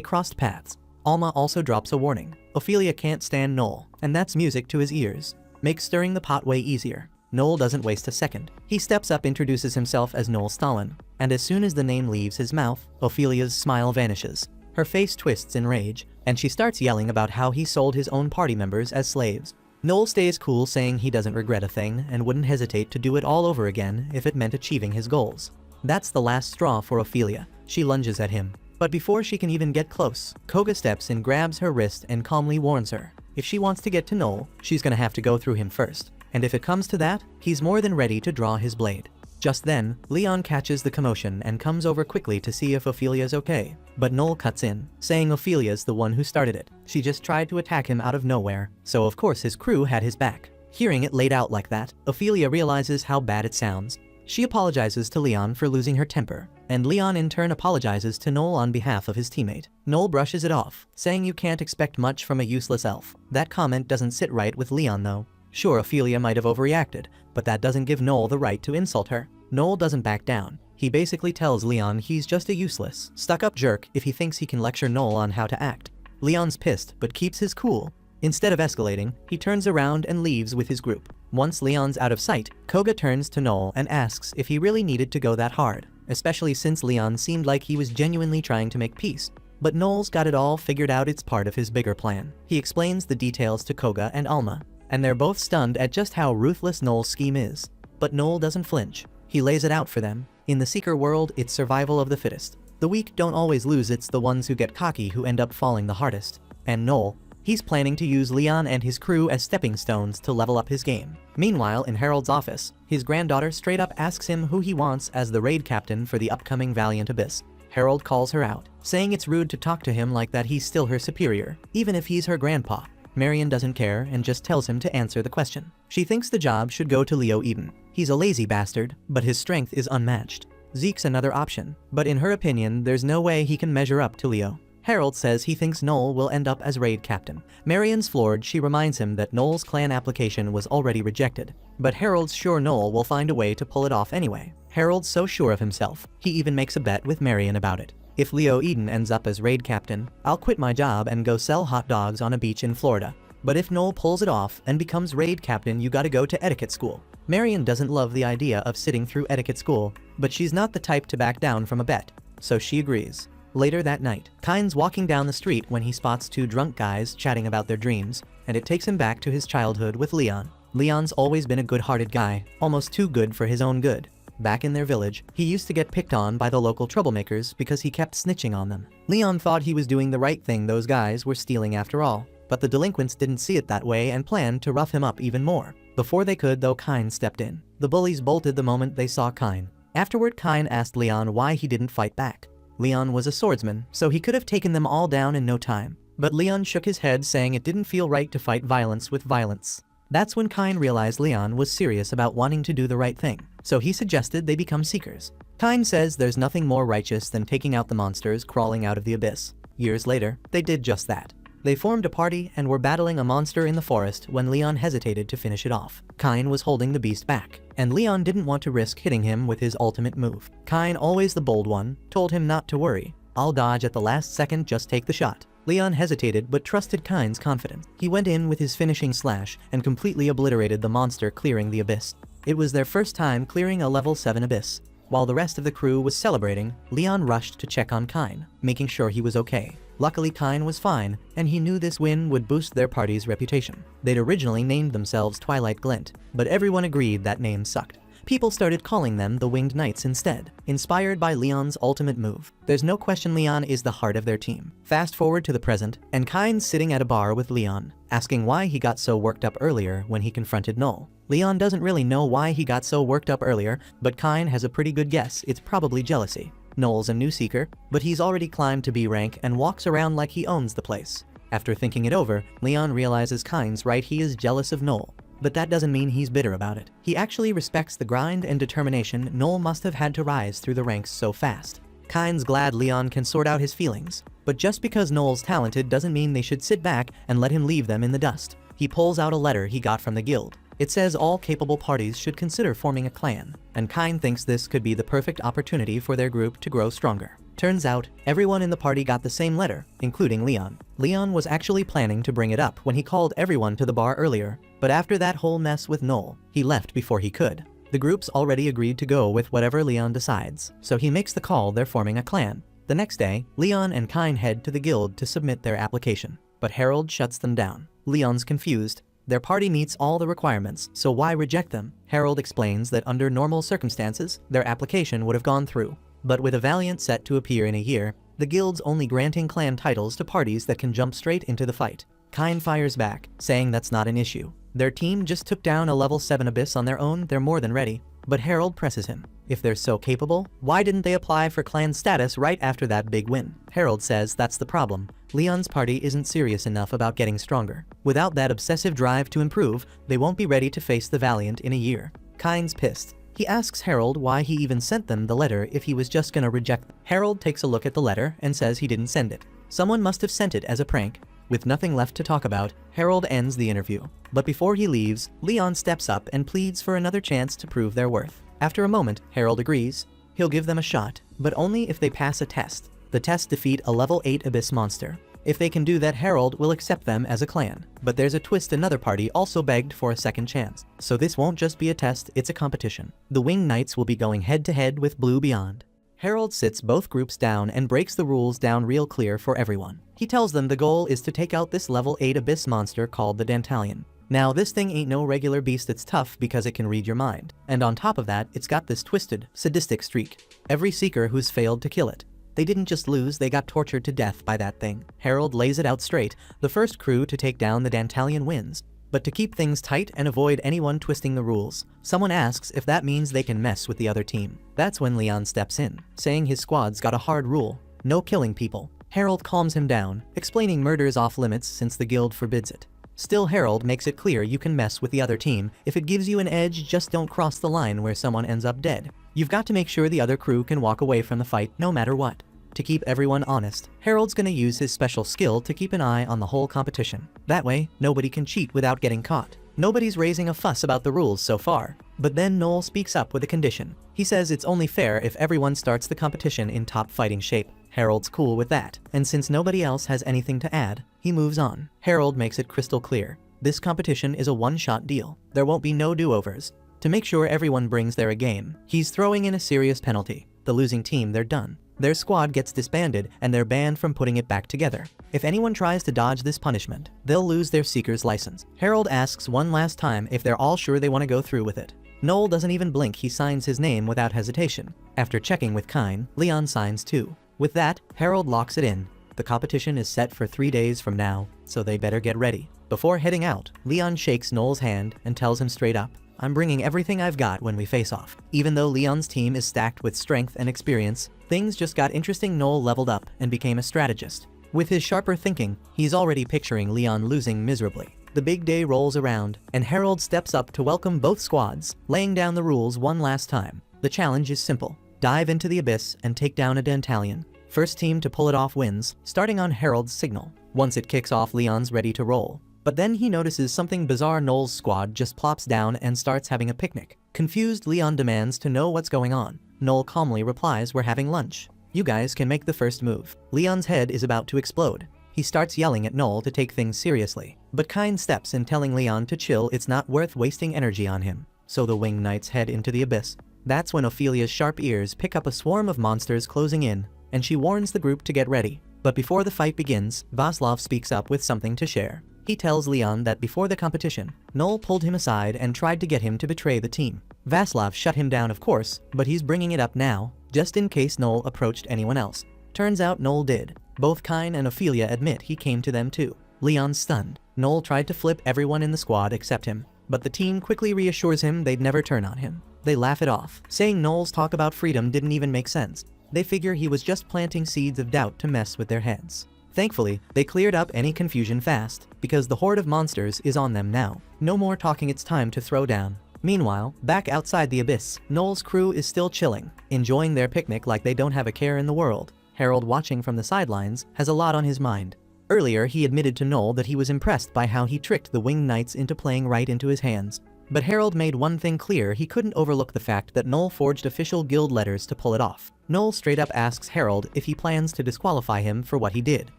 crossed paths. Alma also drops a warning. Ophelia can't stand Noel, and that's music to his ears. Makes stirring the pot way easier. Noel doesn't waste a second. He steps up, introduces himself as Noel Stalin, and as soon as the name leaves his mouth, Ophelia's smile vanishes. Her face twists in rage, and she starts yelling about how he sold his own party members as slaves. Noel stays cool, saying he doesn't regret a thing and wouldn't hesitate to do it all over again if it meant achieving his goals. That's the last straw for Ophelia. She lunges at him. But before she can even get close, Koga steps in, grabs her wrist, and calmly warns her. If she wants to get to Noel, she's gonna have to go through him first. And if it comes to that, he's more than ready to draw his blade. Just then, Leon catches the commotion and comes over quickly to see if Ophelia's okay. But Noel cuts in, saying Ophelia's the one who started it. She just tried to attack him out of nowhere, so of course his crew had his back. Hearing it laid out like that, Ophelia realizes how bad it sounds. She apologizes to Leon for losing her temper, and Leon in turn apologizes to Noel on behalf of his teammate. Noel brushes it off, saying you can't expect much from a useless elf. That comment doesn't sit right with Leon though. Sure, Ophelia might have overreacted, but that doesn't give Noel the right to insult her. Noel doesn't back down. He basically tells Leon he's just a useless, stuck-up jerk if he thinks he can lecture Noel on how to act. Leon's pissed, but keeps his cool. Instead of escalating, he turns around and leaves with his group. Once Leon's out of sight, Koga turns to Noel and asks if he really needed to go that hard, especially since Leon seemed like he was genuinely trying to make peace. But Noel's got it all figured out, it's part of his bigger plan. He explains the details to Koga and Alma, and they're both stunned at just how ruthless Noel's scheme is. But Noel doesn't flinch. He lays it out for them. In the Seeker world, it's survival of the fittest. The weak don't always lose, it's the ones who get cocky who end up falling the hardest. And Noel, he's planning to use Leon and his crew as stepping stones to level up his game. Meanwhile, in Harold's office, his granddaughter straight up asks him who he wants as the raid captain for the upcoming Valiant Abyss. Harold calls her out, saying it's rude to talk to him like that, he's still her superior, even if he's her grandpa. Marion doesn't care and just tells him to answer the question. She thinks the job should go to Leo Eden. He's a lazy bastard, but his strength is unmatched. Zeke's another option, but in her opinion, there's no way he can measure up to Leo. Harold says he thinks Noel will end up as raid captain. Marion's floored. She reminds him that Noel's clan application was already rejected, but Harold's sure Noel will find a way to pull it off anyway. Harold's so sure of himself, he even makes a bet with Marion about it. If Leo Eden ends up as raid captain, I'll quit my job and go sell hot dogs on a beach in Florida. But if Noel pulls it off and becomes raid captain, you gotta go to etiquette school. Marion doesn't love the idea of sitting through etiquette school, but she's not the type to back down from a bet, so she agrees. Later that night, Kyne's walking down the street when he spots two drunk guys chatting about their dreams, and it takes him back to his childhood with Leon. Leon's always been a good-hearted guy, almost too good for his own good. Back in their village, he used to get picked on by the local troublemakers because he kept snitching on them. Leon thought he was doing the right thing, those guys were stealing after all. But the delinquents didn't see it that way and planned to rough him up even more. Before they could though, Kyne stepped in. The bullies bolted the moment they saw Kyne. Afterward, Kyne asked Leon why he didn't fight back. Leon was a swordsman, so he could have taken them all down in no time. But Leon shook his head, saying it didn't feel right to fight violence with violence. That's when Kyne realized Leon was serious about wanting to do the right thing, so he suggested they become seekers. Kyne says there's nothing more righteous than taking out the monsters crawling out of the abyss. Years later, they did just that. They formed a party and were battling a monster in the forest when Leon hesitated to finish it off. Kine was holding the beast back, and Leon didn't want to risk hitting him with his ultimate move. Kine, always the bold one, told him not to worry. I'll dodge at the last second, just take the shot. Leon hesitated but trusted Kine's confidence. He went in with his finishing slash and completely obliterated the monster, clearing the abyss. It was their first time clearing a level 7 abyss. While the rest of the crew was celebrating, Leon rushed to check on Kine, making sure he was okay. Luckily, Kine was fine, and he knew this win would boost their party's reputation. They'd originally named themselves Twilight Glint, but everyone agreed that name sucked. People started calling them the Winged Knights instead, inspired by Leon's ultimate move. There's no question Leon is the heart of their team. Fast forward to the present, and Kine's sitting at a bar with Leon, asking why he got so worked up earlier when he confronted Noel. Leon doesn't really know why he got so worked up earlier, but Kine has a pretty good guess. It's probably jealousy. Noel's a new seeker, but he's already climbed to B rank and walks around like he owns the place. After thinking it over, Leon realizes Kine's right, he is jealous of Noel. But that doesn't mean he's bitter about it. He actually respects the grind and determination Noel must have had to rise through the ranks so fast. Kine's glad Leon can sort out his feelings, but just because Noel's talented doesn't mean they should sit back and let him leave them in the dust. He pulls out a letter he got from the guild. It says all capable parties should consider forming a clan, and Kine thinks this could be the perfect opportunity for their group to grow stronger. Turns out, everyone in the party got the same letter, including Leon. Leon was actually planning to bring it up when he called everyone to the bar earlier, but after that whole mess with Noel, he left before he could. The group's already agreed to go with whatever Leon decides, so he makes the call they're forming a clan. The next day, Leon and Kine head to the guild to submit their application, but Harold shuts them down. Leon's confused. Their party meets all the requirements, so why reject them? Harold explains that under normal circumstances, their application would have gone through. But with a Valiant set to appear in a year, the guild's only granting clan titles to parties that can jump straight into the fight. Kine fires back, saying that's not an issue. Their team just took down a level 7 abyss on their own, they're more than ready. But Harold presses him. If they're so capable, why didn't they apply for clan status right after that big win? Harold says that's the problem. Leon's party isn't serious enough about getting stronger. Without that obsessive drive to improve, they won't be ready to face the Valiant in a year. Kine's pissed. He asks Harold why he even sent them the letter if he was just gonna reject them. Harold takes a look at the letter and says he didn't send it. Someone must have sent it as a prank. With nothing left to talk about, Harold ends the interview. But before he leaves, Leon steps up and pleads for another chance to prove their worth. After a moment, Harold agrees. He'll give them a shot, but only if they pass a test. The test defeat a level 8 abyss monster. If they can do that, Harold will accept them as a clan. But there's a twist, another party also begged for a second chance. So this won't just be a test, it's a competition. The Winged Knights will be going head to head with Blue Beyond. Harold sits both groups down and breaks the rules down real clear for everyone. He tells them the goal is to take out this level 8 abyss monster called the Dantalion. Now this thing ain't no regular beast, it's tough because it can read your mind. And on top of that, it's got this twisted, sadistic streak. Every seeker who's failed to kill it. They didn't just lose, they got tortured to death by that thing. Harold lays it out straight. The first crew to take down the Dantalion wins. But to keep things tight and avoid anyone twisting the rules, someone asks if that means they can mess with the other team. That's when Leon steps in, saying his squad's got a hard rule: no killing people. Harold calms him down, explaining murder's off limits since the guild forbids it. Still, Harold makes it clear you can mess with the other team. If it gives you an edge, just don't cross the line where someone ends up dead. You've got to make sure the other crew can walk away from the fight no matter what. To keep everyone honest, Harold's gonna use his special skill to keep an eye on the whole competition. That way, nobody can cheat without getting caught. Nobody's raising a fuss about the rules so far. But then Noel speaks up with a condition. He says it's only fair if everyone starts the competition in top fighting shape. Harold's cool with that, and since nobody else has anything to add, he moves on. Harold makes it crystal clear. This competition is a one-shot deal. There won't be no do-overs. To make sure everyone brings their A game, he's throwing in a serious penalty. The losing team, they're done. Their squad gets disbanded and they're banned from putting it back together. If anyone tries to dodge this punishment, they'll lose their Seeker's license. Harold asks one last time if they're all sure they want to go through with it. Noel doesn't even blink, he signs his name without hesitation. After checking with Kine, Leon signs too. With that, Harold locks it in. The competition is set for 3 days from now, so they better get ready. Before heading out, Leon shakes Noel's hand and tells him straight up, "I'm bringing everything I've got when we face off." Even though Leon's team is stacked with strength and experience, things just got interesting. Noel leveled up and became a strategist. With his sharper thinking, he's already picturing Leon losing miserably. The big day rolls around, and Harold steps up to welcome both squads, laying down the rules one last time. The challenge is simple. Dive into the abyss and take down a Dantalion. First team to pull it off wins, starting on Harold's signal. Once it kicks off, Leon's ready to roll. But then he notices something bizarre. Noel's squad just plops down and starts having a picnic. Confused, Leon demands to know what's going on. Noel calmly replies, "We're having lunch. You guys can make the first move." Leon's head is about to explode. He starts yelling at Noel to take things seriously. But Kyne steps in, telling Leon to chill, it's not worth wasting energy on him. So the Winged Knights head into the abyss. That's when Ophelia's sharp ears pick up a swarm of monsters closing in, and she warns the group to get ready. But before the fight begins, Vaslav speaks up with something to share. He tells Leon that before the competition, Noel pulled him aside and tried to get him to betray the team. Vaslav shut him down, of course, but he's bringing it up now, just in case Noel approached anyone else. Turns out Noel did. Both Kyne and Ophelia admit he came to them too. Leon's stunned. Noel tried to flip everyone in the squad except him, but the team quickly reassures him they'd never turn on him. They laugh it off, saying Noel's talk about freedom didn't even make sense. They figure he was just planting seeds of doubt to mess with their heads. Thankfully, they cleared up any confusion fast, because the horde of monsters is on them now. No more talking, it's time to throw down. Meanwhile, back outside the abyss, Noel's crew is still chilling, enjoying their picnic like they don't have a care in the world. Harold, watching from the sidelines, has a lot on his mind. Earlier, he admitted to Noel that he was impressed by how he tricked the Winged Knights into playing right into his hands. But Harold made one thing clear: he couldn't overlook the fact that Noel forged official guild letters to pull it off. Noel straight up asks Harold if he plans to disqualify him for what he did.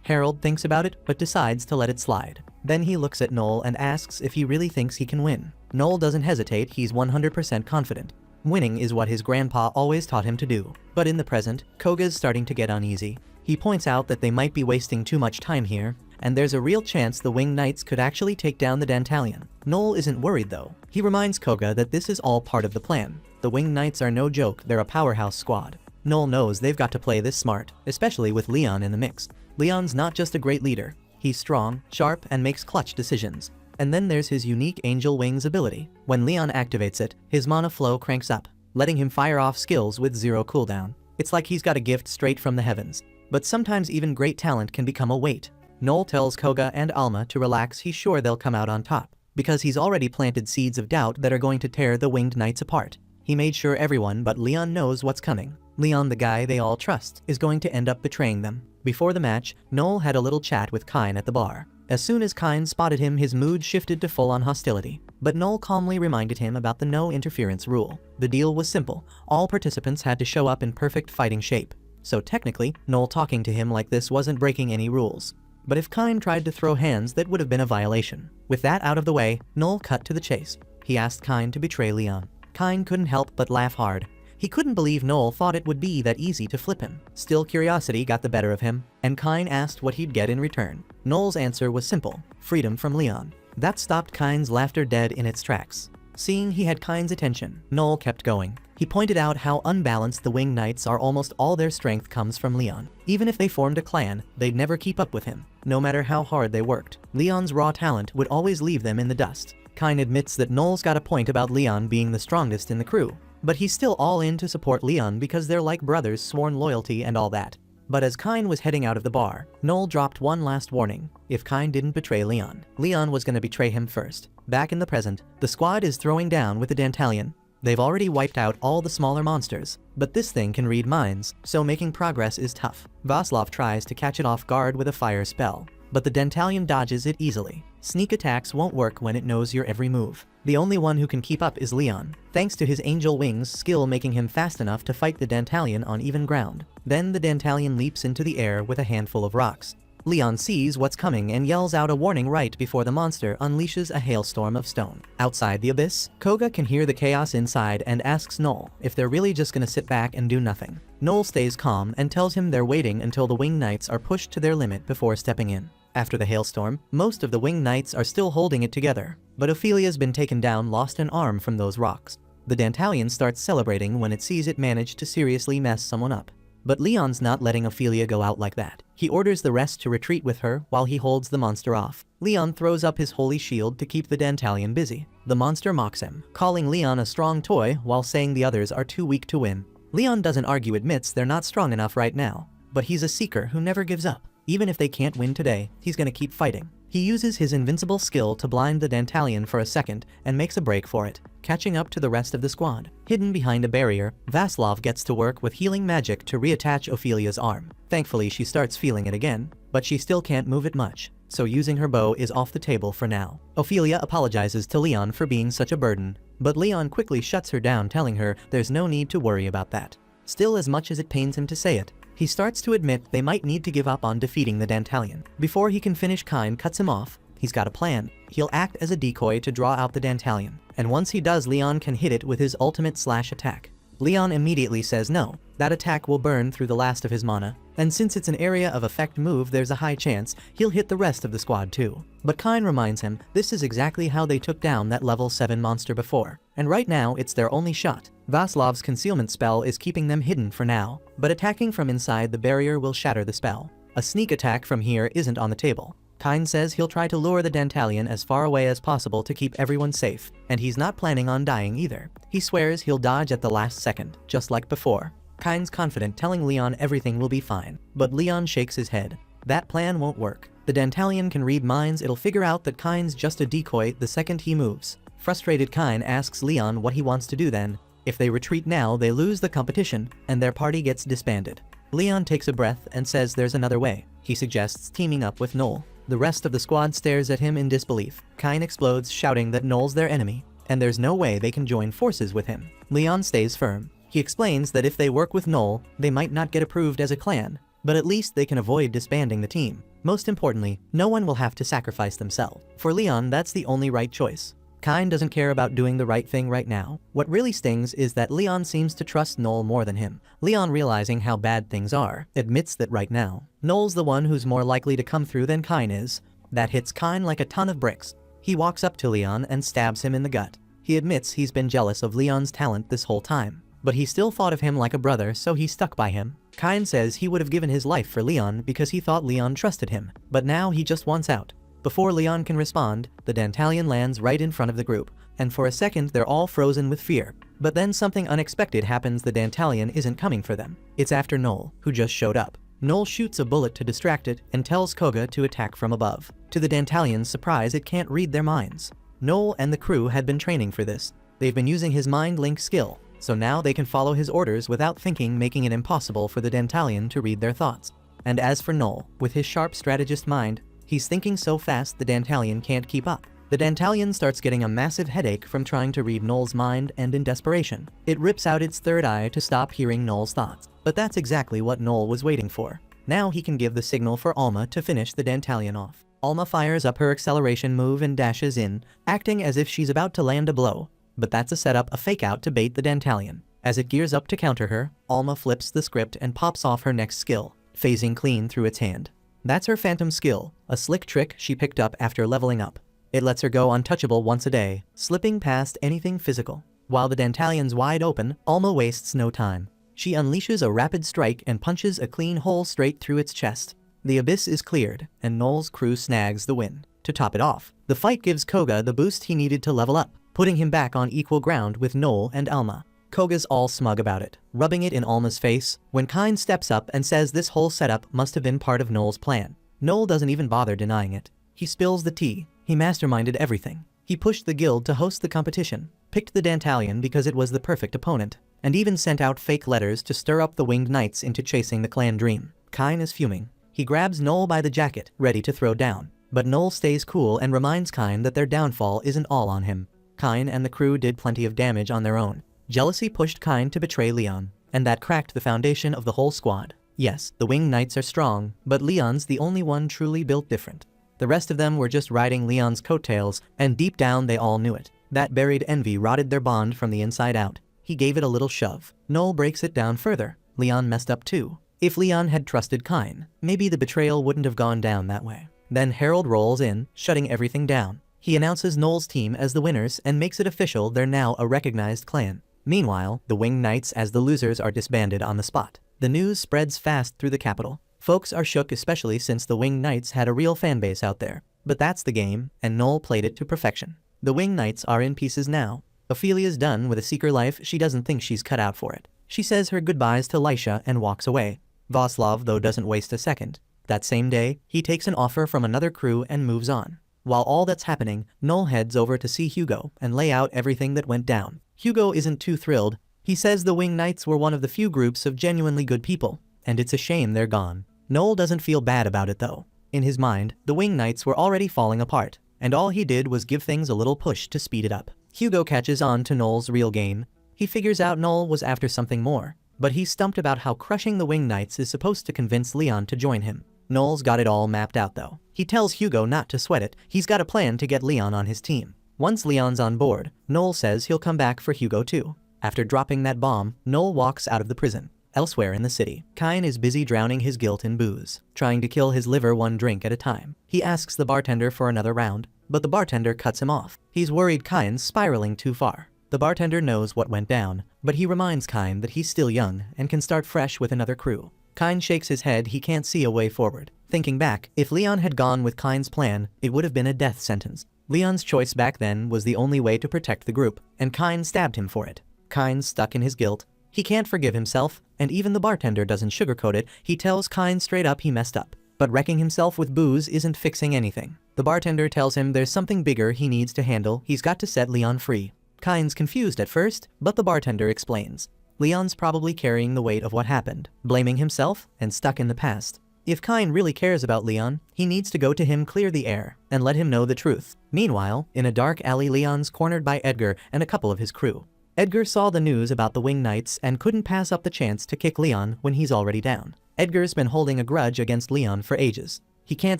Harold thinks about it, but decides to let it slide. Then he looks at Noel and asks if he really thinks he can win. Noel doesn't hesitate, he's 100% confident. Winning is what his grandpa always taught him to do. But in the present, Koga's starting to get uneasy. He points out that they might be wasting too much time here, and there's a real chance the Winged Knights could actually take down the Dantalion. Noel isn't worried though. He reminds Koga that this is all part of the plan. The Winged Knights are no joke, they're a powerhouse squad. Noel knows they've got to play this smart, especially with Leon in the mix. Leon's not just a great leader, he's strong, sharp, and makes clutch decisions. And then there's his unique Angel Wings ability. When Leon activates it, his mana flow cranks up, letting him fire off skills with zero cooldown. It's like he's got a gift straight from the heavens. But sometimes even great talent can become a weight. Noel tells Koga and Alma to relax, he's sure they'll come out on top, because he's already planted seeds of doubt that are going to tear the Winged Knights apart. He made sure everyone but Leon knows what's coming. Leon, the guy they all trust, is going to end up betraying them. Before the match, Noel had a little chat with Kyne at the bar. As soon as Kyne spotted him, his mood shifted to full-on hostility. But Noel calmly reminded him about the no interference rule. The deal was simple: all participants had to show up in perfect fighting shape. So technically, Noel talking to him like this wasn't breaking any rules. But if Kyne tried to throw hands, that would have been a violation. With that out of the way, Noel cut to the chase. He asked Kyne to betray Leon. Kyne couldn't help but laugh hard. He couldn't believe Noel thought it would be that easy to flip him. Still, curiosity got the better of him, and Kyne asked what he'd get in return. Noel's answer was simple: freedom from Leon. That stopped Kyne's laughter dead in its tracks. Seeing he had Kyne's attention, Noel kept going. He pointed out how unbalanced the Winged Knights are. Almost all their strength comes from Leon. Even if they formed a clan, they'd never keep up with him, no matter how hard they worked. Leon's raw talent would always leave them in the dust. Kyne admits that Noel's got a point about Leon being the strongest in the crew, but he's still all in to support Leon because they're like brothers, sworn loyalty and all that. But as Kyne was heading out of the bar, Noel dropped one last warning. If Kyne didn't betray Leon, Leon was going to betray him first. Back in the present, the squad is throwing down with the Dantalion. They've already wiped out all the smaller monsters, but this thing can read minds, so making progress is tough. Vaslav tries to catch it off guard with a fire spell, but the Dantalion dodges it easily. Sneak attacks won't work when it knows your every move. The only one who can keep up is Leon, thanks to his Angel Wings skill making him fast enough to fight the Dantalion on even ground. Then the Dantalion leaps into the air with a handful of rocks. Leon sees what's coming and yells out a warning right before the monster unleashes a hailstorm of stone. Outside the abyss, Koga can hear the chaos inside and asks Noel if they're really just gonna sit back and do nothing. Noel stays calm and tells him they're waiting until the Winged Knights are pushed to their limit before stepping in. After the hailstorm, most of the Winged Knights are still holding it together, but Ophelia's been taken down, lost an arm from those rocks. The Dantalion starts celebrating when it sees it managed to seriously mess someone up. But Leon's not letting Ophelia go out like that. He orders the rest to retreat with her while he holds the monster off. Leon throws up his holy shield to keep the Dantalion busy. The monster mocks him, calling Leon a strong toy while saying the others are too weak to win. Leon doesn't argue, admits they're not strong enough right now, but he's a seeker who never gives up. Even if they can't win today, he's gonna keep fighting. He uses his invincible skill to blind the Dantalion for a second and makes a break for it, catching up to the rest of the squad. Hidden behind a barrier, Vaslov gets to work with healing magic to reattach Ophelia's arm. Thankfully, she starts feeling it again, but she still can't move it much, so using her bow is off the table for now. Ophelia apologizes to Leon for being such a burden, but Leon quickly shuts her down, telling her there's no need to worry about that. Still, as much as it pains him to say it, he starts to admit they might need to give up on defeating the Dantalion. Before he can finish, Kyne cuts him off. He's got a plan. He'll act as a decoy to draw out the Dantalion, and once he does, Leon can hit it with his ultimate slash attack. Leon immediately says no. That attack will burn through the last of his mana, and since it's an area of effect move, there's a high chance he'll hit the rest of the squad too. But Kyne reminds him this is exactly how they took down that level 7 monster before, and right now it's their only shot. Vaslov's concealment spell is keeping them hidden for now, but attacking from inside the barrier will shatter the spell. A sneak attack from here isn't on the table. Kyne says he'll try to lure the Dantalion as far away as possible to keep everyone safe, and he's not planning on dying either. He swears he'll dodge at the last second, just like before. Kyne's confident, telling Leon everything will be fine, but Leon shakes his head. That plan won't work. The Dantalion can read minds. It'll figure out that Kyne's just a decoy the second he moves. Frustrated, Kyne asks Leon what he wants to do then. If they retreat now, they lose the competition, and their party gets disbanded. Leon takes a breath and says there's another way. He suggests teaming up with Noel. The rest of the squad stares at him in disbelief. Kyne explodes, shouting that Noel's their enemy, and there's no way they can join forces with him. Leon stays firm. He explains that if they work with Noel, they might not get approved as a clan, but at least they can avoid disbanding the team. Most importantly, no one will have to sacrifice themselves. For Leon, that's the only right choice. Kyne doesn't care about doing the right thing right now. What really stings is that Leon seems to trust Noel more than him. Leon, realizing how bad things are, admits that right now, Noel's the one who's more likely to come through than Kyne is. That hits Kyne like a ton of bricks. He walks up to Leon and stabs him in the gut. He admits he's been jealous of Leon's talent this whole time, but he still thought of him like a brother, so he stuck by him. Kyne says he would have given his life for Leon because he thought Leon trusted him, but now he just wants out. Before Leon can respond, the Dantalion lands right in front of the group, and for a second they're all frozen with fear. But then something unexpected happens. The Dantalion isn't coming for them. It's after Noel, who just showed up. Noel shoots a bullet to distract it and tells Koga to attack from above. To the Dantalion's surprise, it can't read their minds. Noel and the crew had been training for this. They've been using his mind link skill, so now they can follow his orders without thinking, making it impossible for the Dantalion to read their thoughts. And as for Noel, with his sharp strategist mind, he's thinking so fast the Dantalion can't keep up. The Dantalion starts getting a massive headache from trying to read Noel's mind, and in desperation, it rips out its third eye to stop hearing Noel's thoughts. But that's exactly what Noel was waiting for. Now he can give the signal for Alma to finish the Dantalion off. Alma fires up her acceleration move and dashes in, acting as if she's about to land a blow. But that's a setup, a fake out to bait the Dantalion. As it gears up to counter her, Alma flips the script and pops off her next skill, phasing clean through its hand. That's her phantom skill, a slick trick she picked up after leveling up. It lets her go untouchable once a day, slipping past anything physical. While the Dantalion's wide open, Alma wastes no time. She unleashes a rapid strike and punches a clean hole straight through its chest. The abyss is cleared, and Noel's crew snags the win. To top it off, the fight gives Koga the boost he needed to level up, putting him back on equal ground with Noel and Alma. Koga's all smug about it, rubbing it in Alma's face, when Kyne steps up and says this whole setup must have been part of Noel's plan. Noel doesn't even bother denying it. He spills the tea. He masterminded everything. He pushed the guild to host the competition, picked the Dantalion because it was the perfect opponent, and even sent out fake letters to stir up the Winged Knights into chasing the clan dream. Kyne is fuming. He grabs Noel by the jacket, ready to throw down. But Noel stays cool and reminds Kyne that their downfall isn't all on him. Kyne and the crew did plenty of damage on their own. Jealousy pushed Kyne to betray Leon, and that cracked the foundation of the whole squad. Yes, the Winged Knights are strong, but Leon's the only one truly built different. The rest of them were just riding Leon's coattails, and deep down they all knew it. That buried envy rotted their bond from the inside out. He gave it a little shove. Noel breaks it down further. Leon messed up too. If Leon had trusted Kyne, maybe the betrayal wouldn't have gone down that way. Then Harold rolls in, shutting everything down. He announces Noel's team as the winners and makes it official they're now a recognized clan. Meanwhile, the Winged Knights as the losers are disbanded on the spot. The news spreads fast through the capital. Folks are shook, especially since the Winged Knights had a real fanbase out there. But that's the game, and Noel played it to perfection. The Winged Knights are in pieces now. Ophelia's done with a seeker life. She doesn't think she's cut out for it. She says her goodbyes to Lysha and walks away. Vaslov, though, doesn't waste a second. That same day, he takes an offer from another crew and moves on. While all that's happening, Noel heads over to see Hugo and lay out everything that went down. Hugo isn't too thrilled. He says the Wing Knights were one of the few groups of genuinely good people, and it's a shame they're gone. Noel doesn't feel bad about it though. In his mind, the Wing Knights were already falling apart, and all he did was give things a little push to speed it up. Hugo catches on to Noel's real game. He figures out Noel was after something more, but he's stumped about how crushing the Wing Knights is supposed to convince Leon to join him. Noel's got it all mapped out though. He tells Hugo not to sweat it, he's got a plan to get Leon on his team. Once Leon's on board, Noel says he'll come back for Hugo too. After dropping that bomb, Noel walks out of the prison. Elsewhere in the city, Kyne is busy drowning his guilt in booze, trying to kill his liver one drink at a time. He asks the bartender for another round, but the bartender cuts him off. He's worried Kyne's spiraling too far. The bartender knows what went down, but he reminds Kyne that he's still young and can start fresh with another crew. Kyne shakes his head, he can't see a way forward. Thinking back, if Leon had gone with Kyne's plan, it would have been a death sentence. Leon's choice back then was the only way to protect the group, and Kyne stabbed him for it. Kyne's stuck in his guilt. He can't forgive himself, and even the bartender doesn't sugarcoat it. He tells Kyne straight up he messed up. But wrecking himself with booze isn't fixing anything. The bartender tells him there's something bigger he needs to handle, he's got to set Leon free. Kyne's confused at first, but the bartender explains. Leon's probably carrying the weight of what happened, blaming himself, and stuck in the past. If Kyne really cares about Leon, he needs to go to him, clear the air, and let him know the truth. Meanwhile, in a dark alley, Leon's cornered by Edgar and a couple of his crew. Edgar saw the news about the Wing Knights and couldn't pass up the chance to kick Leon when he's already down. Edgar's been holding a grudge against Leon for ages. He can't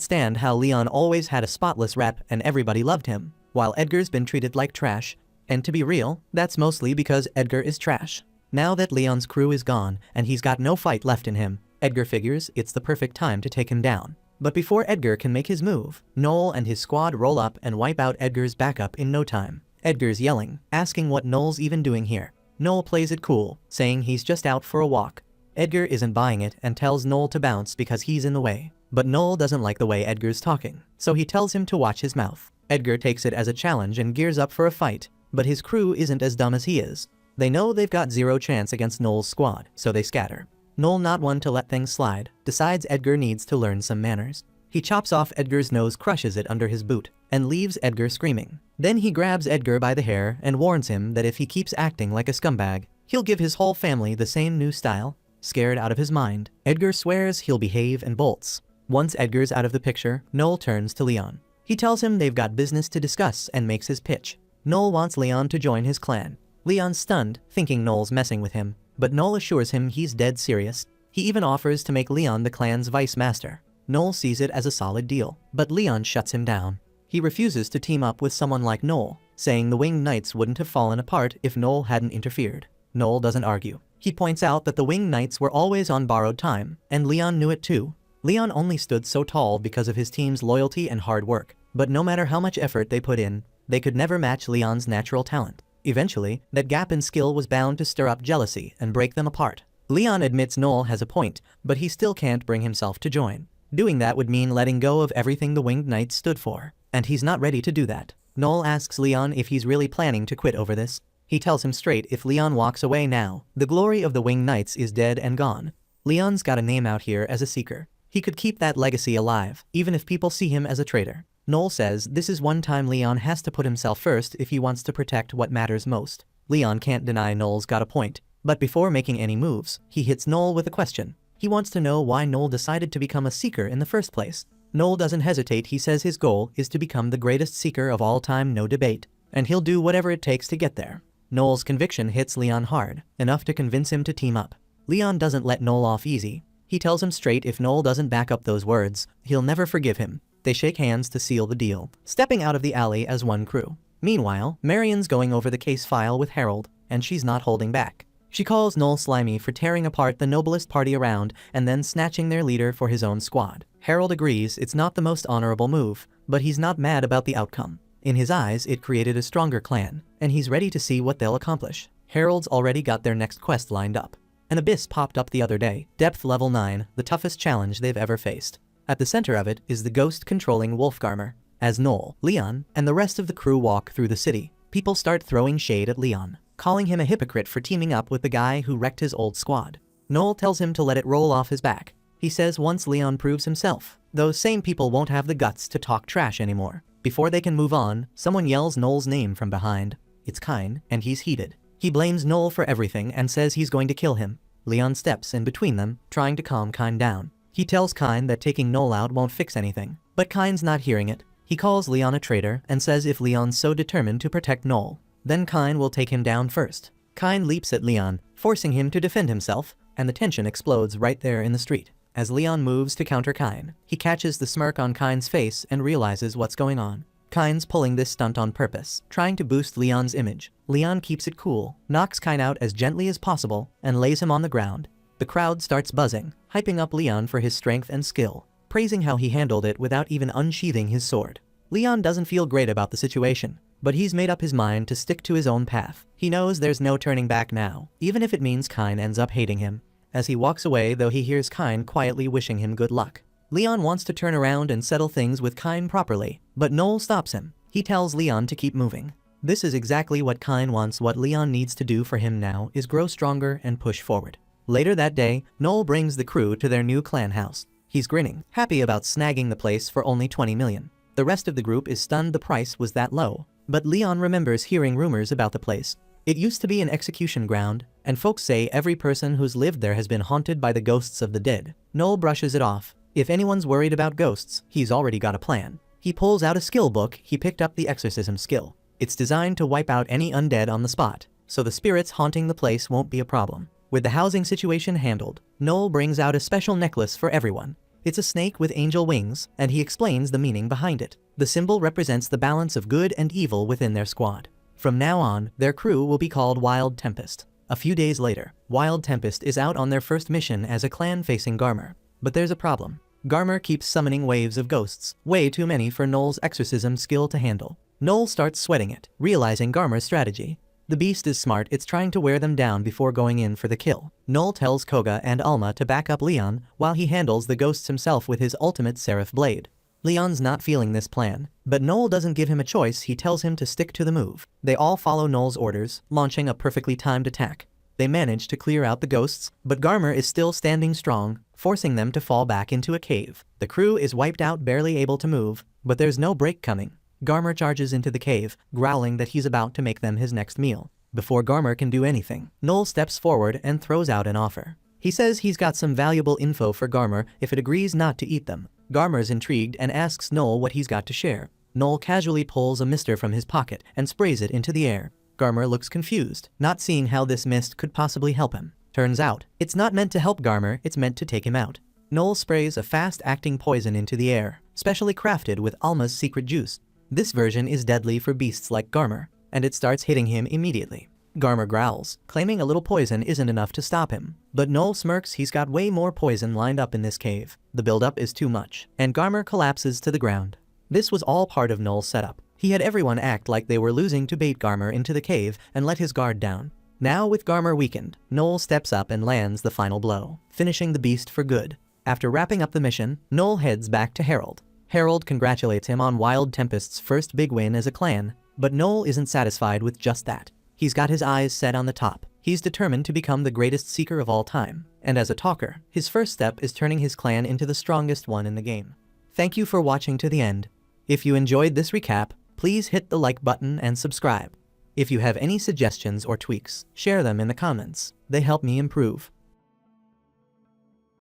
stand how Leon always had a spotless rep and everybody loved him, while Edgar's been treated like trash. And to be real, that's mostly because Edgar is trash. Now that Leon's crew is gone and he's got no fight left in him, Edgar figures it's the perfect time to take him down. But before Edgar can make his move, Noel and his squad roll up and wipe out Edgar's backup in no time. Edgar's yelling, asking what Noel's even doing here. Noel plays it cool, saying he's just out for a walk. Edgar isn't buying it and tells Noel to bounce because he's in the way. But Noel doesn't like the way Edgar's talking, so he tells him to watch his mouth. Edgar takes it as a challenge and gears up for a fight, but his crew isn't as dumb as he is. They know they've got zero chance against Noel's squad, so they scatter. Noel, not one to let things slide, decides Edgar needs to learn some manners. He chops off Edgar's nose, crushes it under his boot, and leaves Edgar screaming. Then he grabs Edgar by the hair and warns him that if he keeps acting like a scumbag, he'll give his whole family the same new style. Scared out of his mind, Edgar swears he'll behave and bolts. Once Edgar's out of the picture, Noel turns to Leon. He tells him they've got business to discuss and makes his pitch. Noel wants Leon to join his clan. Leon's stunned, thinking Noel's messing with him, but Noel assures him he's dead serious. He even offers to make Leon the clan's vice master. Noel sees it as a solid deal, but Leon shuts him down. He refuses to team up with someone like Noel, saying the Winged Knights wouldn't have fallen apart if Noel hadn't interfered. Noel doesn't argue. He points out that the Winged Knights were always on borrowed time, and Leon knew it too. Leon only stood so tall because of his team's loyalty and hard work, but no matter how much effort they put in, they could never match Leon's natural talent. Eventually, that gap in skill was bound to stir up jealousy and break them apart. Leon admits Noel has a point, but he still can't bring himself to join. Doing that would mean letting go of everything the Winged Knights stood for, and he's not ready to do that. Noel asks Leon if he's really planning to quit over this. He tells him straight if Leon walks away now, the glory of the Winged Knights is dead and gone. Leon's got a name out here as a seeker. He could keep that legacy alive, even if people see him as a traitor. Noel says this is one time Leon has to put himself first if he wants to protect what matters most. Leon can't deny Noel's got a point, but before making any moves, he hits Noel with a question. He wants to know why Noel decided to become a seeker in the first place. Noel doesn't hesitate. He says his goal is to become the greatest seeker of all time, no debate, and he'll do whatever it takes to get there. Noel's conviction hits Leon hard, enough to convince him to team up. Leon doesn't let Noel off easy. He tells him straight if Noel doesn't back up those words, he'll never forgive him. They shake hands to seal the deal, stepping out of the alley as one crew. Meanwhile, Marion's going over the case file with Harold, and she's not holding back. She calls Noel slimy for tearing apart the noblest party around and then snatching their leader for his own squad. Harold agrees it's not the most honorable move, but he's not mad about the outcome. In his eyes, it created a stronger clan, and he's ready to see what they'll accomplish. Harold's already got their next quest lined up. An abyss popped up the other day, depth level 9, the toughest challenge they've ever faced. At the center of it is the ghost-controlling Wolfgarmer. As Noel, Leon, and the rest of the crew walk through the city, people start throwing shade at Leon, calling him a hypocrite for teaming up with the guy who wrecked his old squad. Noel tells him to let it roll off his back. He says once Leon proves himself, those same people won't have the guts to talk trash anymore. Before they can move on, someone yells Noel's name from behind. It's Kine, and he's heated. He blames Noel for everything and says he's going to kill him. Leon steps in between them, trying to calm Kine down. He tells Kine that taking Noel out won't fix anything, but Kine's not hearing it. He calls Leon a traitor and says if Leon's so determined to protect Noel, then Kine will take him down first. Kine leaps at Leon, forcing him to defend himself, and the tension explodes right there in the street. As Leon moves to counter Kine, he catches the smirk on Kine's face and realizes what's going on. Kine's pulling this stunt on purpose, trying to boost Leon's image. Leon keeps it cool, knocks Kine out as gently as possible, and lays him on the ground. The crowd starts buzzing, hyping up Leon for his strength and skill, praising how he handled it without even unsheathing his sword. Leon doesn't feel great about the situation, but he's made up his mind to stick to his own path. He knows there's no turning back now, even if it means Kine ends up hating him. As he walks away, though, he hears Kine quietly wishing him good luck. Leon wants to turn around and settle things with Kine properly, but Noel stops him. He tells Leon to keep moving. This is exactly what Kine wants. What Leon needs to do for him now is grow stronger and push forward. Later that day, Noel brings the crew to their new clan house. He's grinning, happy about snagging the place for only 20 million. The rest of the group is stunned the price was that low, but Leon remembers hearing rumors about the place. It used to be an execution ground, and folks say every person who's lived there has been haunted by the ghosts of the dead. Noel brushes it off. If anyone's worried about ghosts, he's already got a plan. He pulls out a skill book. He picked up the exorcism skill. It's designed to wipe out any undead on the spot, so the spirits haunting the place won't be a problem. With the housing situation handled, Noel brings out a special necklace for everyone. It's a snake with angel wings, and he explains the meaning behind it. The symbol represents the balance of good and evil within their squad. From now on, their crew will be called Wild Tempest. A few days later, Wild Tempest is out on their first mission as a clan facing Garmer. But there's a problem. Garmer keeps summoning waves of ghosts, way too many for Noel's exorcism skill to handle. Noel starts sweating it, realizing Garmer's strategy. The beast is smart. It's trying to wear them down before going in for the kill. Noel tells Koga and Alma to back up Leon while he handles the ghosts himself with his ultimate Seraph blade. Leon's not feeling this plan, but Noel doesn't give him a choice. He tells him to stick to the move. They all follow Noel's orders, launching a perfectly timed attack. They manage to clear out the ghosts, but Garmer is still standing strong, forcing them to fall back into a cave. The crew is wiped out, barely able to move, but there's no break coming. Garmer charges into the cave, growling that he's about to make them his next meal. Before Garmer can do anything, Noel steps forward and throws out an offer. He says he's got some valuable info for Garmer if it agrees not to eat them. Garmer's intrigued and asks Noel what he's got to share. Noel casually pulls a mister from his pocket and sprays it into the air. Garmer looks confused, not seeing how this mist could possibly help him. Turns out, it's not meant to help Garmer, it's meant to take him out. Noel sprays a fast-acting poison into the air, specially crafted with Alma's secret juice. This version is deadly for beasts like Garmer, and it starts hitting him immediately. Garmer growls, claiming a little poison isn't enough to stop him. But Noel smirks. He's got way more poison lined up in this cave. The buildup is too much, and Garmer collapses to the ground. This was all part of Noel's setup. He had everyone act like they were losing to bait Garmer into the cave and let his guard down. Now with Garmer weakened, Noel steps up and lands the final blow, finishing the beast for good. After wrapping up the mission, Noel heads back to Harold. Harold congratulates him on Wild Tempest's first big win as a clan, but Noel isn't satisfied with just that. He's got his eyes set on the top. He's determined to become the greatest seeker of all time, and as a talker, his first step is turning his clan into the strongest one in the game. Thank you for watching to the end. If you enjoyed this recap, please hit the like button and subscribe. If you have any suggestions or tweaks, share them in the comments. They help me improve.